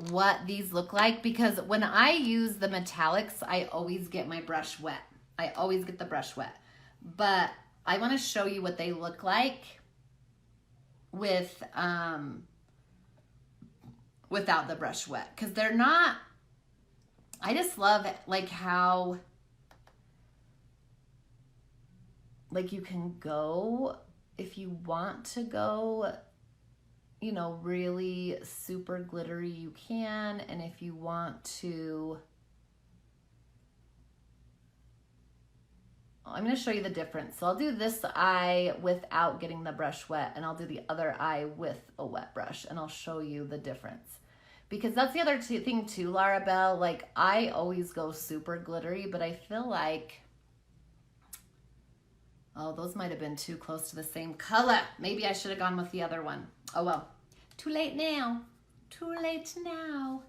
what these look like, because when I use the metallics, I always get my brush wet. I always get the brush wet, but I want to show you what they look like with without the brush wet, because they're not, I just love like how like you can go, if you want to go, you know, really super glittery, you can, and if you want to, I'm going to show you the difference. So I'll do this eye without getting the brush wet, and I'll do the other eye with a wet brush, and I'll show you the difference. Because that's the other thing too, Lara Belle. Like, I always go super glittery, but I feel like, oh, those might have been too close to the same color. Maybe I should have gone with the other one. Oh well, too late now. Too late now.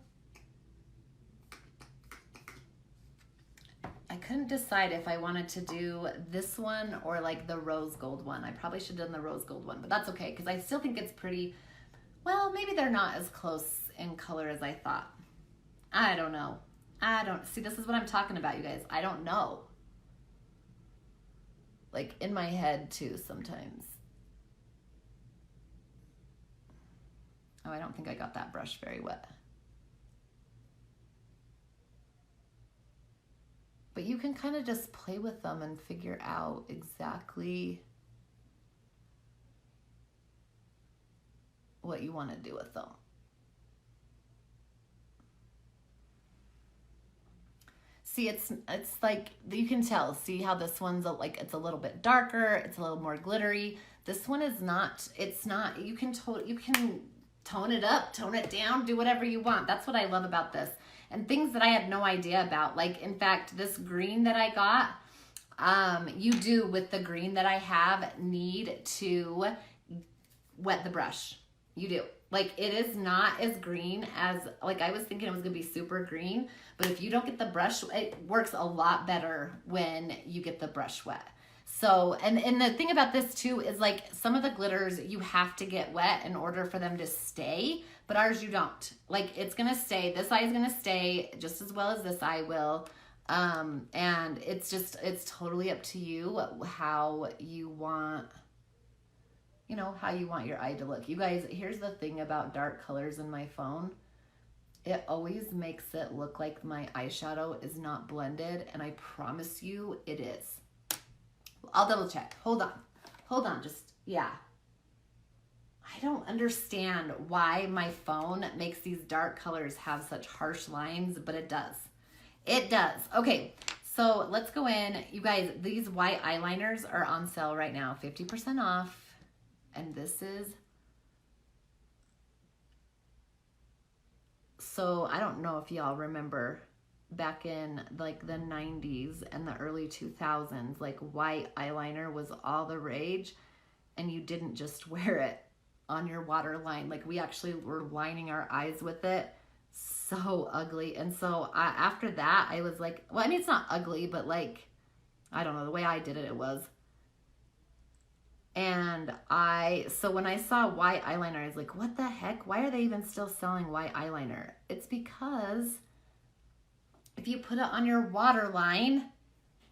I couldn't decide if I wanted to do this one or like the rose gold one. I probably should have done the rose gold one, but that's okay, because I still think it's pretty, well, maybe they're not as close in color as I thought. I don't know. See, this is what I'm talking about, you guys. I don't know. Like, in my head too sometimes. Oh, I don't think I got that brush very wet. But you can kind of just play with them and figure out exactly what you want to do with them. See, it's like, you can tell, see how this one's like, it's a little bit darker, it's a little more glittery. This one is not, it's not, you can tone it up, tone it down, do whatever you want. That's what I love about this. And things that I had no idea about, like, in fact, this green that I got, you do with the green that I have need to wet the brush. You do. Like, it is not as green as, like, I was thinking it was going to be super green, but if you don't get the brush, it works a lot better when you get the brush wet. So, and the thing about this too is, like, some of the glitters you have to get wet in order for them to stay, but ours you don't. Like, it's going to stay, this eye is going to stay just as well as this eye will. And it's totally up to you how you want, you know, how you want your eye to look. You guys, here's the thing about dark colors in my phone. It always makes it look like my eyeshadow is not blended, and I promise you it is. I'll double check. Hold on, just, yeah. I don't understand why my phone makes these dark colors have such harsh lines, but it does. It does. Okay, so let's go in. You guys, these white eyeliners are on sale right now, 50% off. And this is, so I don't know if y'all remember back in like the 90s and the early 2000s, like white eyeliner was all the rage, and you didn't just wear it on your waterline. Like, we actually were lining our eyes with it. So ugly. And so after that, I was like, well, I mean, it's not ugly, but like, I don't know, the way I did it, it was. And so when I saw white eyeliner, I was like, what the heck? Why are they even still selling white eyeliner? It's because if you put it on your waterline,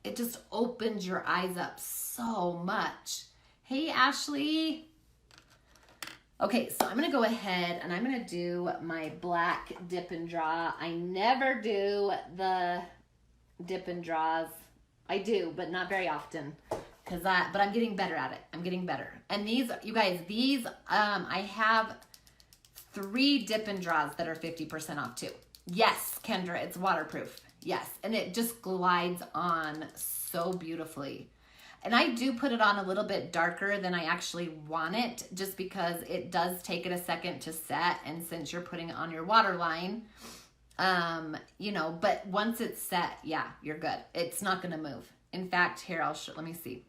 it just opens your eyes up so much. Hey, Ashley. Okay, so I'm going to go ahead and I'm going to do my black dip and draw. I never do the dip and draws. I do, but not very often. But I'm getting better at it. I'm getting better. And these, you guys, these, I have 3 dip and draws that are 50% off too. Yes, Kendra, it's waterproof. Yes, and it just glides on so beautifully. And I do put it on a little bit darker than I actually want it, just because it does take it a second to set. And since you're putting it on your waterline, you know, but once it's set, yeah, you're good. It's not going to move. In fact, here, let me see.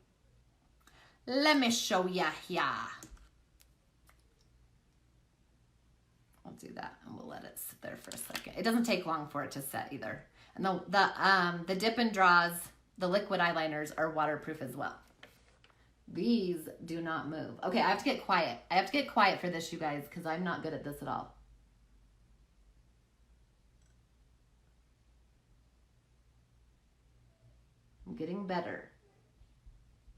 Let me show ya here. I'll do that and we'll let it sit there for a second. It doesn't take long for it to set either. And the dip and draws, the liquid eyeliners are waterproof as well. These do not move. Okay, I have to get quiet. I have to get quiet for this, you guys, because I'm not good at this at all. I'm getting better.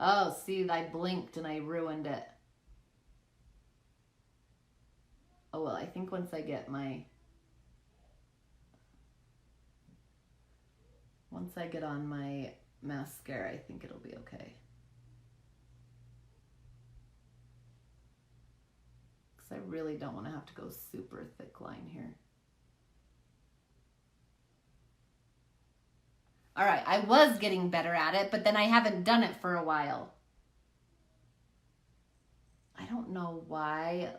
Oh, see, I blinked and I ruined it. Oh, well, I think once I get on my mascara, I think it'll be okay. Because I really don't want to have to go super thick line here. All right, I was getting better at it, but then I haven't done it for a while. I don't know why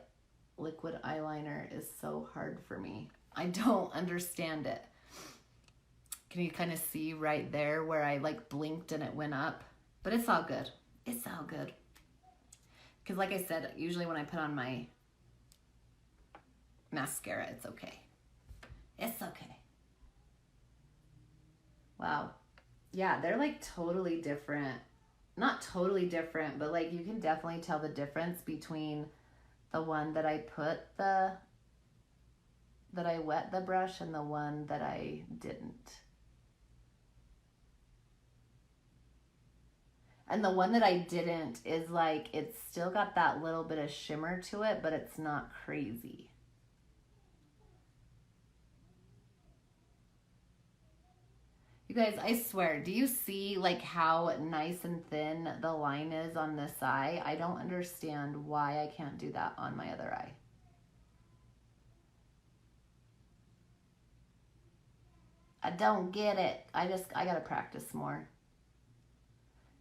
liquid eyeliner is so hard for me. I don't understand it. Can you kind of see right there where I like blinked and it went up? But it's all good. It's all good. Because like I said, usually when I put on my mascara, it's okay. It's okay. Wow. Yeah, they're like totally different. Not totally different, but like you can definitely tell the difference between the one that I wet the brush and the one that I didn't. And the one that I didn't is like, it's still got that little bit of shimmer to it, but it's not crazy. You guys, I swear, do you see like how nice and thin the line is on this eye? I don't understand why I can't do that on my other eye. I don't get it. I gotta practice more.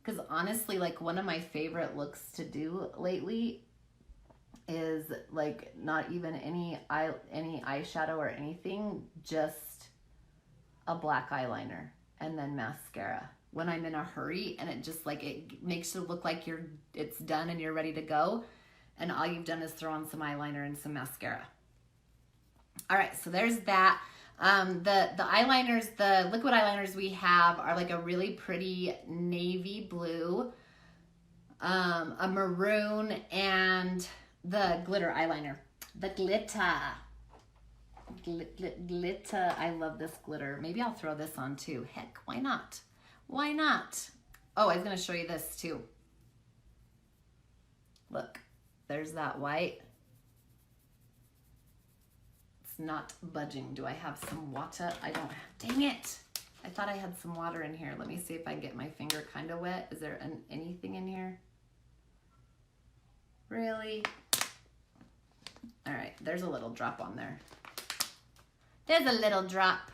Because honestly, like one of my favorite looks to do lately is like not even any eyeshadow or anything, just a black eyeliner and then mascara when I'm in a hurry, and it just like it makes it look like it's done and you're ready to go, and all you've done is throw on some eyeliner and some mascara. All right, so there's that. The eyeliners, the liquid eyeliners we have are like a really pretty navy blue, a maroon, and the glitter eyeliner. The glitter. Glitter. I love this glitter. Maybe I'll throw this on too. Heck, why not? Why not? Oh, I was going to show you this too. Look, there's that white. It's not budging. Do I have some water? I don't have. Dang it. I thought I had some water in here. Let me see if I can get my finger kind of wet. Is there anything in here? Really? All right, there's a little drop on there. There's a little drop.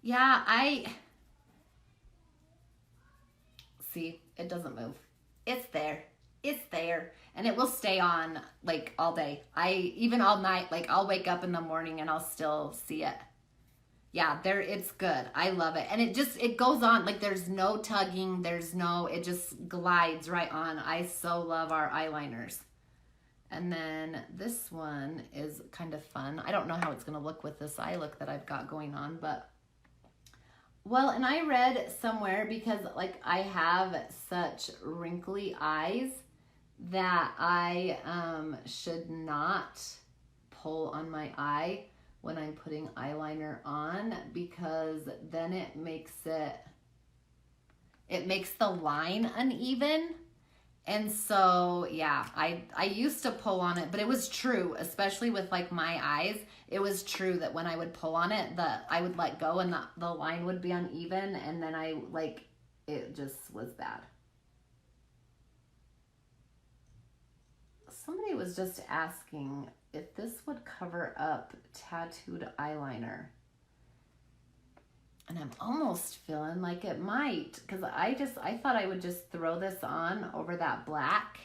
Yeah, see, it doesn't move. It's there. It's there. And it will stay on like all day. Even all night, like I'll wake up in the morning and I'll still see it. Yeah, it's good. I love it. And it goes on, like there's no tugging, it just glides right on. I so love our eyeliners. And then this one is kind of fun. I don't know how it's going to look with this eye look that I've got going on, but well, and I read somewhere, because like I have such wrinkly eyes, that I should not pull on my eye when I'm putting eyeliner on, because then it makes the line uneven. And so, yeah, I used to pull on it, but it was true, especially with like my eyes. It was true that when I would pull on it, I would let go and the line would be uneven, and then it just was bad. Somebody was just asking if this would cover up tattooed eyeliner. And I'm almost feeling like it might, because I thought I would just throw this on over that black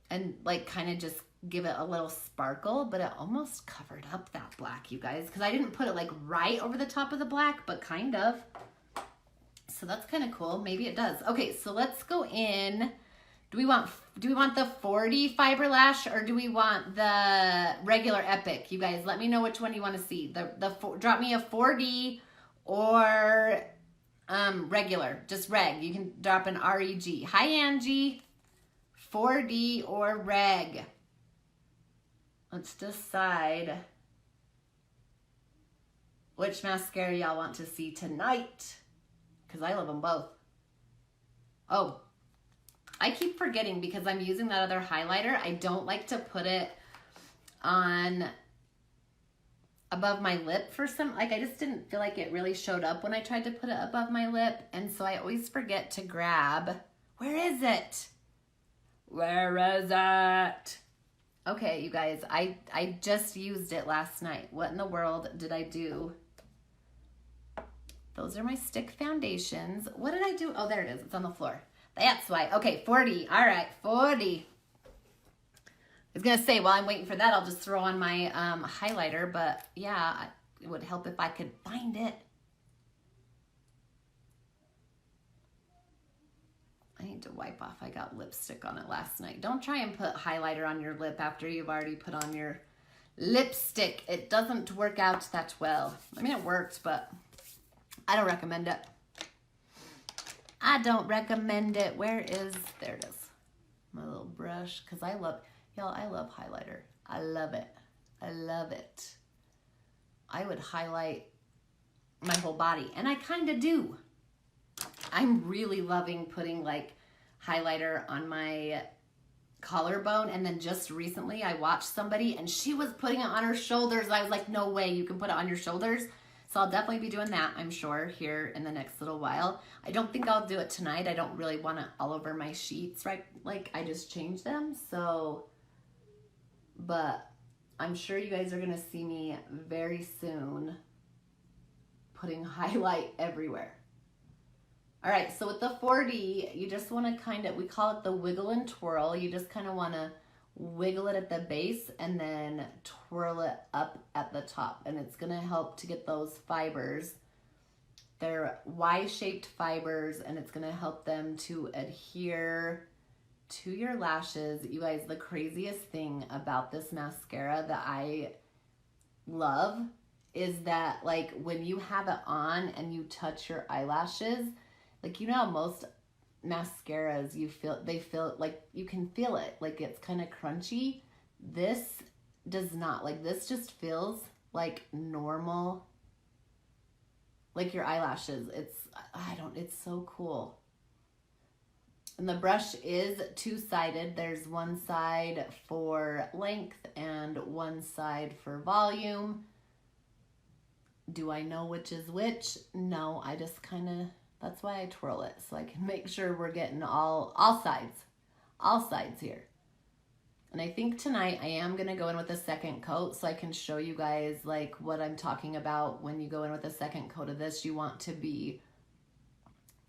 and like kind of just give it a little sparkle, but it almost covered up that black, you guys, because I didn't put it like right over the top of the black, but kind of. So that's kind of cool. Maybe it does. Okay, so let's go in. Do we want the 40 fiber lash, or do we want the regular Epic? You guys, let me know which one you want to see. Drop me a 4D or regular, just reg. You can drop an REG. Hi, Angie. 4D or reg. Let's decide which mascara y'all want to see tonight, because I love them both. Oh, I keep forgetting because I'm using that other highlighter. I don't like to put it on above my lip for some, like I just didn't feel like it really showed up when I tried to put it above my lip. And so I always forget to grab, where is it? Where is it? Okay, you guys, I just used it last night. What in the world did I do? Those are my stick foundations. What did I do? Oh, there it is. It's on the floor. That's why. Okay, 40. All right, 40. I was going to say, while I'm waiting for that, I'll just throw on my highlighter. But, yeah, it would help if I could find it. I need to wipe off. I got lipstick on it last night. Don't try and put highlighter on your lip after you've already put on your lipstick. It doesn't work out that well. I mean, it worked, but I don't recommend it. I don't recommend it. There it is. My little brush, because I love highlighter. I love it. I love it. I would highlight my whole body, and I kind of do. I'm really loving putting like highlighter on my collarbone, and then just recently I watched somebody and she was putting it on her shoulders. I was like, no way you can put it on your shoulders. So I'll definitely be doing that, I'm sure, here in the next little while. I don't think I'll do it tonight. I don't really want it all over my sheets, right? Like, I just changed them, so, but I'm sure you guys are going to see me very soon putting highlight everywhere. All right, so with the 4D, you just want to kind of, we call it the wiggle and twirl. You just kind of want to wiggle it at the base and then twirl it up at the top. And it's going to help to get those fibers. They're Y-shaped fibers, and it's going to help them to adhere to your lashes. You guys, the craziest thing about this mascara that I love is that, like, when you have it on and you touch your eyelashes, like, you know how most mascaras, they feel like you can feel it, like it's kind of crunchy. This does not. Like, this just feels like normal, like your eyelashes. It's so cool. And the brush is two-sided. There's one side for length and one side for volume. Do I know which is which? No, I just kind of, that's why I twirl it, so I can make sure we're getting all sides here. And I think tonight I am going to go in with a second coat so I can show you guys like what I'm talking about. When you go in with a second coat of this, you want to be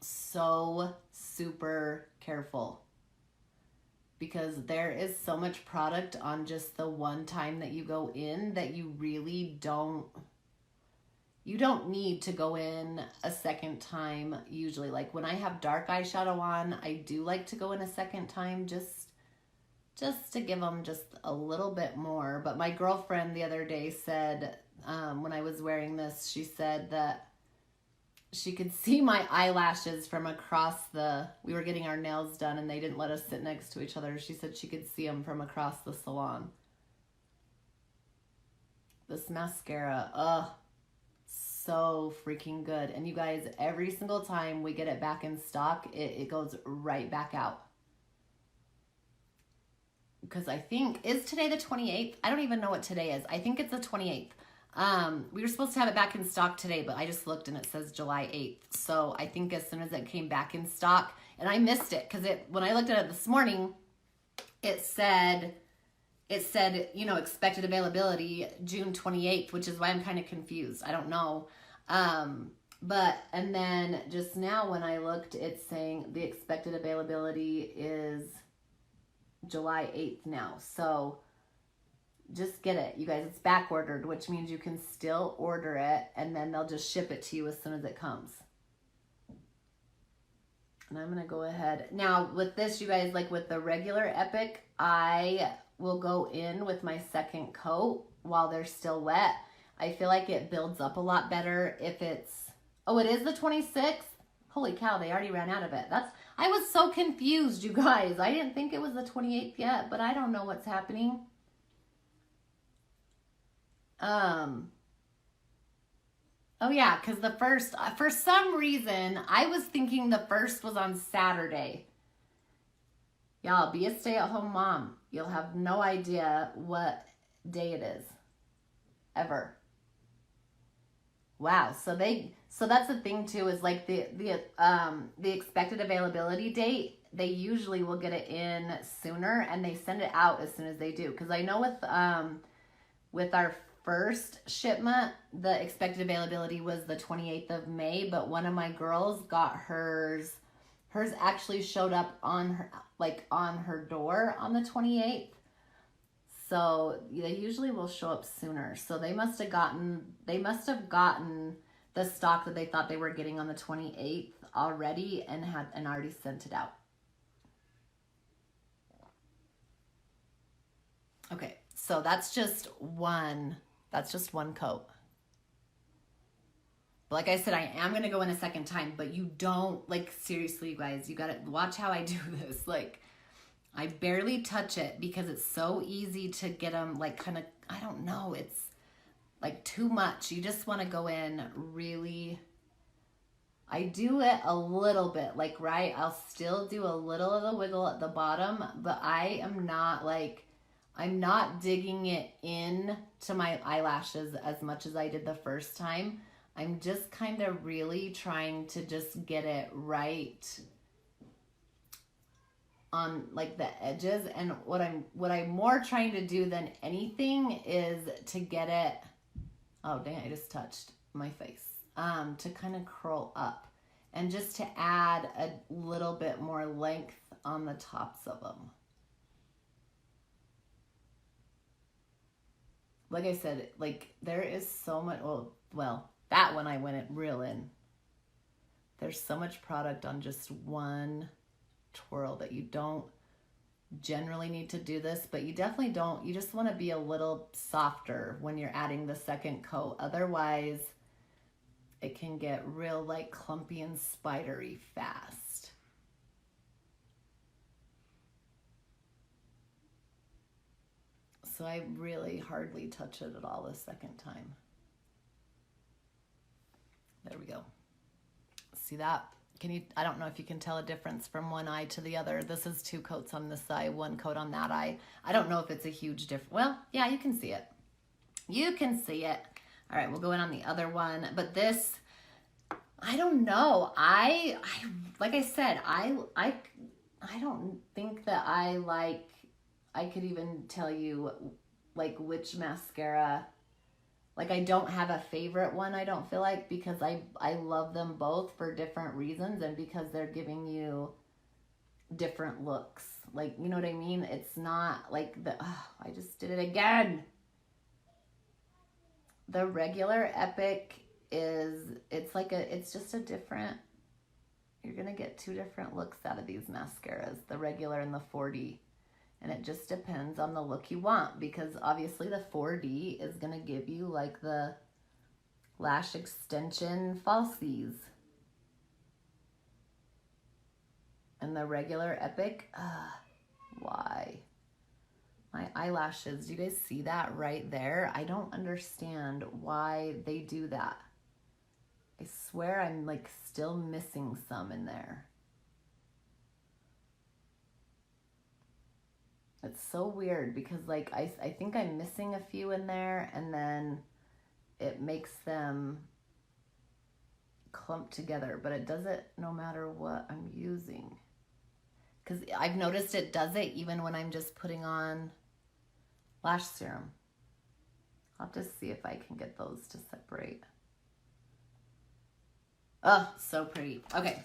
so super careful, because there is so much product on just the one time that you go in that you really don't need to go in a second time usually. Like, when I have dark eyeshadow on, I do like to go in a second time just to give them just a little bit more. But my girlfriend the other day said, when I was wearing this, she said that she could see my eyelashes from across we were getting our nails done and they didn't let us sit next to each other. She said she could see them from across the salon. This mascara, so freaking good. And you guys, every single time we get it back in stock, it goes right back out. Because I think, is today the 28th? I don't even know what today is. I think it's the 28th. We were supposed to have it back in stock today, but I just looked and it says July 8th. So I think as soon as it came back in stock, and I missed it because when I looked at it this morning, it said, you know, expected availability June 28th, which is why I'm kind of confused. I don't know. And then just now when I looked, it's saying the expected availability is July 8th now. So just get it, you guys. It's back ordered, which means you can still order it and then they'll just ship it to you as soon as it comes. And I'm going to go ahead. Now with this, you guys, like with the regular Epic, I will go in with my second coat while they're still wet. I feel like it builds up a lot better if it's, oh, it is the 26th? Holy cow, they already ran out of it. I was so confused, you guys. I didn't think it was the 28th yet, but I don't know what's happening. Oh yeah, because the first, for some reason, I was thinking the first was on Saturday. Y'all, be a stay-at-home mom. You'll have no idea what day it is, ever. Wow, so that's the thing too, is like the expected availability date, they usually will get it in sooner and they send it out as soon as they do. Because I know with our first shipment, the expected availability was the 28th of May, but one of my girls got hers actually showed up on her door on the 28th. So they usually will show up sooner. So they must have gotten the stock that they thought they were getting on the 28th already and already sent it out. Okay, so that's just one coat. But like I said, I am going to go in a second time, but you don't, like, seriously, you guys, you got to watch how I do this. Like, I barely touch it because it's so easy to get them, like, kind of, I don't know, it's like too much. You just want to go in really, I do it a little bit, like, right, I'll still do a little of the wiggle at the bottom, but I am not, like, I'm not digging it in to my eyelashes as much as I did the first time. I'm just kind of really trying to just get it right on like the edges. And what I'm more trying to do than anything is to get it, oh dang, I just touched my face, to kind of curl up and just to add a little bit more length on the tops of them. Like I said, like there is so much, well, that one I went real in. There's so much product on just one twirl that you don't generally need to do this, but you definitely don't, you just want to be a little softer when you're adding the second coat. Otherwise, it can get real like clumpy and spidery fast. So I really hardly touch it at all the second time. There we go. See that? Can you, I don't know if you can tell a difference from one eye to the other. This is 2 coats on this eye, 1 coat on that eye. I don't know if it's a huge difference. Well, yeah, you can see it. You can see it. All right, we'll go in on the other one. But this, I don't know. I like I said, I don't think that I could even tell you like which mascara. Like I don't have a favorite one, I don't feel like, because I love them both for different reasons and because they're giving you different looks. Like, you know what I mean? It's not like the, oh, I just did it again. The regular Epic is, it's just a different, you're going to get 2 different looks out of these mascaras, the regular and the 4D. And it just depends on the look you want, because obviously the 4D is going to give you like the lash extension falsies. And the regular Epic, why? My eyelashes, do you guys see that right there? I don't understand why they do that. I swear I'm like still missing some in there. It's so weird because like I think I'm missing a few in there, and then it makes them clump together, but it does it no matter what I'm using. Because I've noticed it does it even when I'm just putting on lash serum. I'll have to see if I can get those to separate. Oh, so pretty. Okay,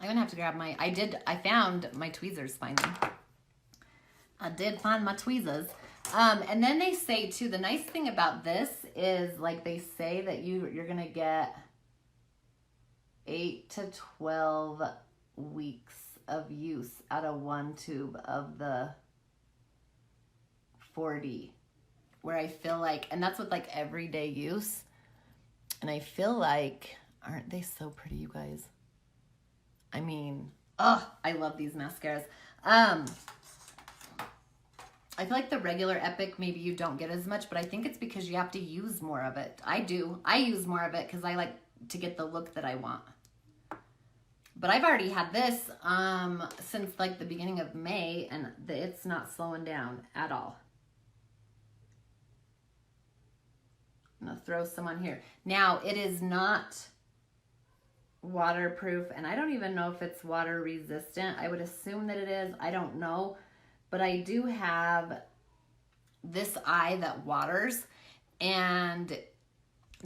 I'm gonna have to grab my, I found my tweezers finally. I did find my tweezers. And then they say too, the nice thing about this is like they say that you're gonna get 8 to 12 weeks of use out of 1 tube of the 4D, where I feel like, and that's with like everyday use. And I feel like, aren't they so pretty, you guys? I mean, oh, I love these mascaras. I feel like the regular Epic, maybe you don't get as much, but I think it's because you have to use more of it. I do. I use more of it because I like to get the look that I want. But I've already had this since like the beginning of May, and it's not slowing down at all. I'm going to throw some on here. Now, it is not waterproof, and I don't even know if it's water resistant. I would assume that it is. I don't know. But I do have this eye that waters, and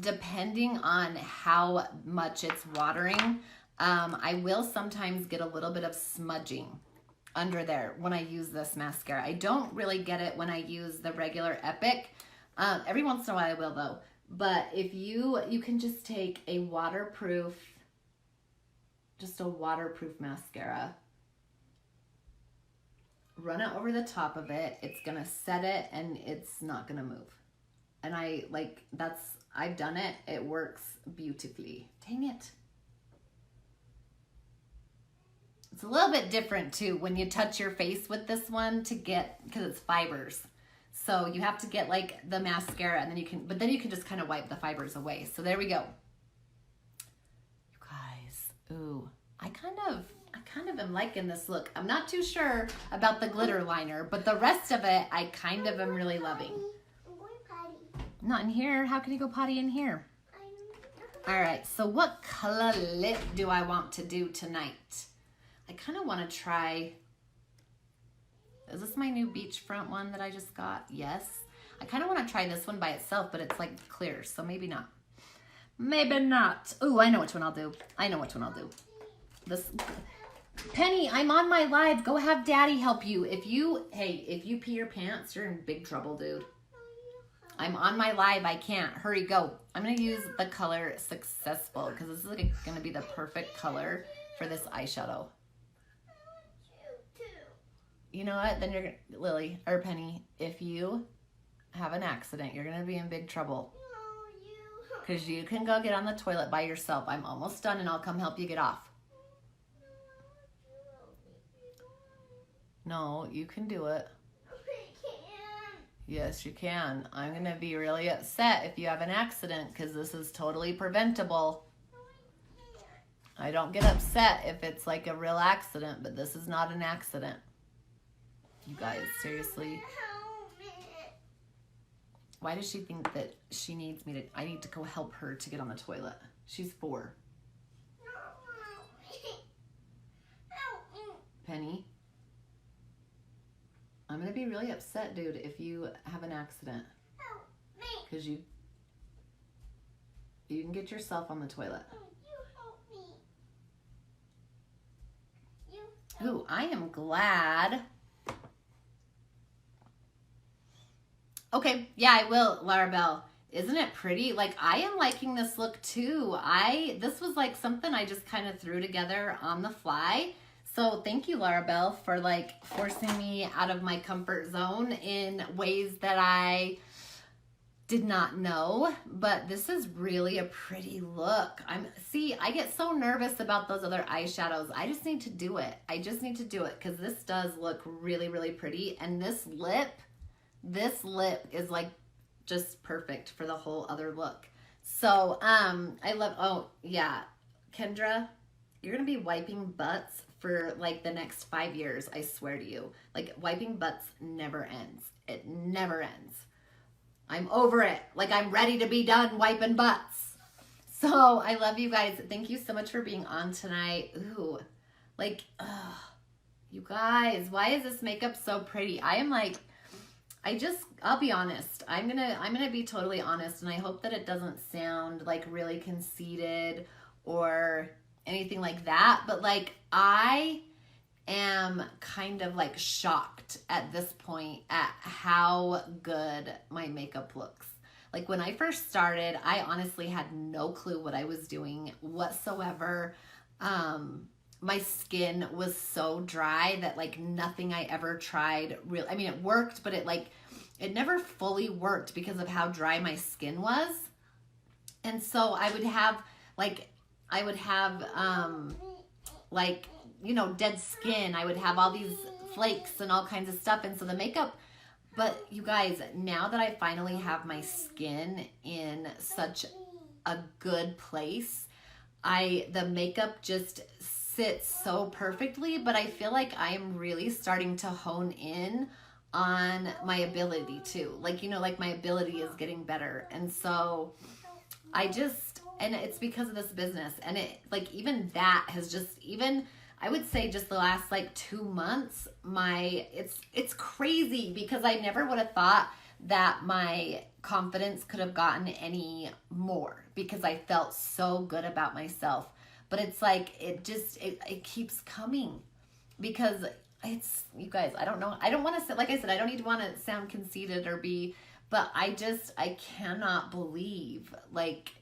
depending on how much it's watering, I will sometimes get a little bit of smudging under there when I use this mascara. I don't really get it when I use the regular Epic. Every once in a while I will though. But if you can just take a waterproof, just a waterproof mascara, run it over the top of it. It's going to set it and it's not going to move. And I've done it. It works beautifully. Dang it. It's a little bit different too when you touch your face with this one because it's fibers. So you have to get like the mascara, and then you can just kind of wipe the fibers away. So there we go. You guys, ooh, I kind of am liking this look. I'm not too sure about the glitter liner, but the rest of it, I kind of am really loving. I'm going potty. Not in here. How can you go potty in here? All right, so what color lip do I want to do tonight? I kind of want to try, is this my new beachfront one that I just got? Yes. I kind of want to try this one by itself, but it's like clear, so maybe not. Maybe not. Ooh, I know which one I'll do. I know which one I'll do. This, Penny, I'm on my live. Go have Daddy help you. If you pee your pants, you're in big trouble, dude. I'm on my live. I can't. Hurry, go. I'm going to use the color Successful because this is like going to be the perfect color for this eyeshadow. You know what? Then you're going to, Lily, or Penny, if you have an accident, you're going to be in big trouble. Because you can go get on the toilet by yourself. I'm almost done and I'll come help you get off. No, you can do it. Yes, you can. I'm going to be really upset if you have an accident because this is totally preventable. I don't get upset if it's like a real accident, but this is not an accident. You guys, seriously. Why does she think that she needs me to, I need to go help her to get on the toilet? She's 4. Penny? I'm going to be really upset, dude, if you have an accident. Because you can get yourself on the toilet. Ooh, I am glad. Okay, yeah, I will, Larabelle. Isn't it pretty? Like, I am liking this look too. This was like something I just kind of threw together on the fly. So thank you, Larabelle, for like forcing me out of my comfort zone in ways that I did not know. But this is really a pretty look. I get so nervous about those other eyeshadows. I just need to do it. I just need to do it because this does look really, really pretty. And this lip is like just perfect for the whole other look. So I love, oh yeah, Kendra, you're gonna be wiping butts for like the next 5 years, I swear to you. Like, wiping butts never ends. It never ends. I'm over it. Like, I'm ready to be done wiping butts. So I love you guys. Thank you so much for being on tonight. Ooh, like, you guys, why is this makeup so pretty? I am like, I'll be honest. I'm gonna be totally honest, and I hope that it doesn't sound like really conceited or anything like that, but like, I am kind of like shocked at this point at how good my makeup looks. Like, when I first started, I honestly had no clue what I was doing whatsoever. My skin was so dry that like nothing I ever tried really, I mean, it worked, but it never fully worked because of how dry my skin was. And so I would have you know, dead skin. I would have all these flakes and all kinds of stuff. And so the makeup, but you guys, now that I finally have my skin in such a good place, the makeup just sits so perfectly, but I feel like I'm really starting to hone in on my ability too. Like, you know, like my ability is getting better. And so and it's because of this business. And it, like, even that has just, even, I would say just the last like 2 months, it's crazy because I never would have thought that my confidence could have gotten any more because I felt so good about myself. But it's like, it keeps coming because it's, you guys, I don't know. I don't want to, like I said, I don't need to want to sound conceited or be, but I cannot believe, like,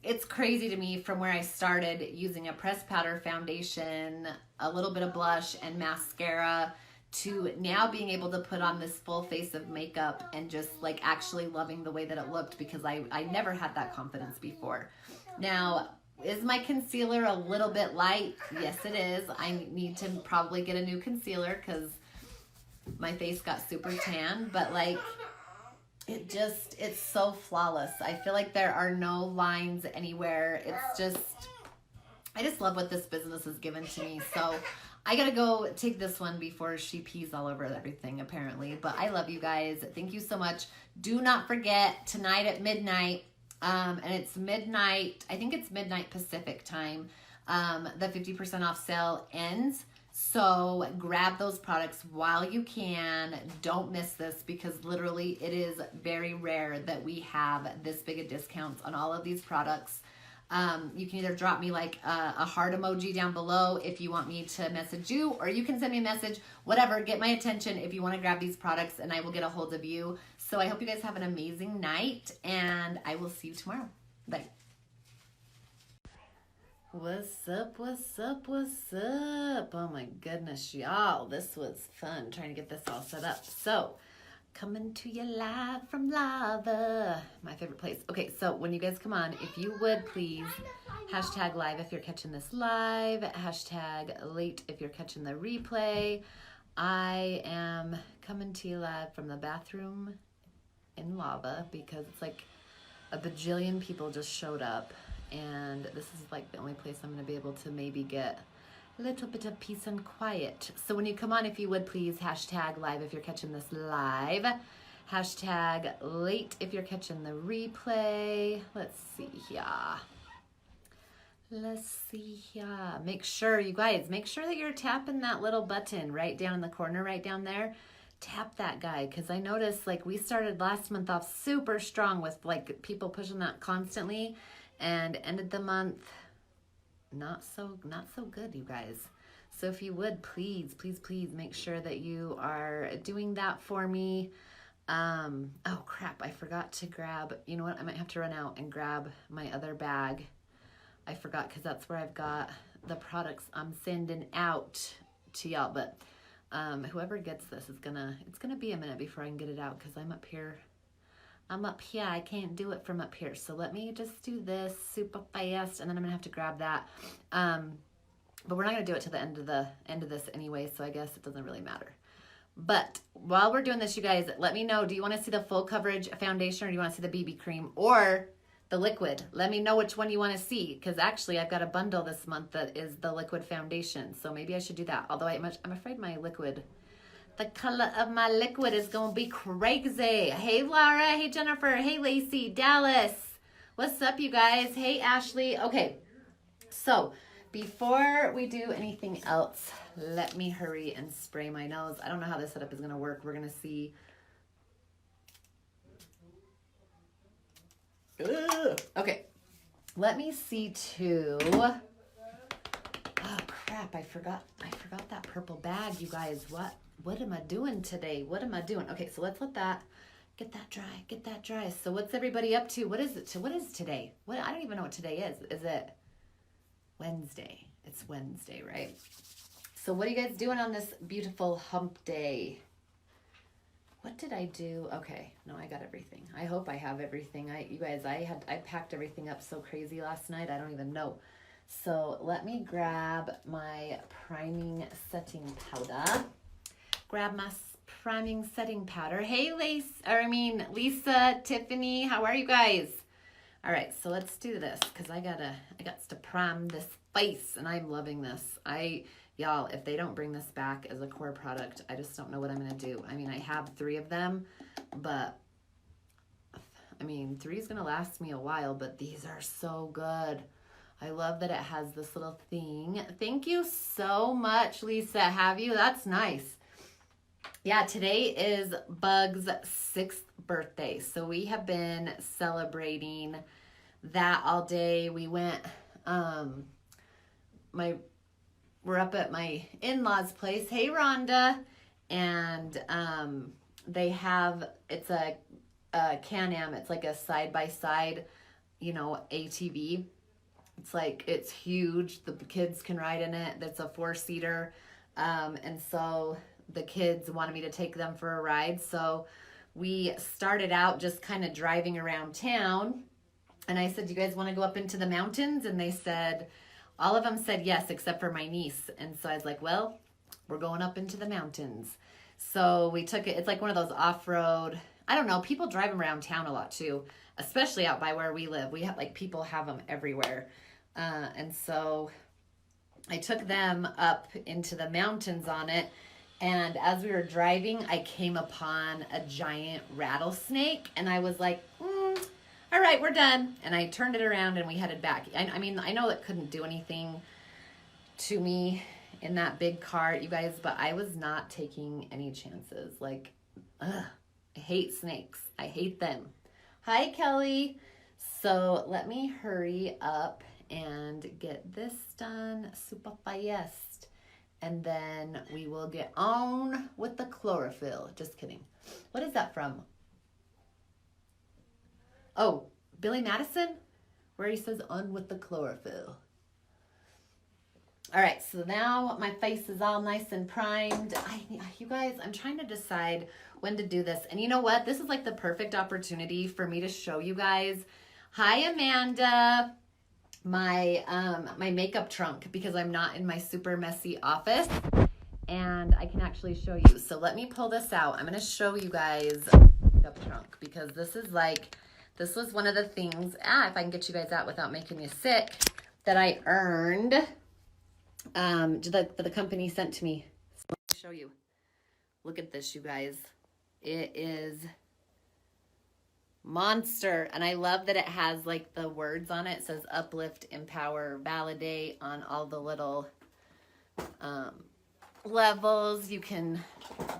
it's crazy to me from where I started using a pressed powder foundation, a little bit of blush and mascara, to now being able to put on this full face of makeup and just like actually loving the way that it looked because I never had that confidence before. Now, is my concealer a little bit light? Yes, it is. I need to probably get a new concealer because my face got super tan, but like, it's so flawless. I feel like there are no lines anywhere. I just love what this business has given to me. So I gotta go take this one before she pees all over everything, apparently. But I love you guys. Thank you so much. Do not forget, tonight at midnight, And it's midnight. I think it's midnight Pacific time. The 50% off sale ends. So grab those products while you can. Don't miss this because literally it is very rare that we have this big a discounts on all of these products. You can either drop me like a heart emoji down below if you want me to message you, or you can send me a message, whatever, get my attention if you want to grab these products and I will get a hold of you. So I hope you guys have an amazing night and I will see you tomorrow. Bye. What's up, what's up, what's up? Oh my goodness, y'all. This was fun trying to get this all set up. So, coming to you live from Lava, my favorite place. Okay, so when you guys come on, if you would please, hashtag live if you're catching this live, hashtag late if you're catching the replay. I am coming to you live from the bathroom in Lava because it's like a bajillion people just showed up. And this is like the only place I'm going to be able to maybe get a little bit of peace and quiet. So when you come on, if you would please, hashtag live if you're catching this live. Hashtag late if you're catching the replay. Let's see here. Make sure, you guys, make sure that you're tapping that little button right down in the corner, right down there. Tap that guy, because I noticed like we started last month off super strong with like people pushing that constantly. And ended the month not so good, you guys. So if you would please make sure that you are doing that for me. Oh crap, I forgot to grab, you know what, I might have to run out and grab my other bag. I forgot because that's where I've got the products I'm sending out to y'all. But whoever gets this is it's gonna be a minute before I can get it out because I'm up here. I can't do it from up here. So let me just do this super fast and then I'm gonna have to grab that. But we're not gonna do it to the end of this anyway, so I guess it doesn't really matter. But while we're doing this, you guys, let me know, do you wanna see the full coverage foundation or do you wanna see the BB cream or the liquid? Let me know which one you wanna see, because actually I've got a bundle this month that is the liquid foundation. So maybe I should do that. Although I'm afraid my liquid, the color of my liquid is going to be crazy. Hey, Laura. Hey, Jennifer. Hey, Lacey. Dallas. What's up, you guys? Hey, Ashley. Okay, so before we do anything else, let me hurry and spray my nose. I don't know how this setup is going to work. We're going to see. Ugh. Okay, let me see too. Oh, crap. I forgot that purple bag, you guys. What am I doing today? What am I doing? Okay, so let's let that get that dry. So what's everybody up to? What is it? What is today? I don't even know what today is. Is it Wednesday? It's Wednesday, right? So what are you guys doing on this beautiful hump day? What did I do? Okay, no, I got everything. I hope I have everything. You guys, I packed everything up so crazy last night. I don't even know. So let me grab my priming setting powder. Grab my priming setting powder. Hey, Lisa, Tiffany, how are you guys? All right, so let's do this because I got to prime this face, and I'm loving this. Y'all, if they don't bring this back as a core product, I just don't know what I'm gonna do. I mean, I have 3 of them, but I mean, 3 is gonna last me a while, but these are so good. I love that it has this little thing. Thank you so much, Lisa. Have you? That's nice. Yeah, today is Bug's 6th birthday. So we have been celebrating that all day. We went, we're up at my in-laws' place. Hey, Rhonda. And they have, it's a Can-Am. It's like a side-by-side, ATV. It's huge. The kids can ride in it. That's a 4-seater. And so the kids wanted me to take them for a ride. So we started out just kind of driving around town. And I said, do you guys want to go up into the mountains? And they said, all of them said yes, except for my niece. And so I was like, well, we're going up into the mountains. So we took it. It's like one of those off-road, I don't know, people drive them around town a lot too, especially out by where we live. We have people have them everywhere. And so I took them up into the mountains on it. And as we were driving, I came upon a giant rattlesnake. And I was like, a all right, we're done. And I turned it around and we headed back. I mean, I know it couldn't do anything to me in that big cart, you guys, but I was not taking any chances. Like, ugh, I hate snakes. I hate them. Hi, Kelly. So let me hurry up and get this done super fast. And then we will get on with the chlorophyll. Just kidding. What is that from? Oh, Billy Madison, where he says on with the chlorophyll. All right, so now my face is all nice and primed. You guys, I'm trying to decide when to do this. And you know what? This is like the perfect opportunity for me to show you guys. Hi, Amanda. My makeup trunk, because I'm not in my super messy office. And I can actually show you. So let me pull this out. I'm going to show you guys the makeup trunk, because this is like, this was one of the things, if I can get you guys out without making you sick, that I earned. That the company sent to me. So let me show you. Look at this, you guys. It is monster. And I love that it has like the words on it. It says uplift, empower, validate on all the little levels. You can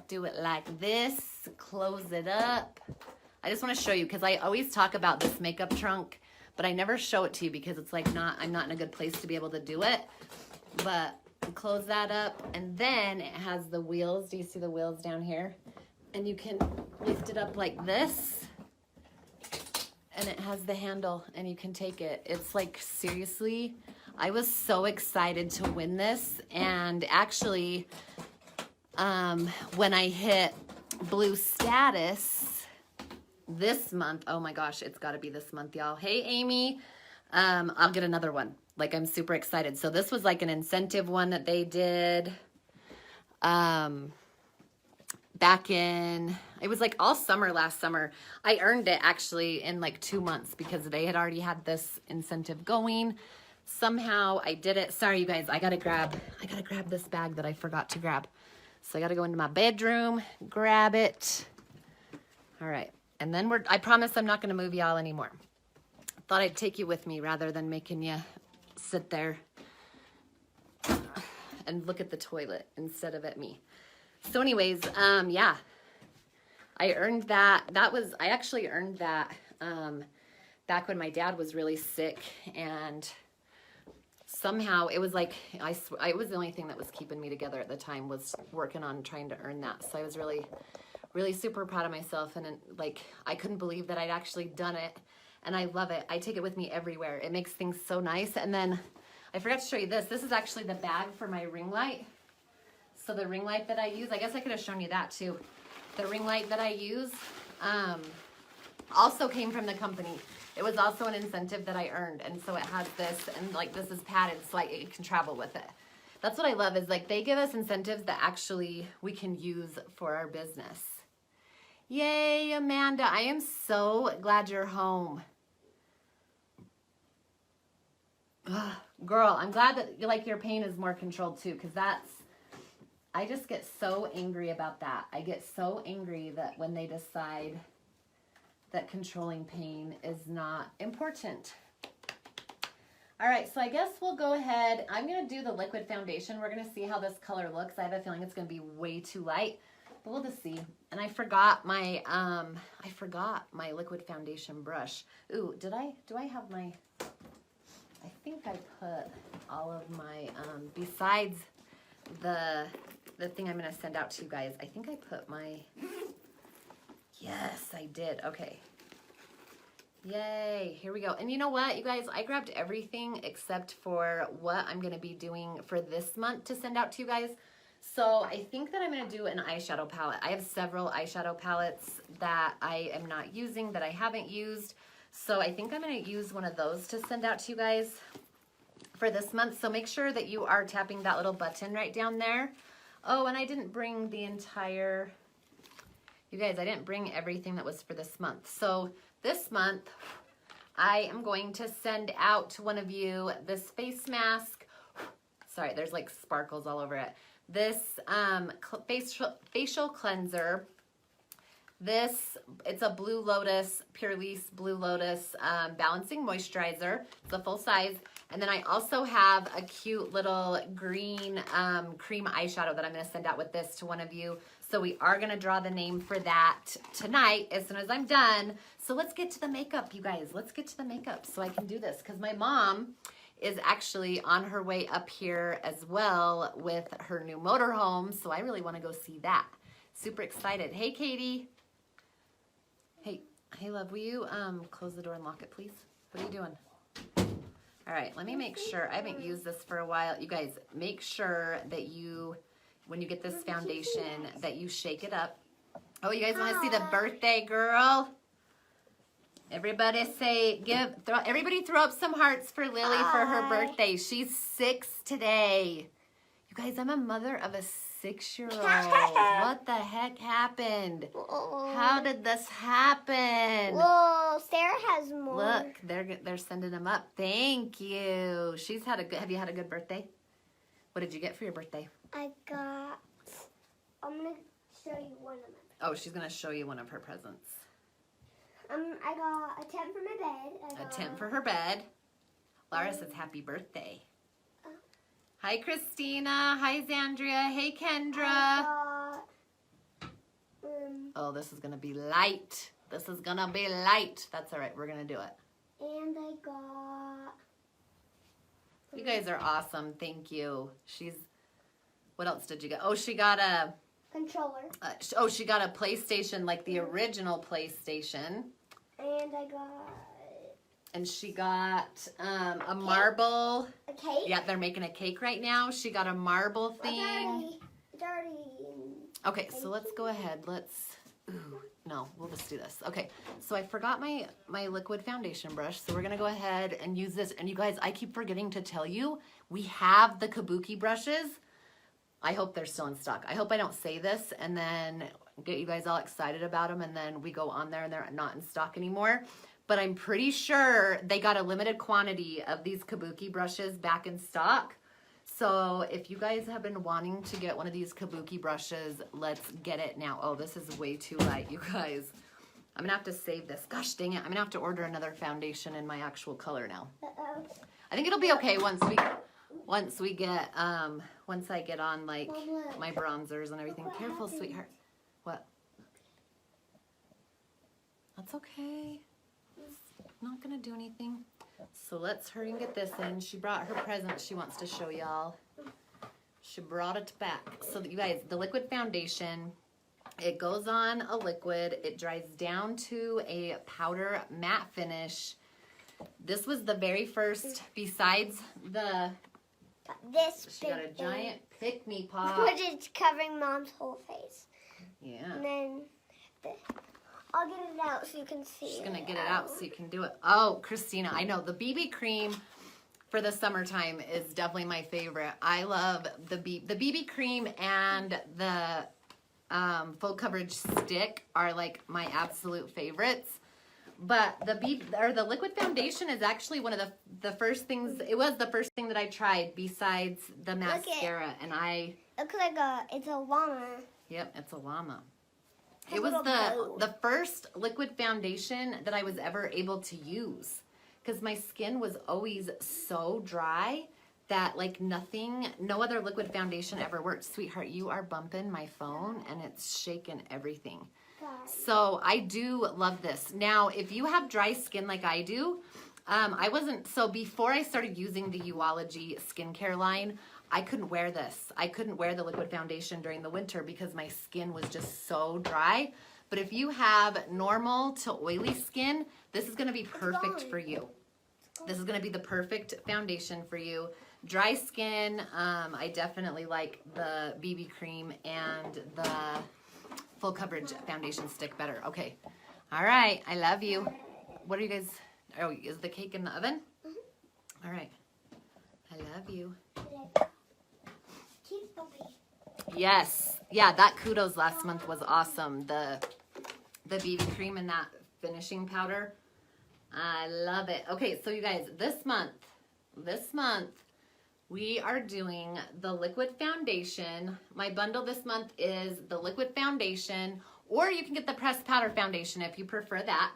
do it like this, close it up. I just want to show you, because I always talk about this makeup trunk, but I never show it to you because it's like I'm not in a good place to be able to do it. But close that up, and then it has the wheels. Do you see the wheels down here? And you can lift it up like this, and it has the handle, and you can take it. It's like, seriously, I was so excited to win this. And actually, when I hit blue status this month, oh my gosh, it's got to be this month, y'all. Hey, Amy, I'll get another one. Like, I'm super excited. So this was like an incentive one that they did back in, it was like all summer last summer. I earned it actually in like 2 months, because they had already had this incentive going. Somehow I did it. Sorry, you guys, I gotta grab this bag that I forgot to grab. So I gotta go into my bedroom, grab it. All right. And then I promise I'm not gonna move y'all anymore. Thought I'd take you with me rather than making you sit there and look at the toilet instead of at me. So anyways, yeah, I earned that. I actually earned that back when my dad was really sick, and somehow it was like, it was the only thing that was keeping me together at the time, was working on trying to earn that. So I was really, really super proud of myself, and like, I couldn't believe that I'd actually done it. And I love it. I take it with me everywhere. It makes things so nice. And then I forgot to show you this. This is actually the bag for my ring light. So the ring light that I use, I guess I could have shown you that too. The ring light that I use also came from the company. It was also an incentive that I earned. And so it has this, and like this is padded so like it can travel with it. That's what I love, is like they give us incentives that actually we can use for our business. Yay, Amanda. I am so glad you're home. Ugh, girl, I'm glad that like your pain is more controlled too, because I just get so angry about that. I get so angry that when they decide that controlling pain is not important. All right, so I guess we'll go ahead. I'm going to do the liquid foundation. We're going to see how this color looks. I have a feeling it's going to be way too light, but we'll just see. And I forgot my liquid foundation brush. Ooh, do I have my, I think I put all of my, besides the thing I'm going to send out to you guys, I think I put my, yes, I did. Okay. Yay, here we go. And you know what, you guys, I grabbed everything except for what I'm going to be doing for this month to send out to you guys. So I think that I'm going to do an eyeshadow palette. I have several eyeshadow palettes that I am not using, that I haven't used. So I think I'm going to use one of those to send out to you guys for this month. So make sure that you are tapping that little button right down there. Oh, and I didn't bring the entire, you guys, I didn't bring everything that was for this month. So this month, I am going to send out to one of you this face mask. Sorry, there's like sparkles all over it. This facial cleanser It's a Blue Lotus, Pure Lease Blue Lotus Balancing Moisturizer. It's a full size. And then I also have a cute little green cream eyeshadow that I'm going to send out with this to one of you. So we are going to draw the name for that tonight as soon as I'm done. So let's get to the makeup, you guys. Let's get to the makeup so I can do this. Because my mom is actually on her way up here as well with her new motorhome. So I really want to go see that. Super excited. Hey, Katie. Hey, love, will you close the door and lock it, please? What are you doing? All right, let me make sure. I haven't used this for a while. You guys, make sure that you, when you get this foundation, that you shake it up. Oh, you guys want to see the birthday girl? Everybody say, everybody throw up some hearts for Lily for her birthday. She's 6 today. You guys, I'm a mother of a 6-year-old. What the heck happened? How did this happen? Well, Sarah has more. Look, they're sending them up. Thank you. She's had a good. Have you had a good birthday? What did you get for your birthday? I'm gonna show you one of them. Oh, she's gonna show you one of her presents. I got a tent for my bed. A tent for her bed. Laura says happy birthday. Hi, Christina. Hi, Zandria. Hey, Kendra. Oh, this is going to be light. This is going to be light. That's all right. We're going to do it. And I got... You guys are awesome. Thank you. What else did you get? Oh, she got a... Controller. She got a PlayStation, like the original PlayStation. And I got... And she got a marble. A cake? Yeah, they're making a cake right now. She got a marble thing. It's already okay, so let's go ahead. No, we'll just do this. Okay, so I forgot my liquid foundation brush. So we're going to go ahead and use this. And you guys, I keep forgetting to tell you, we have the kabuki brushes. I hope they're still in stock. I hope I don't say this and then get you guys all excited about them. And then we go on there and they're not in stock anymore. But I'm pretty sure they got a limited quantity of these kabuki brushes back in stock. So if you guys have been wanting to get one of these kabuki brushes, let's get it now. Oh, this is way too light, you guys. I'm gonna have to save this. Gosh dang it, I'm gonna have to order another foundation in my actual color now. I think it'll be okay once I get on like my bronzers and everything. Careful, sweetheart. What? That's okay. Not gonna do anything. So let's hurry and get this in. She brought her present she wants to show y'all. She brought it back. So that you guys, the liquid foundation, it goes on a liquid. It dries down to a powder matte finish. This was the very first, besides the... She got a giant pick-me pot. Which is covering Mom's whole face. Yeah. And then... I'll get it out so you can see. She's going to get it out so you can do it. Oh, Christina, I know. The BB cream for the summertime is definitely my favorite. I love the BB cream and the full coverage stick are like my absolute favorites. But the liquid foundation is actually one of the first things. It was the first thing that I tried besides the mascara. And I... Looks like it's a llama. Yep, it's a llama. It was the first liquid foundation that I was ever able to use because my skin was always so dry that like no other liquid foundation ever worked. Sweetheart, you are bumping my phone and it's shaking everything. So I do love this. Now, if you have dry skin like I do, before I started using the Uology skincare line, I couldn't wear this. I couldn't wear the liquid foundation during the winter because my skin was just so dry. But if you have normal to oily skin, this is going to be perfect for you. This is going to be the perfect foundation for you. Dry skin, I definitely like the BB cream and the full coverage foundation stick better. Okay. All right. I love you. What are you guys? Oh, is the cake in the oven? Mm-hmm. All right. I love you. Yes. Yeah, that kudos last month was awesome. The BB cream and that finishing powder. I love it. Okay, so you guys, this month, we are doing the liquid foundation. My bundle this month is the liquid foundation or you can get the pressed powder foundation if you prefer that.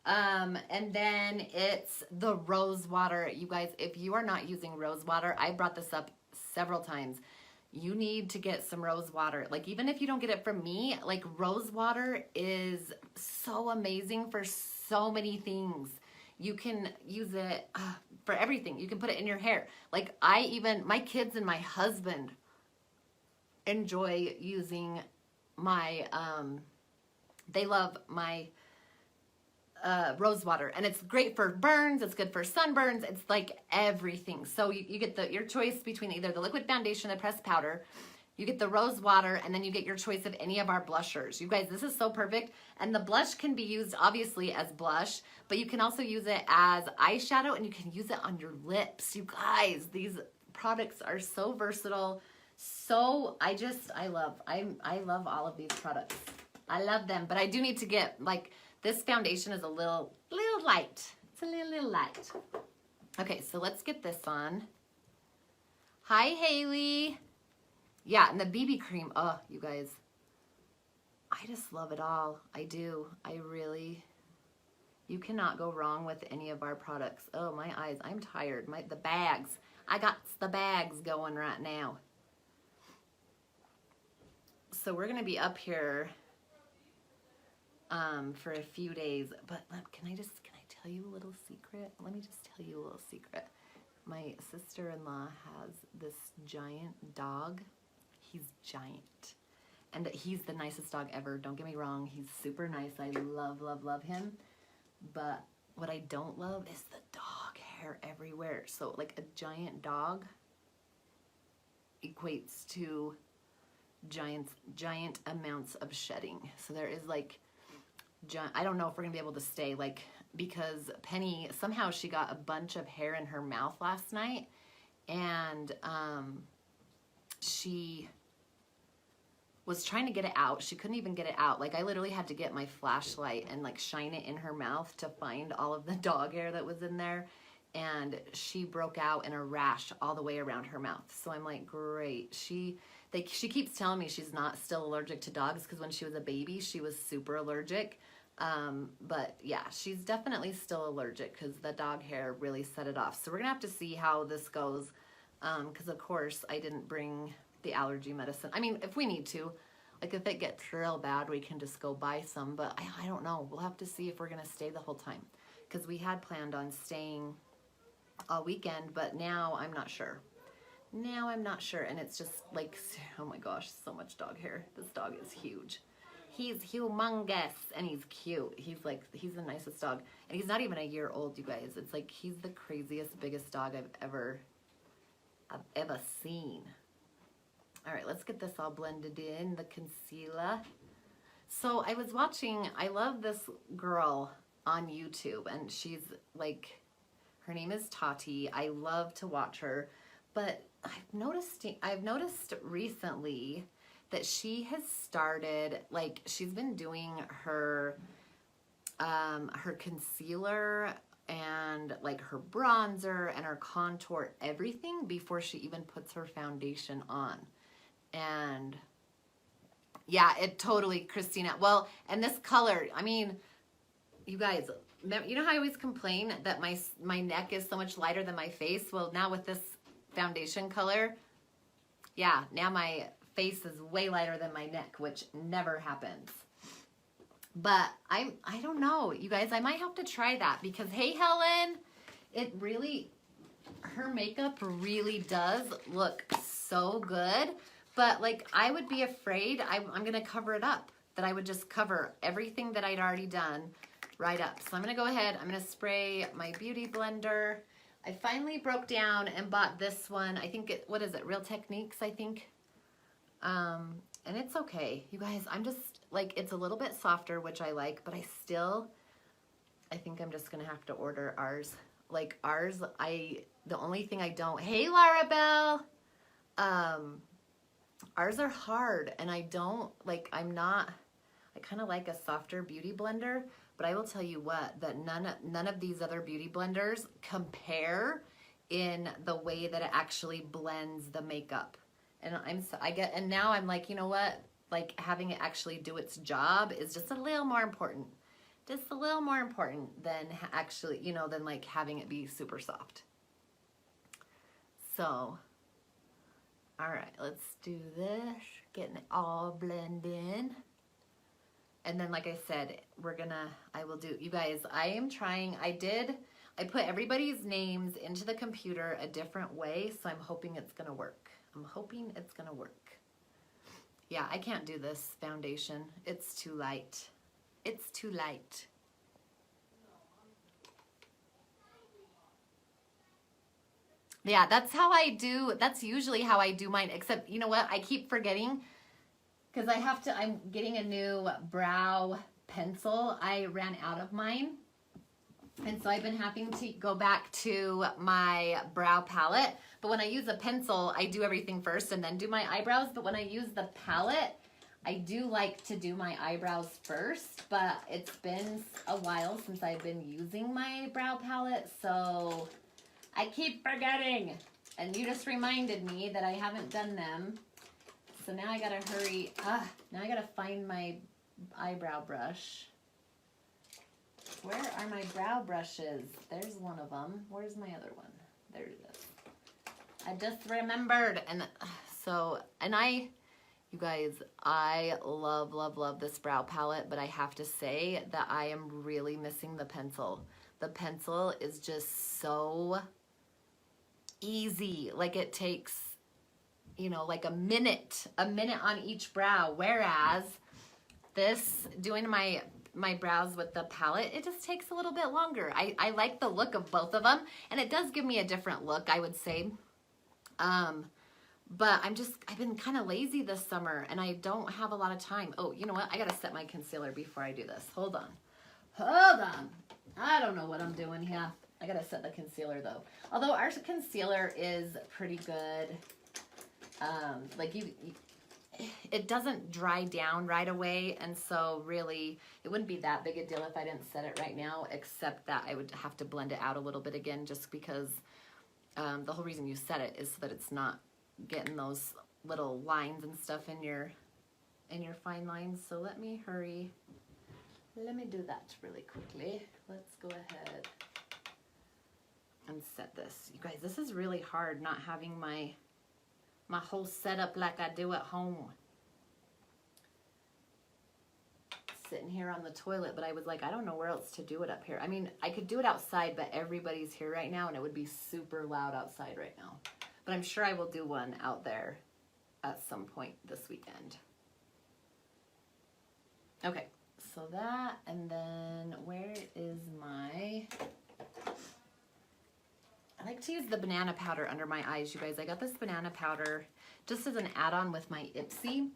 And then it's the rose water. You guys, if you are not using rose water, I brought this up several times. You need to get some rose water. Like, even if you don't get it from me, like, rose water is so amazing for so many things. You can use it for everything. You can put it in your hair. Like, my kids and my husband enjoy using my, they love my rose water, and it's great for burns. It's good for sunburns. It's like everything. So you get your choice between either the liquid foundation or pressed powder. You get the rose water, and then you get your choice of any of our blushers. You guys, this is so perfect. And the blush can be used obviously as blush, but you can also use it as eyeshadow, and you can use it on your lips. You guys, these products are so versatile. So I love all of these products. I love them, but I do need to get, like, this foundation is a little light. It's a little light. Okay, so let's get this on. Hi, Haley. Yeah, and the BB cream. Oh, you guys, I just love it all. I do. I really, you cannot go wrong with any of our products. Oh, my eyes. I'm tired. The bags. I got the bags going right now. So we're going to be up here for a few days, but can I tell you a little secret? Let me just tell you a little secret. My sister-in-law has this giant dog. He's giant, and he's the nicest dog ever. Don't get me wrong. He's super nice. I love, love, love him. But what I don't love is the dog hair everywhere. So, like, a giant dog equates to giant amounts of shedding. So there is, like, I don't know if we're gonna be able to stay, like, because Penny, somehow she got a bunch of hair in her mouth last night, and she was trying to get it out. She couldn't even get it out. Like, I literally had to get my flashlight and, like, shine it in her mouth to find all of the dog hair that was in there, and she broke out in a rash all the way around her mouth. So I'm like, great. She keeps telling me she's not still allergic to dogs, because when she was a baby, she was super allergic. But yeah, she's definitely still allergic because the dog hair really set it off. So we're gonna have to see how this goes. Because of course I didn't bring the allergy medicine. I mean, if we need to, like, if it gets real bad, we can just go buy some, but I don't know. We'll have to see if we're gonna stay the whole time, because we had planned on staying all weekend, but now I'm not sure. Now I'm not sure, and it's just like, oh my gosh, so much dog hair. This dog is huge. He's humongous, and he's cute. He's the nicest dog, and he's not even a year old, you guys. It's like, he's the craziest, biggest dog I've ever seen. All right, let's get this all blended in, the concealer. So I love this girl on YouTube, and she's like, her name is Tati. I love to watch her, but I've noticed recently that she has started, like, she's been doing her concealer and, like, her bronzer and her contour, everything before she even puts her foundation on. And yeah, it totally, Christina. Well, and this color, I mean, you guys, you know how I always complain that my neck is so much lighter than my face? Well, now with this foundation color, yeah, now my face is way lighter than my neck, which never happens. But I don't know, you guys, I might have to try that, because, hey, Helen, her makeup really does look so good, but, like, I would be afraid I'm gonna cover it up, that I would just cover everything that I'd already done right up. So I'm gonna go ahead, I'm gonna spray my beauty blender. I finally broke down and bought this one. I think what is it? Real Techniques, I think. And it's okay. You guys, I'm just, like, it's a little bit softer, which I like, but I think I'm just going to have to order ours. Like, ours, the only thing I don't, hey, Lara Bell, ours are hard, and I don't, like, I kind of like a softer beauty blender, but I will tell you what, that none of these other beauty blenders compare in the way that it actually blends the makeup. And now I'm like, you know what? like having it actually do its job is just a little more important. Just a little more important than actually, you know, than like having it be super soft. So, all right, let's do this. Getting it all blend in. And then, like I said, I will do, you guys, I put everybody's names into the computer a different way, so I'm hoping it's gonna work. I'm hoping it's gonna work. Yeah, I can't do this foundation. It's too light. It's too light. Yeah, that's usually how I do mine, except, you know what, I keep forgetting, because I'm getting a new brow pencil. I ran out of mine, and so I've been having to go back to my brow palette. But when I use a pencil, I do everything first and then do my eyebrows. But when I use the palette, I do like to do my eyebrows first, but it's been a while since I've been using my brow palette, so I keep forgetting. And you just reminded me that I haven't done them. So now I gotta hurry. Now I gotta find my eyebrow brush. Where are my brow brushes? There's one of them. Where's my other one? There it is. I just remembered. And so, you guys, I love, love, love this brow palette, but I have to say that I am really missing the pencil. The pencil is just so easy. Like it takes, you know, like a minute on each brow. Whereas this, doing my brows with the palette, it just takes a little bit longer. I like the look of both of them, and it does give me a different look, I would say. But I've been kind of lazy this summer, and I don't have a lot of time. Oh, you know what? I gotta set my concealer before I do this. Hold on. I don't know what I'm doing here. I gotta set the concealer though. Although our concealer is pretty good. Like it doesn't dry down right away, and so really it wouldn't be that big a deal if I didn't set it right now, except that I would have to blend it out a little bit again, just because the whole reason you set it is so that it's not getting those little lines and stuff in your fine lines. So let me hurry. Let me do that really quickly. Let's go ahead and set this. You guys, this is really hard not having my whole setup like I do at home. Sitting here on the toilet, but I was like, I don't know where else to do it up here. I mean, I could do it outside, but everybody's here right now, and it would be super loud outside right now. But I'm sure I will do one out there at some point this weekend. Okay, so that, and then where is my... I like to use the banana powder under my eyes, you guys. I got this banana powder just as an add-on with my Ipsy,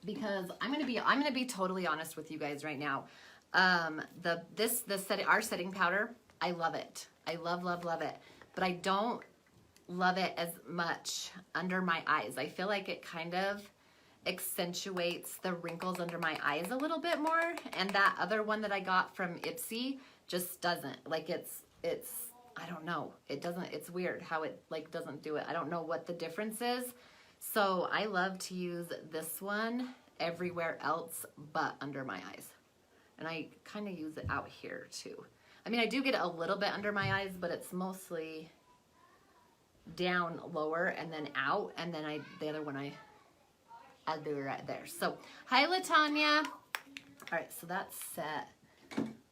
because I'm gonna be totally honest with you guys right now. Our setting powder, I love it. I love, love, love it. But I don't love it as much under my eyes. I feel like it kind of accentuates the wrinkles under my eyes a little bit more, and that other one that I got from Ipsy just doesn't. Like it's I don't know. It doesn't, it's weird how it like doesn't do it. I don't know what the difference is. So I love to use this one everywhere else but under my eyes. And I kind of use it out here too. I mean, I do get a little bit under my eyes, but it's mostly down lower and then out. And then the other one I do right there. So, hi LaTanya. All right, so that's set.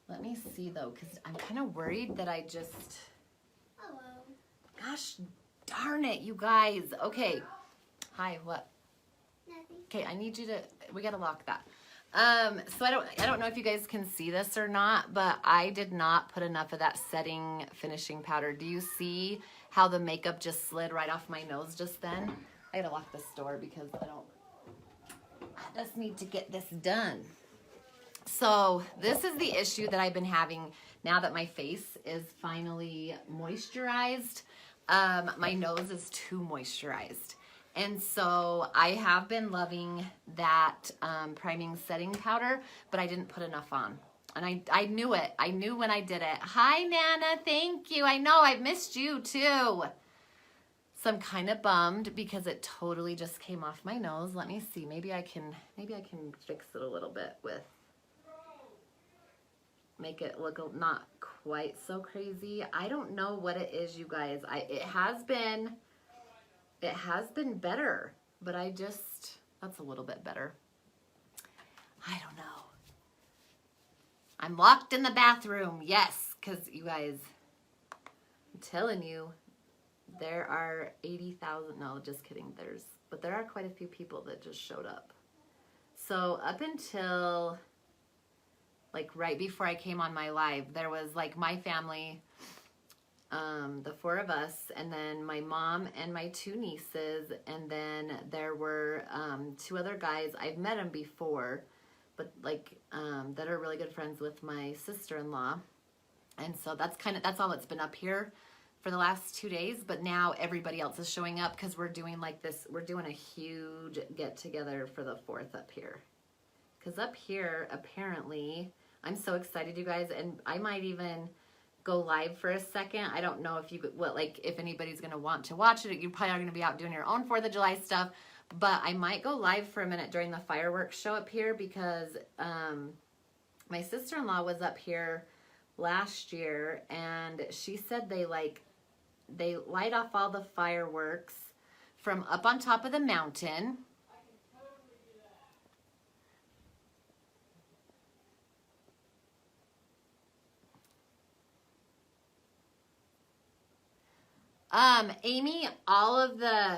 Let me see though, because I'm kind of worried that I just... Hello. Gosh darn it, you guys. Okay. Hi, what? Nothing. Okay, I need you to... We got to lock that. So I don't know if you guys can see this or not, but I did not put enough of that setting finishing powder. Do you see how the makeup just slid right off my nose just then? I got to lock this door because I just need to get this done. So this is the issue that I've been having now that my face is finally moisturized. My nose is too moisturized. And so I have been loving that priming setting powder, but I didn't put enough on. And I knew it. I knew when I did it. Hi, Nana. Thank you. I know. I've missed you too. So I'm kind of bummed because it totally just came off my nose. Let me see. Maybe I can fix it a little bit with, make it look not quite so crazy. I don't know what it is, you guys. It has been better, but that's a little bit better. I don't know. I'm locked in the bathroom. Yes, because you guys, I'm telling you, there are 80,000, no, just kidding. But there are quite a few people that just showed up. So up until like right before I came on my live, there was like my family, the 4 of us, and then my mom and my 2 nieces, and then there were 2 other guys. I've met them before, but like that are really good friends with my sister-in-law. And so that's all that's been up here for the last 2 days. But now everybody else is showing up because we're doing like this. We're doing a huge get together for the 4th up here. Because up here, apparently, I'm so excited, you guys, and I might even go live for a second. I don't know if if anybody's gonna want to watch it. You probably are gonna be out doing your own 4th of July stuff, but I might go live for a minute during the fireworks show up here because my sister-in-law was up here last year, and she said they light off all the fireworks from up on top of the mountain. Amy, all of the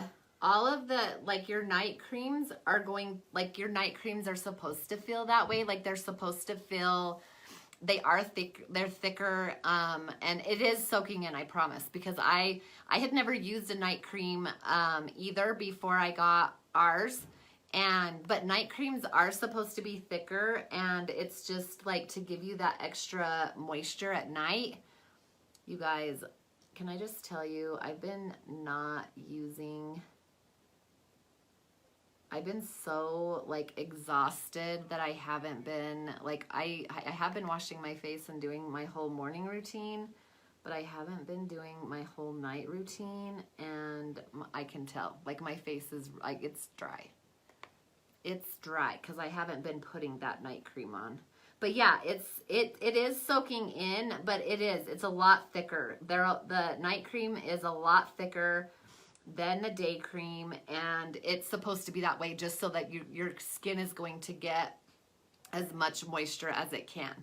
like your night creams are going, like your night creams are supposed to feel that way. Like they're supposed to feel, they are thick, they're thicker, and it is soaking in, I promise, because I had never used a night cream either before I got ours, but night creams are supposed to be thicker, and it's just like to give you that extra moisture at night. You guys, can I just tell you, I've been so like exhausted that I haven't been like, I have been washing my face and doing my whole morning routine, but I haven't been doing my whole night routine, and I can tell like my face is like, it's dry because I haven't been putting that night cream on. But yeah, it is soaking in, but it's a lot thicker. The night cream is a lot thicker than the day cream, and it's supposed to be that way just so that your skin is going to get as much moisture as it can.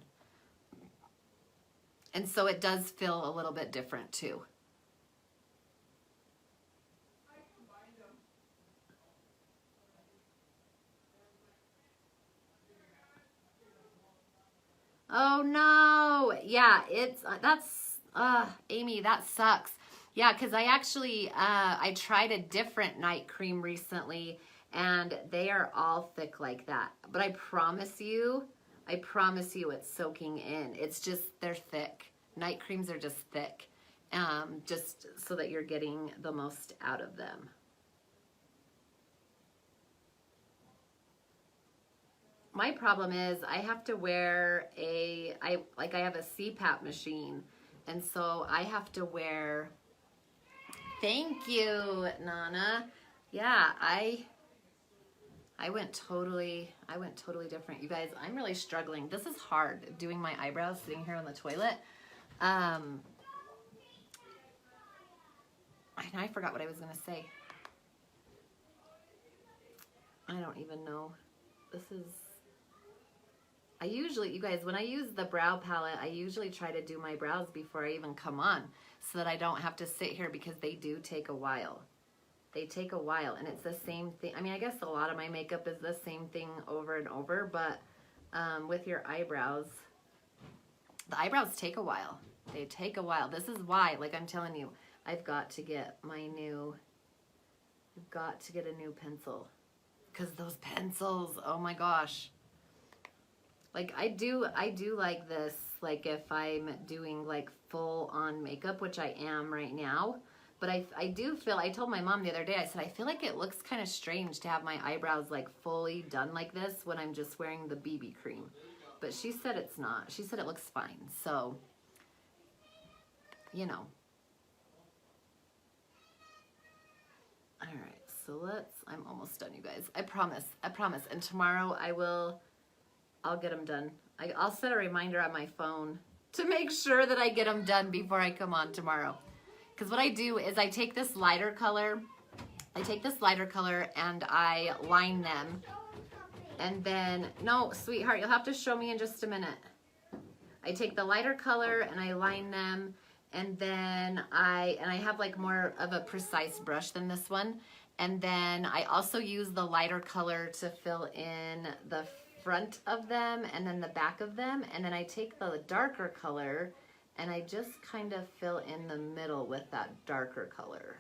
And so it does feel a little bit different too. Oh no, yeah, Amy, that sucks. Yeah, because I actually, I tried a different night cream recently, and they are all thick like that. But I promise you it's soaking in. It's just, they're thick. Night creams are just thick, just so that you're getting the most out of them. My problem is I have to wear I have a CPAP machine, and so I have to wear, thank you, Nana. Yeah, I went totally different. You guys, I'm really struggling. This is hard, doing my eyebrows sitting here on the toilet. I forgot what I was going to say. I don't even know. I usually, you guys, when I use the brow palette, I usually try to do my brows before I even come on so that I don't have to sit here, because they do take a while. They take a while, and it's the same thing. I mean, I guess a lot of my makeup is the same thing over and over, but with your eyebrows, the eyebrows take a while. They take a while. This is why, like I'm telling you, I've got to get a new pencil, because those pencils, oh my gosh. Like I do like this, like if I'm doing like full on makeup, which I am right now, but I do feel, I told my mom the other day, I said, I feel like it looks kind of strange to have my eyebrows like fully done like this when I'm just wearing the BB cream. But she said it's not. She said it looks fine. So, you know. So I'm almost done, you guys. I promise. And tomorrow I'll get them done. I'll set a reminder on my phone to make sure that I get them done before I come on tomorrow. Because what I do is I take this lighter color and I line them. And then, no, sweetheart, you'll have to show me in just a minute. I take the lighter color and I line them, and then I have like more of a precise brush than this one. And then I also use the lighter color to fill in the front of them and then the back of them. And then I take the darker color and I just kind of fill in the middle with that darker color.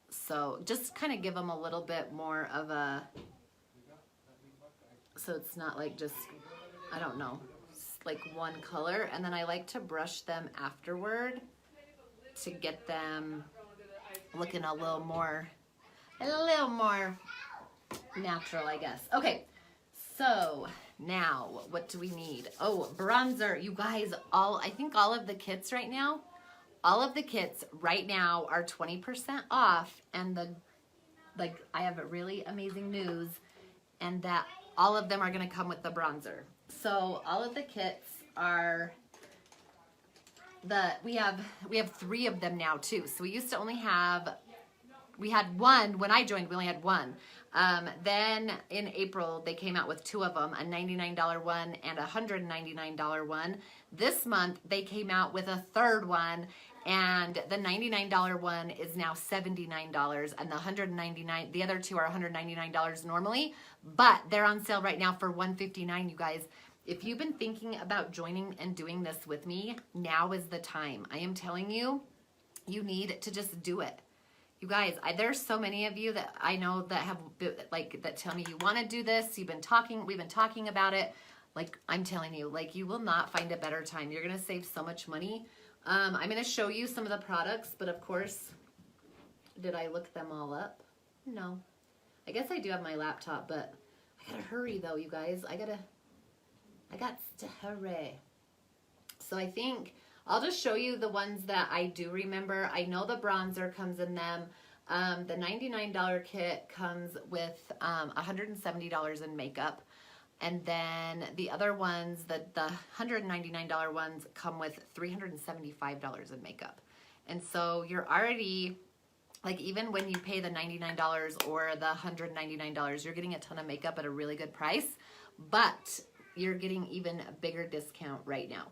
So just kind of give them a little bit more of a, so it's not like just, I don't know, like one color. And then I like to brush them afterward to get them looking a little more natural, I guess. Okay, so now what do we need? Oh, bronzer. You guys, I think all of the kits right now are 20% off, and I have a really amazing news, and that all of them are going to come with the bronzer. So all of the kits are we have 3 of them now too. So we used to only have, we had one when I joined. We only had one. Then in April they came out with 2 of them, a $99 one and a $199 one. This month they came out with a 3rd one, and the $99 one is now $79, and the other 2 are $199 normally, but they're on sale right now for $159, you guys. If you've been thinking about joining and doing this with me, now is the time. I am telling you, you need to just do it. You guys, there's so many of you that I know that have that tell me you want to do this. We've been talking about it. Like, I'm telling you, like, you will not find a better time. You're going to save so much money. I'm going to show you some of the products, but of course, did I look them all up? No. I guess I do have my laptop, but I got to hurry though, you guys. I got to hurry. So I think I'll just show you the ones that I do remember. I know the bronzer comes in them. The $99 kit comes with $170 in makeup. And then the other ones, the $199 ones come with $375 in makeup. And so you're already, like, even when you pay the $99 or the $199, you're getting a ton of makeup at a really good price, but you're getting even a bigger discount right now.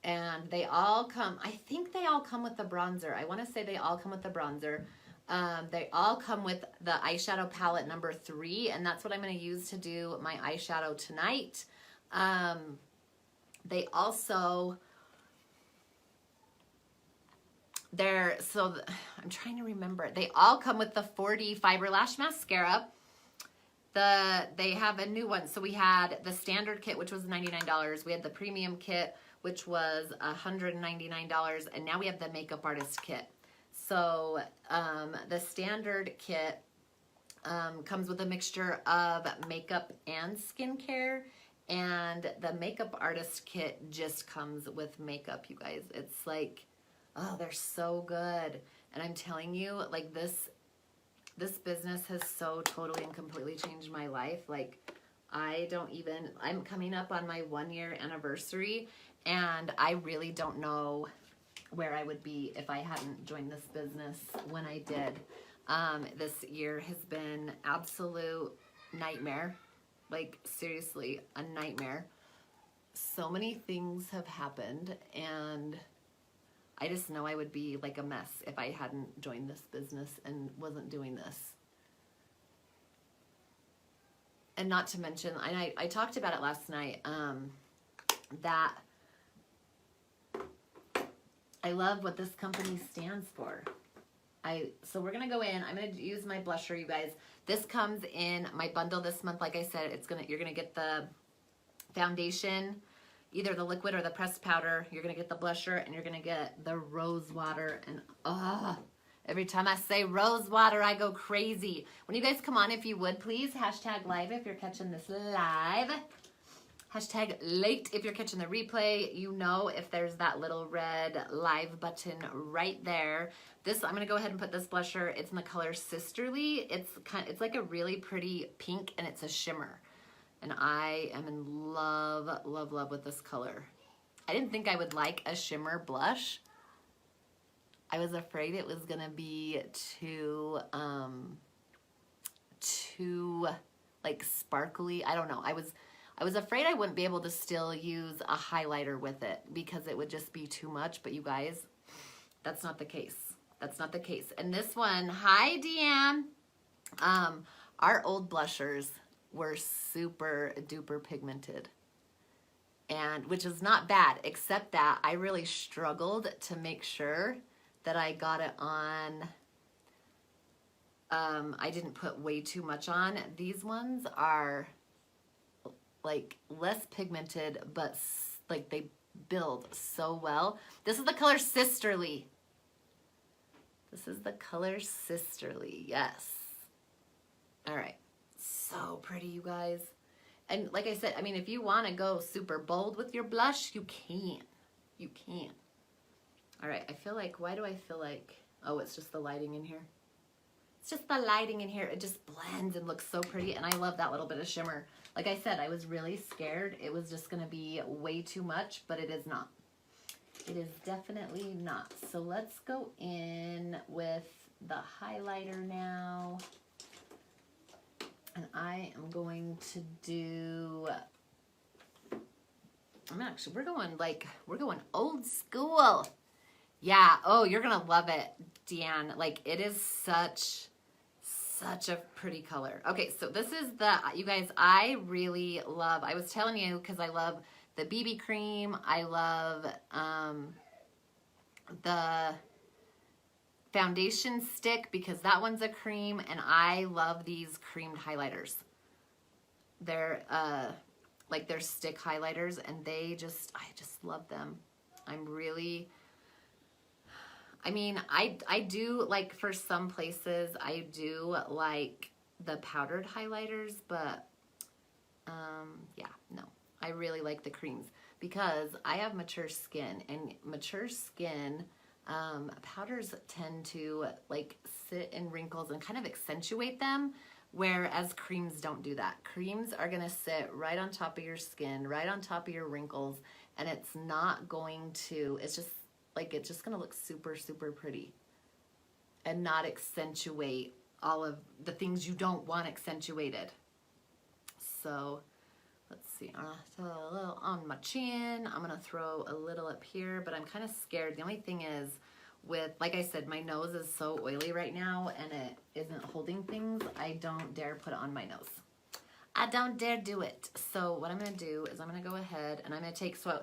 And they all come, I think they all come with the bronzer. I want to say they all come with the bronzer. They all come with the eyeshadow palette number 3, and that's what I'm going to use to do my eyeshadow tonight. They also, I'm trying to remember. They all come with the 4D Fiber Lash Mascara. They have a new one. So we had the standard kit, which was $99. We had the premium kit, which was $199, and now we have the makeup artist kit. So the standard kit comes with a mixture of makeup and skincare, and the makeup artist kit just comes with makeup, you guys. It's like, oh, they're so good. And I'm telling you, like, this business has so totally and completely changed my life. Like, I'm coming up on my 1-year anniversary, and I really don't know where I would be if I hadn't joined this business when I did. This year has been absolute nightmare. Like, seriously, a nightmare. So many things have happened, and I just know I would be like a mess if I hadn't joined this business and wasn't doing this. And not to mention, and I talked about it last night, that I love what this company stands for. So we're gonna go in. I'm gonna use my blusher, you guys. This comes in my bundle this month. Like I said, you're gonna get the foundation, either the liquid or the pressed powder. You're gonna get the blusher, and you're gonna get the rose water. And every time I say rose water, I go crazy. When you guys come on, if you would, please, #live if you're catching this live. Hashtag late. If you're catching the replay, you know if there's that little red live button right there. This, I'm gonna go ahead and put this blusher. It's in the color Sisterly. It's like a really pretty pink, and it's a shimmer. And I am in love, love, love with this color. I didn't think I would like a shimmer blush. I was afraid it was gonna be too like sparkly. I don't know. I was afraid I wouldn't be able to still use a highlighter with it because it would just be too much. But you guys, that's not the case. That's not the case. And this one, hi Deanne. Our old blushers were super duper pigmented, and which is not bad, except that I really struggled to make sure that I got it on. I didn't put way too much on. These ones are like less pigmented, but like they build so well. This is the color Sisterly. This is the color Sisterly, yes. All right, so pretty, you guys. And like I said, I mean, if you want to go super bold with your blush, you can. You can. All right, I feel like, why do I feel like, oh, it's just the lighting in here. It's just the lighting in here. It just blends and looks so pretty, and I love that little bit of shimmer. Like I said, I was really scared it was just gonna be way too much, but it is not. It is definitely not. So let's go in with the highlighter now. And I am going to do, we're going old school. Yeah, oh, you're gonna love it, Deanne. Like, it is such a pretty color. Okay, so this is you guys, I really love, I was telling you, because I love the BB cream, I love the foundation stick, because that one's a cream, and I love these creamed highlighters. They're like, they're stick highlighters, and I just love them. I mean, I do, like, for some places, I do like the powdered highlighters, but, yeah, no. I really like the creams because I have mature skin, and mature skin, powders tend to, like, sit in wrinkles and kind of accentuate them, whereas creams don't do that. Creams are going to sit right on top of your skin, right on top of your wrinkles, and it's not going to, it's just going to look super, super pretty and not accentuate all of the things you don't want accentuated. So let's see, I'm gonna throw a little on my chin. I'm gonna throw a little up here, but I'm kind of scared. The only thing is, like I said, my nose is so oily right now and it isn't holding things. I don't dare put it on my nose. I don't dare do it. So what I'm gonna do is I'm gonna go ahead and I'm gonna take, so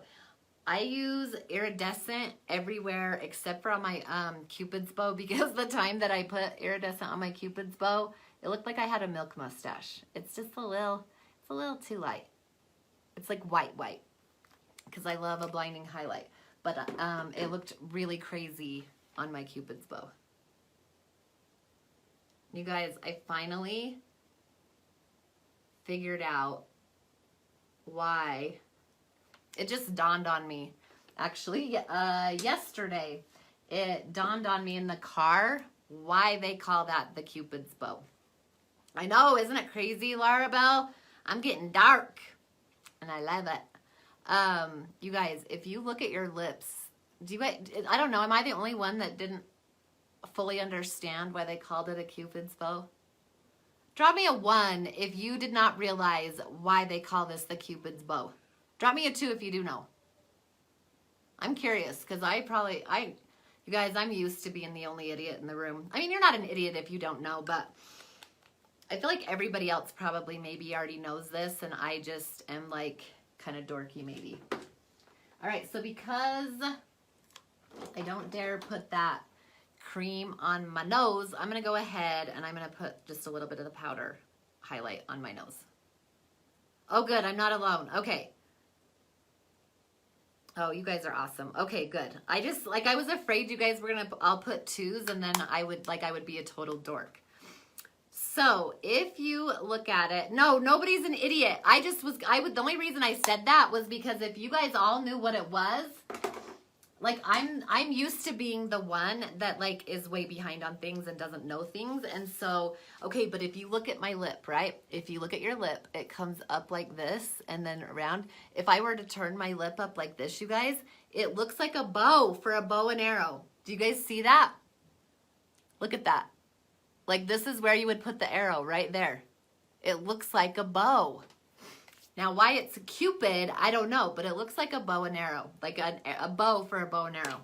I use iridescent everywhere except for on my Cupid's bow, because the time that I put iridescent on my Cupid's bow, it looked like I had a milk mustache. It's just a little too light. It's like white, because I love a blinding highlight. But it looked really crazy on my Cupid's bow. You guys, I finally figured out why. It just dawned on me. Actually, yesterday, it dawned on me in the car why they call that the Cupid's bow. I know, isn't it crazy, Laura Bell? I'm getting dark, and I love it. You guys, if you look at your lips, I don't know, am I the only one that didn't fully understand why they called it a Cupid's bow? Drop me a 1 if you did not realize why they call this the Cupid's bow. Drop me a 2 if you do know. I'm curious, because you guys, I'm used to being the only idiot in the room. I mean, you're not an idiot if you don't know, but I feel like everybody else probably maybe already knows this, and I just am like kind of dorky maybe. All right, so because I don't dare put that cream on my nose, I'm going to go ahead and I'm going to put just a little bit of the powder highlight on my nose. Oh, good. I'm not alone. Okay. Oh, you guys are awesome. Okay, good. I was afraid you guys were going to all put 2s and then I would be a total dork. So if you look at it, no, nobody's an idiot. The only reason I said that was because if you guys all knew what it was, like I'm used to being the one that like is way behind on things and doesn't know things. And so, okay, but if you look at my lip, right? If you look at your lip, it comes up like this and then around. If I were to turn my lip up like this, you guys, it looks like a bow for a bow and arrow. Do you guys see that? Look at that. Like this is where you would put the arrow right there. It looks like a bow. Now, why it's a Cupid, I don't know, but it looks like a bow and arrow, like a bow for a bow and arrow.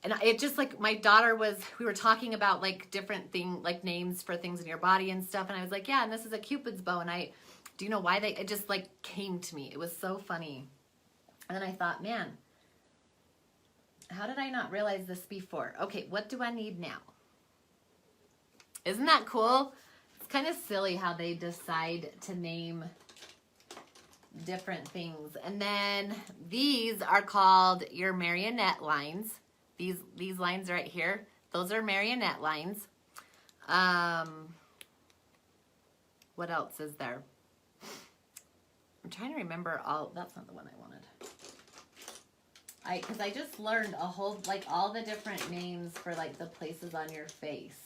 And it just like my daughter we were talking about like different like names for things in your body and stuff. And I was like, yeah, and this is a Cupid's bow. And do you know why it just like came to me. It was so funny. And then I thought, man, how did I not realize this before? Okay, what do I need now? Isn't that cool? It's kind of silly how they decide to name different things. And then these are called your marionette lines. These lines right here, those are marionette lines. What else is there? I'm trying to remember that's not the one I wanted. Because I just learned a whole, like all the different names for like the places on your face.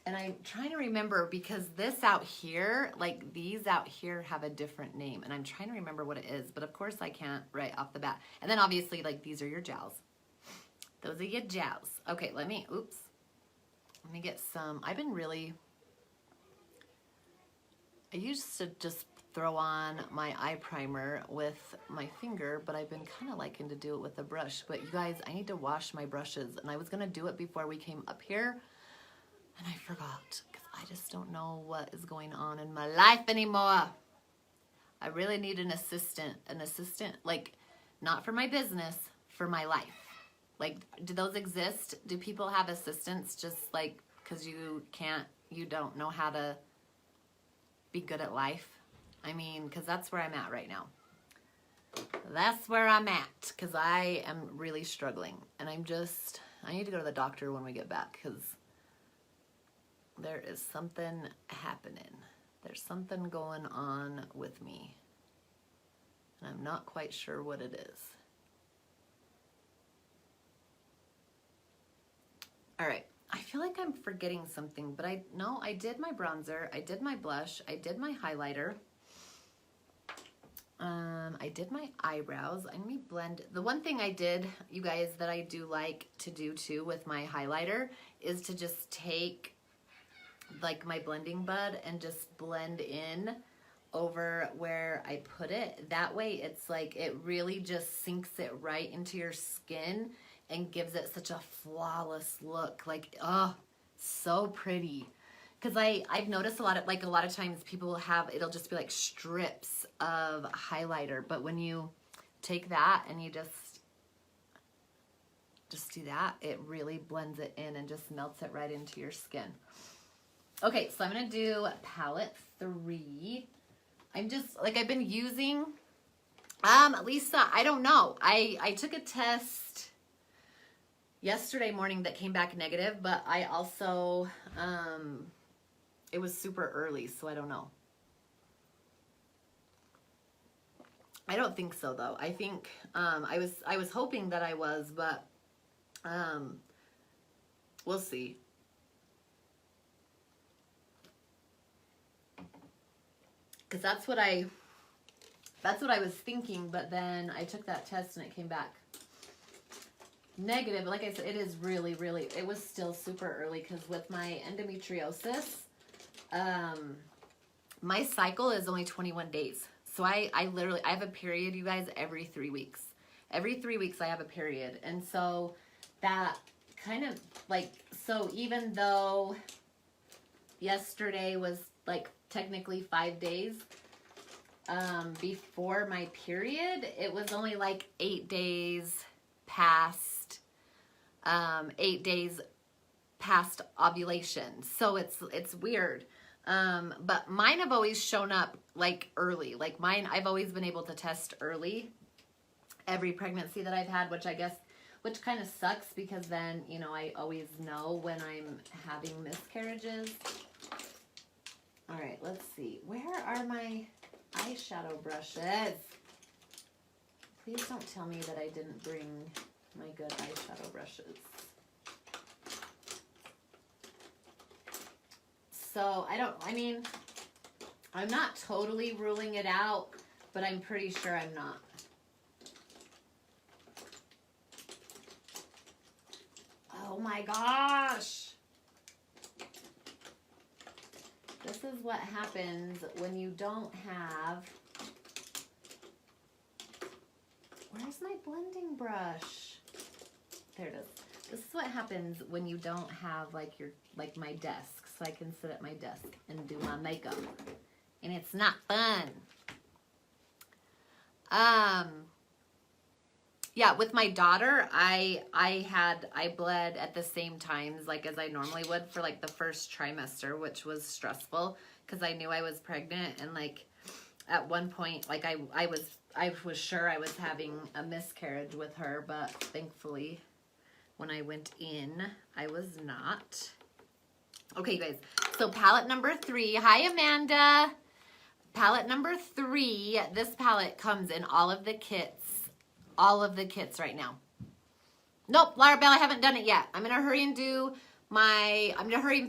And I'm trying to remember because this out here, like these out here have a different name. And I'm trying to remember what it is. But of course I can't right off the bat. And then obviously like these are your jowls. Those are your jowls. Okay, let me get some. I used to just throw on my eye primer with my finger. But I've been kind of liking to do it with a brush. But you guys, I need to wash my brushes. And I was going to do it before we came up here. And I forgot because I just don't know what is going on in my life anymore. I really need an assistant, like not for my business, for my life. Like, do those exist? Do people have assistants just like because you don't know how to be good at life? I mean, because that's where I'm at right now. That's where I'm at because I am really struggling. And I need to go to the doctor when we get back because there is something happening. There's something going on with me. And I'm not quite sure what it is. All right. I feel like I'm forgetting something, but I did my bronzer. I did my blush. I did my highlighter. I did my eyebrows. Let me blend. The one thing I did, you guys, that I do like to do too with my highlighter is to just take like my blending bud and just blend in over where I put it. That way it's like it really just sinks it right into your skin and gives it such a flawless look. Like, oh, so pretty. Because I've noticed a lot of times people it'll just be like strips of highlighter. But when you take that and you just do that, it really blends it in and just melts it right into your skin. Okay, so I'm going to do palette 3. I've been using, Lisa, I don't know. I took a test yesterday morning that came back negative, but I also, it was super early, so I don't know. I don't think so, though. I think, I was hoping that I was, but, we'll see. Because that's what I was thinking, but then I took that test and it came back negative. Like I said, it is really, really, it was still super early because with my endometriosis, my cycle is only 21 days. So I have a period, you guys, every 3 weeks. Every 3 weeks I have a period. And so that kind of like, so even though yesterday was like technically 5 days before my period, it was only like 8 days past 8 days past ovulation. So it's weird. But mine have always shown up like early. Like mine, I've always been able to test early every pregnancy that I've had, which I guess which kind of sucks because then, you know, I always know when I'm having miscarriages. All right, let's see. Where are my eyeshadow brushes? Please don't tell me that I didn't bring my good eyeshadow brushes. So I'm not totally ruling it out, but I'm pretty sure I'm not. Oh my gosh. This is what happens when you don't have... Where's my blending brush? There it is. This is what happens when you don't have like my desk, so I can sit at my desk and do my makeup. And it's not fun. Yeah, with my daughter, I bled at the same times like as I normally would for like the first trimester, which was stressful because I knew I was pregnant, and like at one point like I was sure I was having a miscarriage with her, but thankfully when I went in, I was not. Okay, you guys. So palette number 3. Hi, Amanda. Palette number 3. This palette comes in all of the kits. All of the kits right now. Nope, Laura Bell, I haven't done it yet. I'm going to hurry and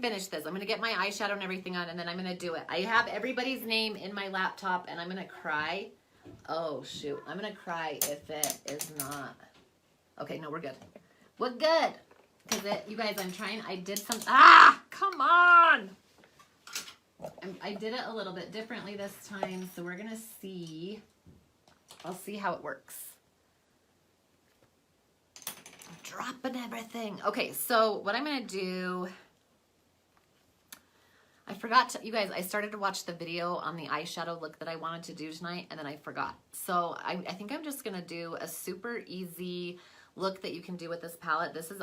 finish this. I'm going to get my eyeshadow and everything on, and then I'm going to do it. I have everybody's name in my laptop, and I'm going to cry. Oh, shoot. I'm going to cry if it is not. Okay, no, we're good. We're good. Because you guys, I did some, come on. I did it a little bit differently this time, so we're going to see. I'll see how it works. I'm dropping everything. Okay, so what I'm going to do, I forgot to, you guys, I started to watch the video on the eyeshadow look that I wanted to do tonight, and then I forgot. So I think I'm just going to do a super easy look that you can do with this palette. This is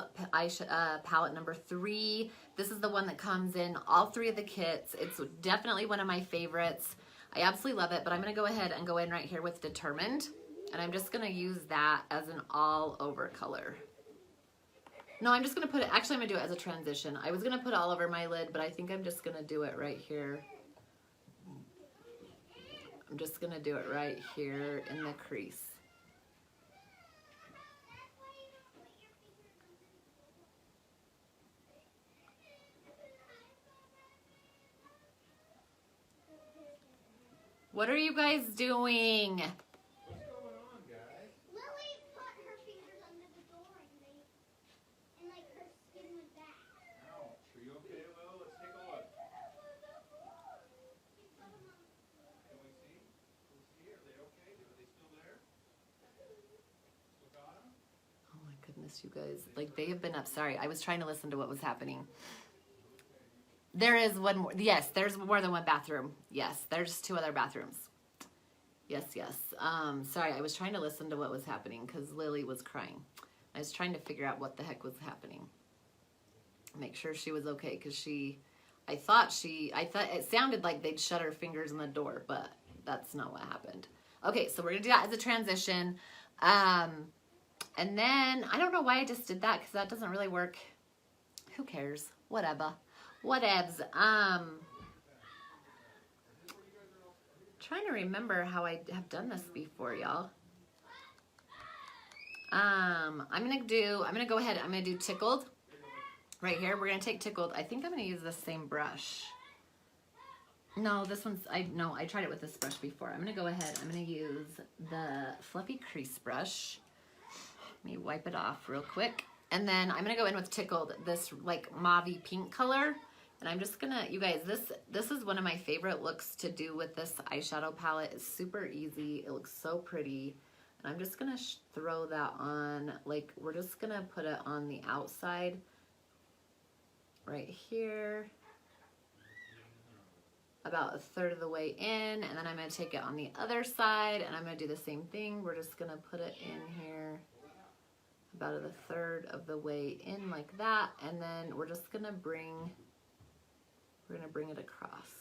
palette number 3. This is the one that comes in all 3 of the kits. It's definitely one of my favorites. I absolutely love it, but I'm going to go ahead and go in right here with Determined, and I'm just going to use that as an all-over color. No, I'm just going to put it, actually I'm going to do it as a transition. I was going to put it all over my lid, but I think I'm just going to do it right here. I'm just going to do it right here in the crease. What are you guys doing? What's going on, guys? Lily put her fingers under the door and like her skin went back. Ouch. Are you okay, Will? Let's take a look. Can we see? Can we see? Are they okay? Are they still there? Still got them? Oh my goodness, you guys. Like, they have been up. Sorry, I was trying to listen to what was happening. There is one more. Yes, there's more than one bathroom. Yes, there's 2 other bathrooms. Yes, yes. Sorry, I was trying to listen to what was happening because Lily was crying. I was trying to figure out what the heck was happening. Make sure she was okay because I thought it sounded like they'd shut her fingers in the door, but that's not what happened. Okay, so we're gonna do that as a transition. And then, I don't know why I just did that because that doesn't really work. Who cares? Whatever. Whatevs. Trying to remember how I have done this before, y'all. I'm gonna go ahead, I'm gonna do Tickled. Right here, we're gonna take Tickled. I think I'm gonna use the same brush. No, this one's, I tried it with this brush before. I'm gonna go ahead, I'm gonna use the Fluffy Crease brush. Let me wipe it off real quick. And then I'm gonna go in with Tickled, this like mauve-y pink color. And I'm just gonna, you guys, this is one of my favorite looks to do with this eyeshadow palette. It's super easy, it looks so pretty. And I'm just gonna throw that on, like we're just gonna put it on the outside, right here. About 1/3 of the way in, and then I'm gonna take it on the other side, and I'm gonna do the same thing. We're just gonna put it in here about 1/3 of the way in like that, and then we're just gonna bring it across.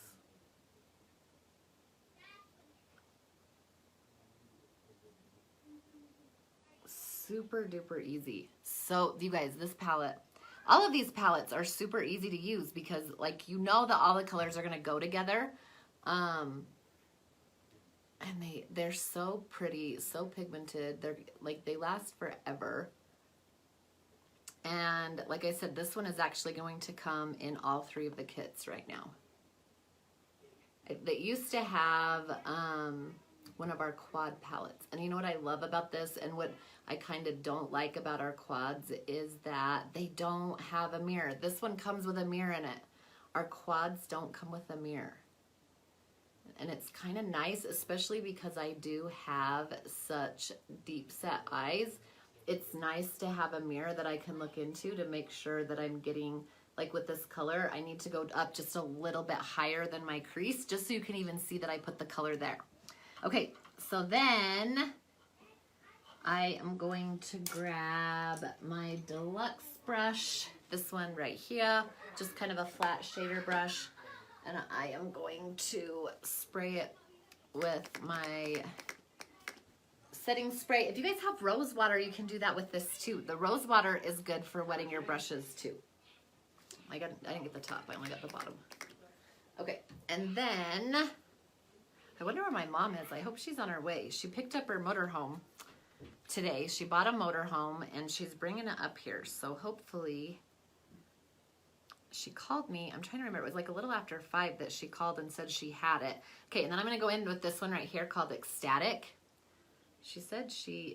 super duper easy. So you guys, this palette, all of these palettes are super easy to use because like, you know that all the colors are going to go together. And they're so pretty, so pigmented. They're like, they last forever. And like I said, this one is actually going to come in all 3 of the kits right now. They used to have one of our quad palettes. And you know what I love about this and what I kind of don't like about our quads is that they don't have a mirror. This one comes with a mirror in it. Our quads don't come with a mirror. And it's kind of nice, especially because I do have such deep set eyes. It's nice to have a mirror that I can look into to make sure that I'm getting, like with this color, I need to go up just a little bit higher than my crease, just so you can even see that I put the color there. Okay, so then I am going to grab my deluxe brush, this one right here, just kind of a flat shader brush, and I am going to spray it with my setting spray. If you guys have rose water, you can do that with this too. The rose water is good for wetting your brushes too. I didn't get the top, I only got the bottom. Okay, and then I wonder where my mom is. I hope she's on her way. She picked up her motorhome today. She bought a motorhome and she's bringing it up here. So hopefully, she called me. I'm trying to remember. It was like a little after 5 that she called and said she had it. Okay, and then I'm going to go in with this one right here called Ecstatic. She said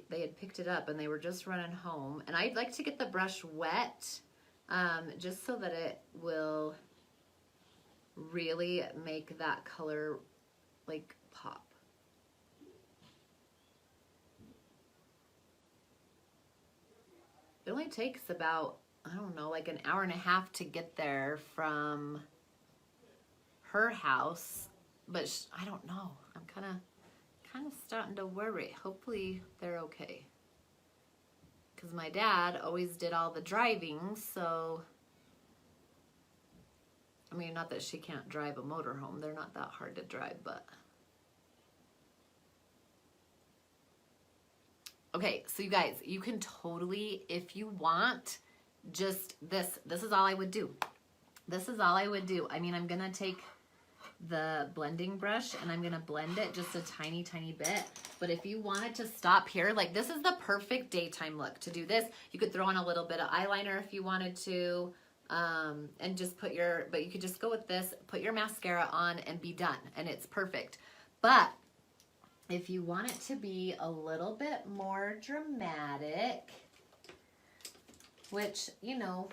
they had picked it up and they were just running home. And I'd like to get the brush wet just so that it will really make that color like pop. It only takes about, I don't know, like an hour and a half to get there from her house, but I don't know. I'm kind of starting to worry. Hopefully they're okay. Because my dad always did all the driving, so I mean, not that she can't drive a motorhome. They're not that hard to drive, but. Okay, so you guys, you can totally, if you want, just this is all I would do. This is all I would do. I mean, I'm gonna take the blending brush and I'm gonna blend it just a tiny, tiny bit. But if you wanted to stop here, like this is the perfect daytime look to do this. You could throw on a little bit of eyeliner if you wanted to, and just put but you could just go with this, put your mascara on and be done, and it's perfect. But if you want it to be a little bit more dramatic, which, you know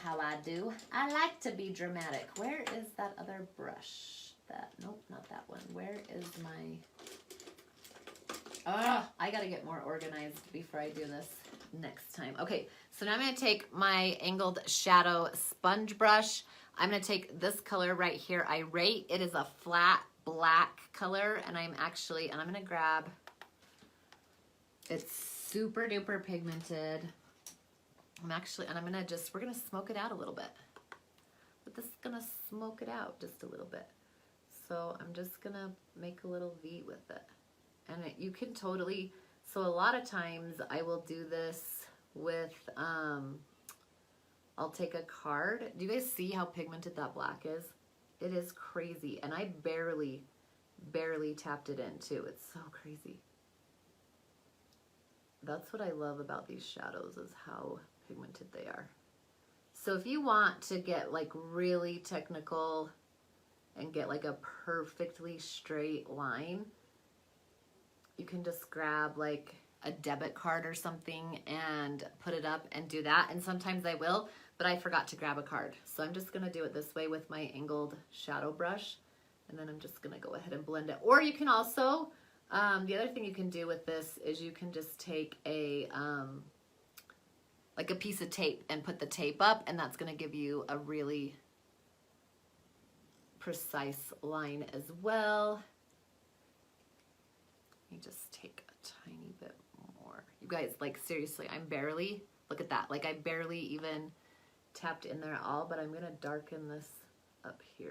how I do. I like to be dramatic. Where is that other brush? Nope, not that one. Where is my, I gotta get more organized before I do this next time. Okay, so now I'm gonna take my angled shadow sponge brush. I'm gonna take this color right here, Irate. It is a flat black color, and I'm gonna grab, it's super duper pigmented. We're gonna smoke it out a little bit. But this is gonna smoke it out just a little bit. So I'm just gonna make a little V with it. And you can totally, so a lot of times I will do this with, I'll take a card. Do you guys see how pigmented that black is? It is crazy. And I barely tapped it in too. It's so crazy. That's what I love about these shadows, is how pigmented they are. So if you want to get like really technical and get like a perfectly straight line, you can just grab like a debit card or something and put it up and do that. And sometimes I will, but I forgot to grab a card. So I'm just gonna do it this way with my angled shadow brush. And then I'm just gonna go ahead and blend it. Or you can also, the other thing you can do with this is you can just take a, like a piece of tape and put the tape up, and that's gonna give you a really precise line as well. Let me just take a tiny bit more. You guys, like seriously, look at that. Like I barely even tapped in there at all, but I'm gonna darken this up here.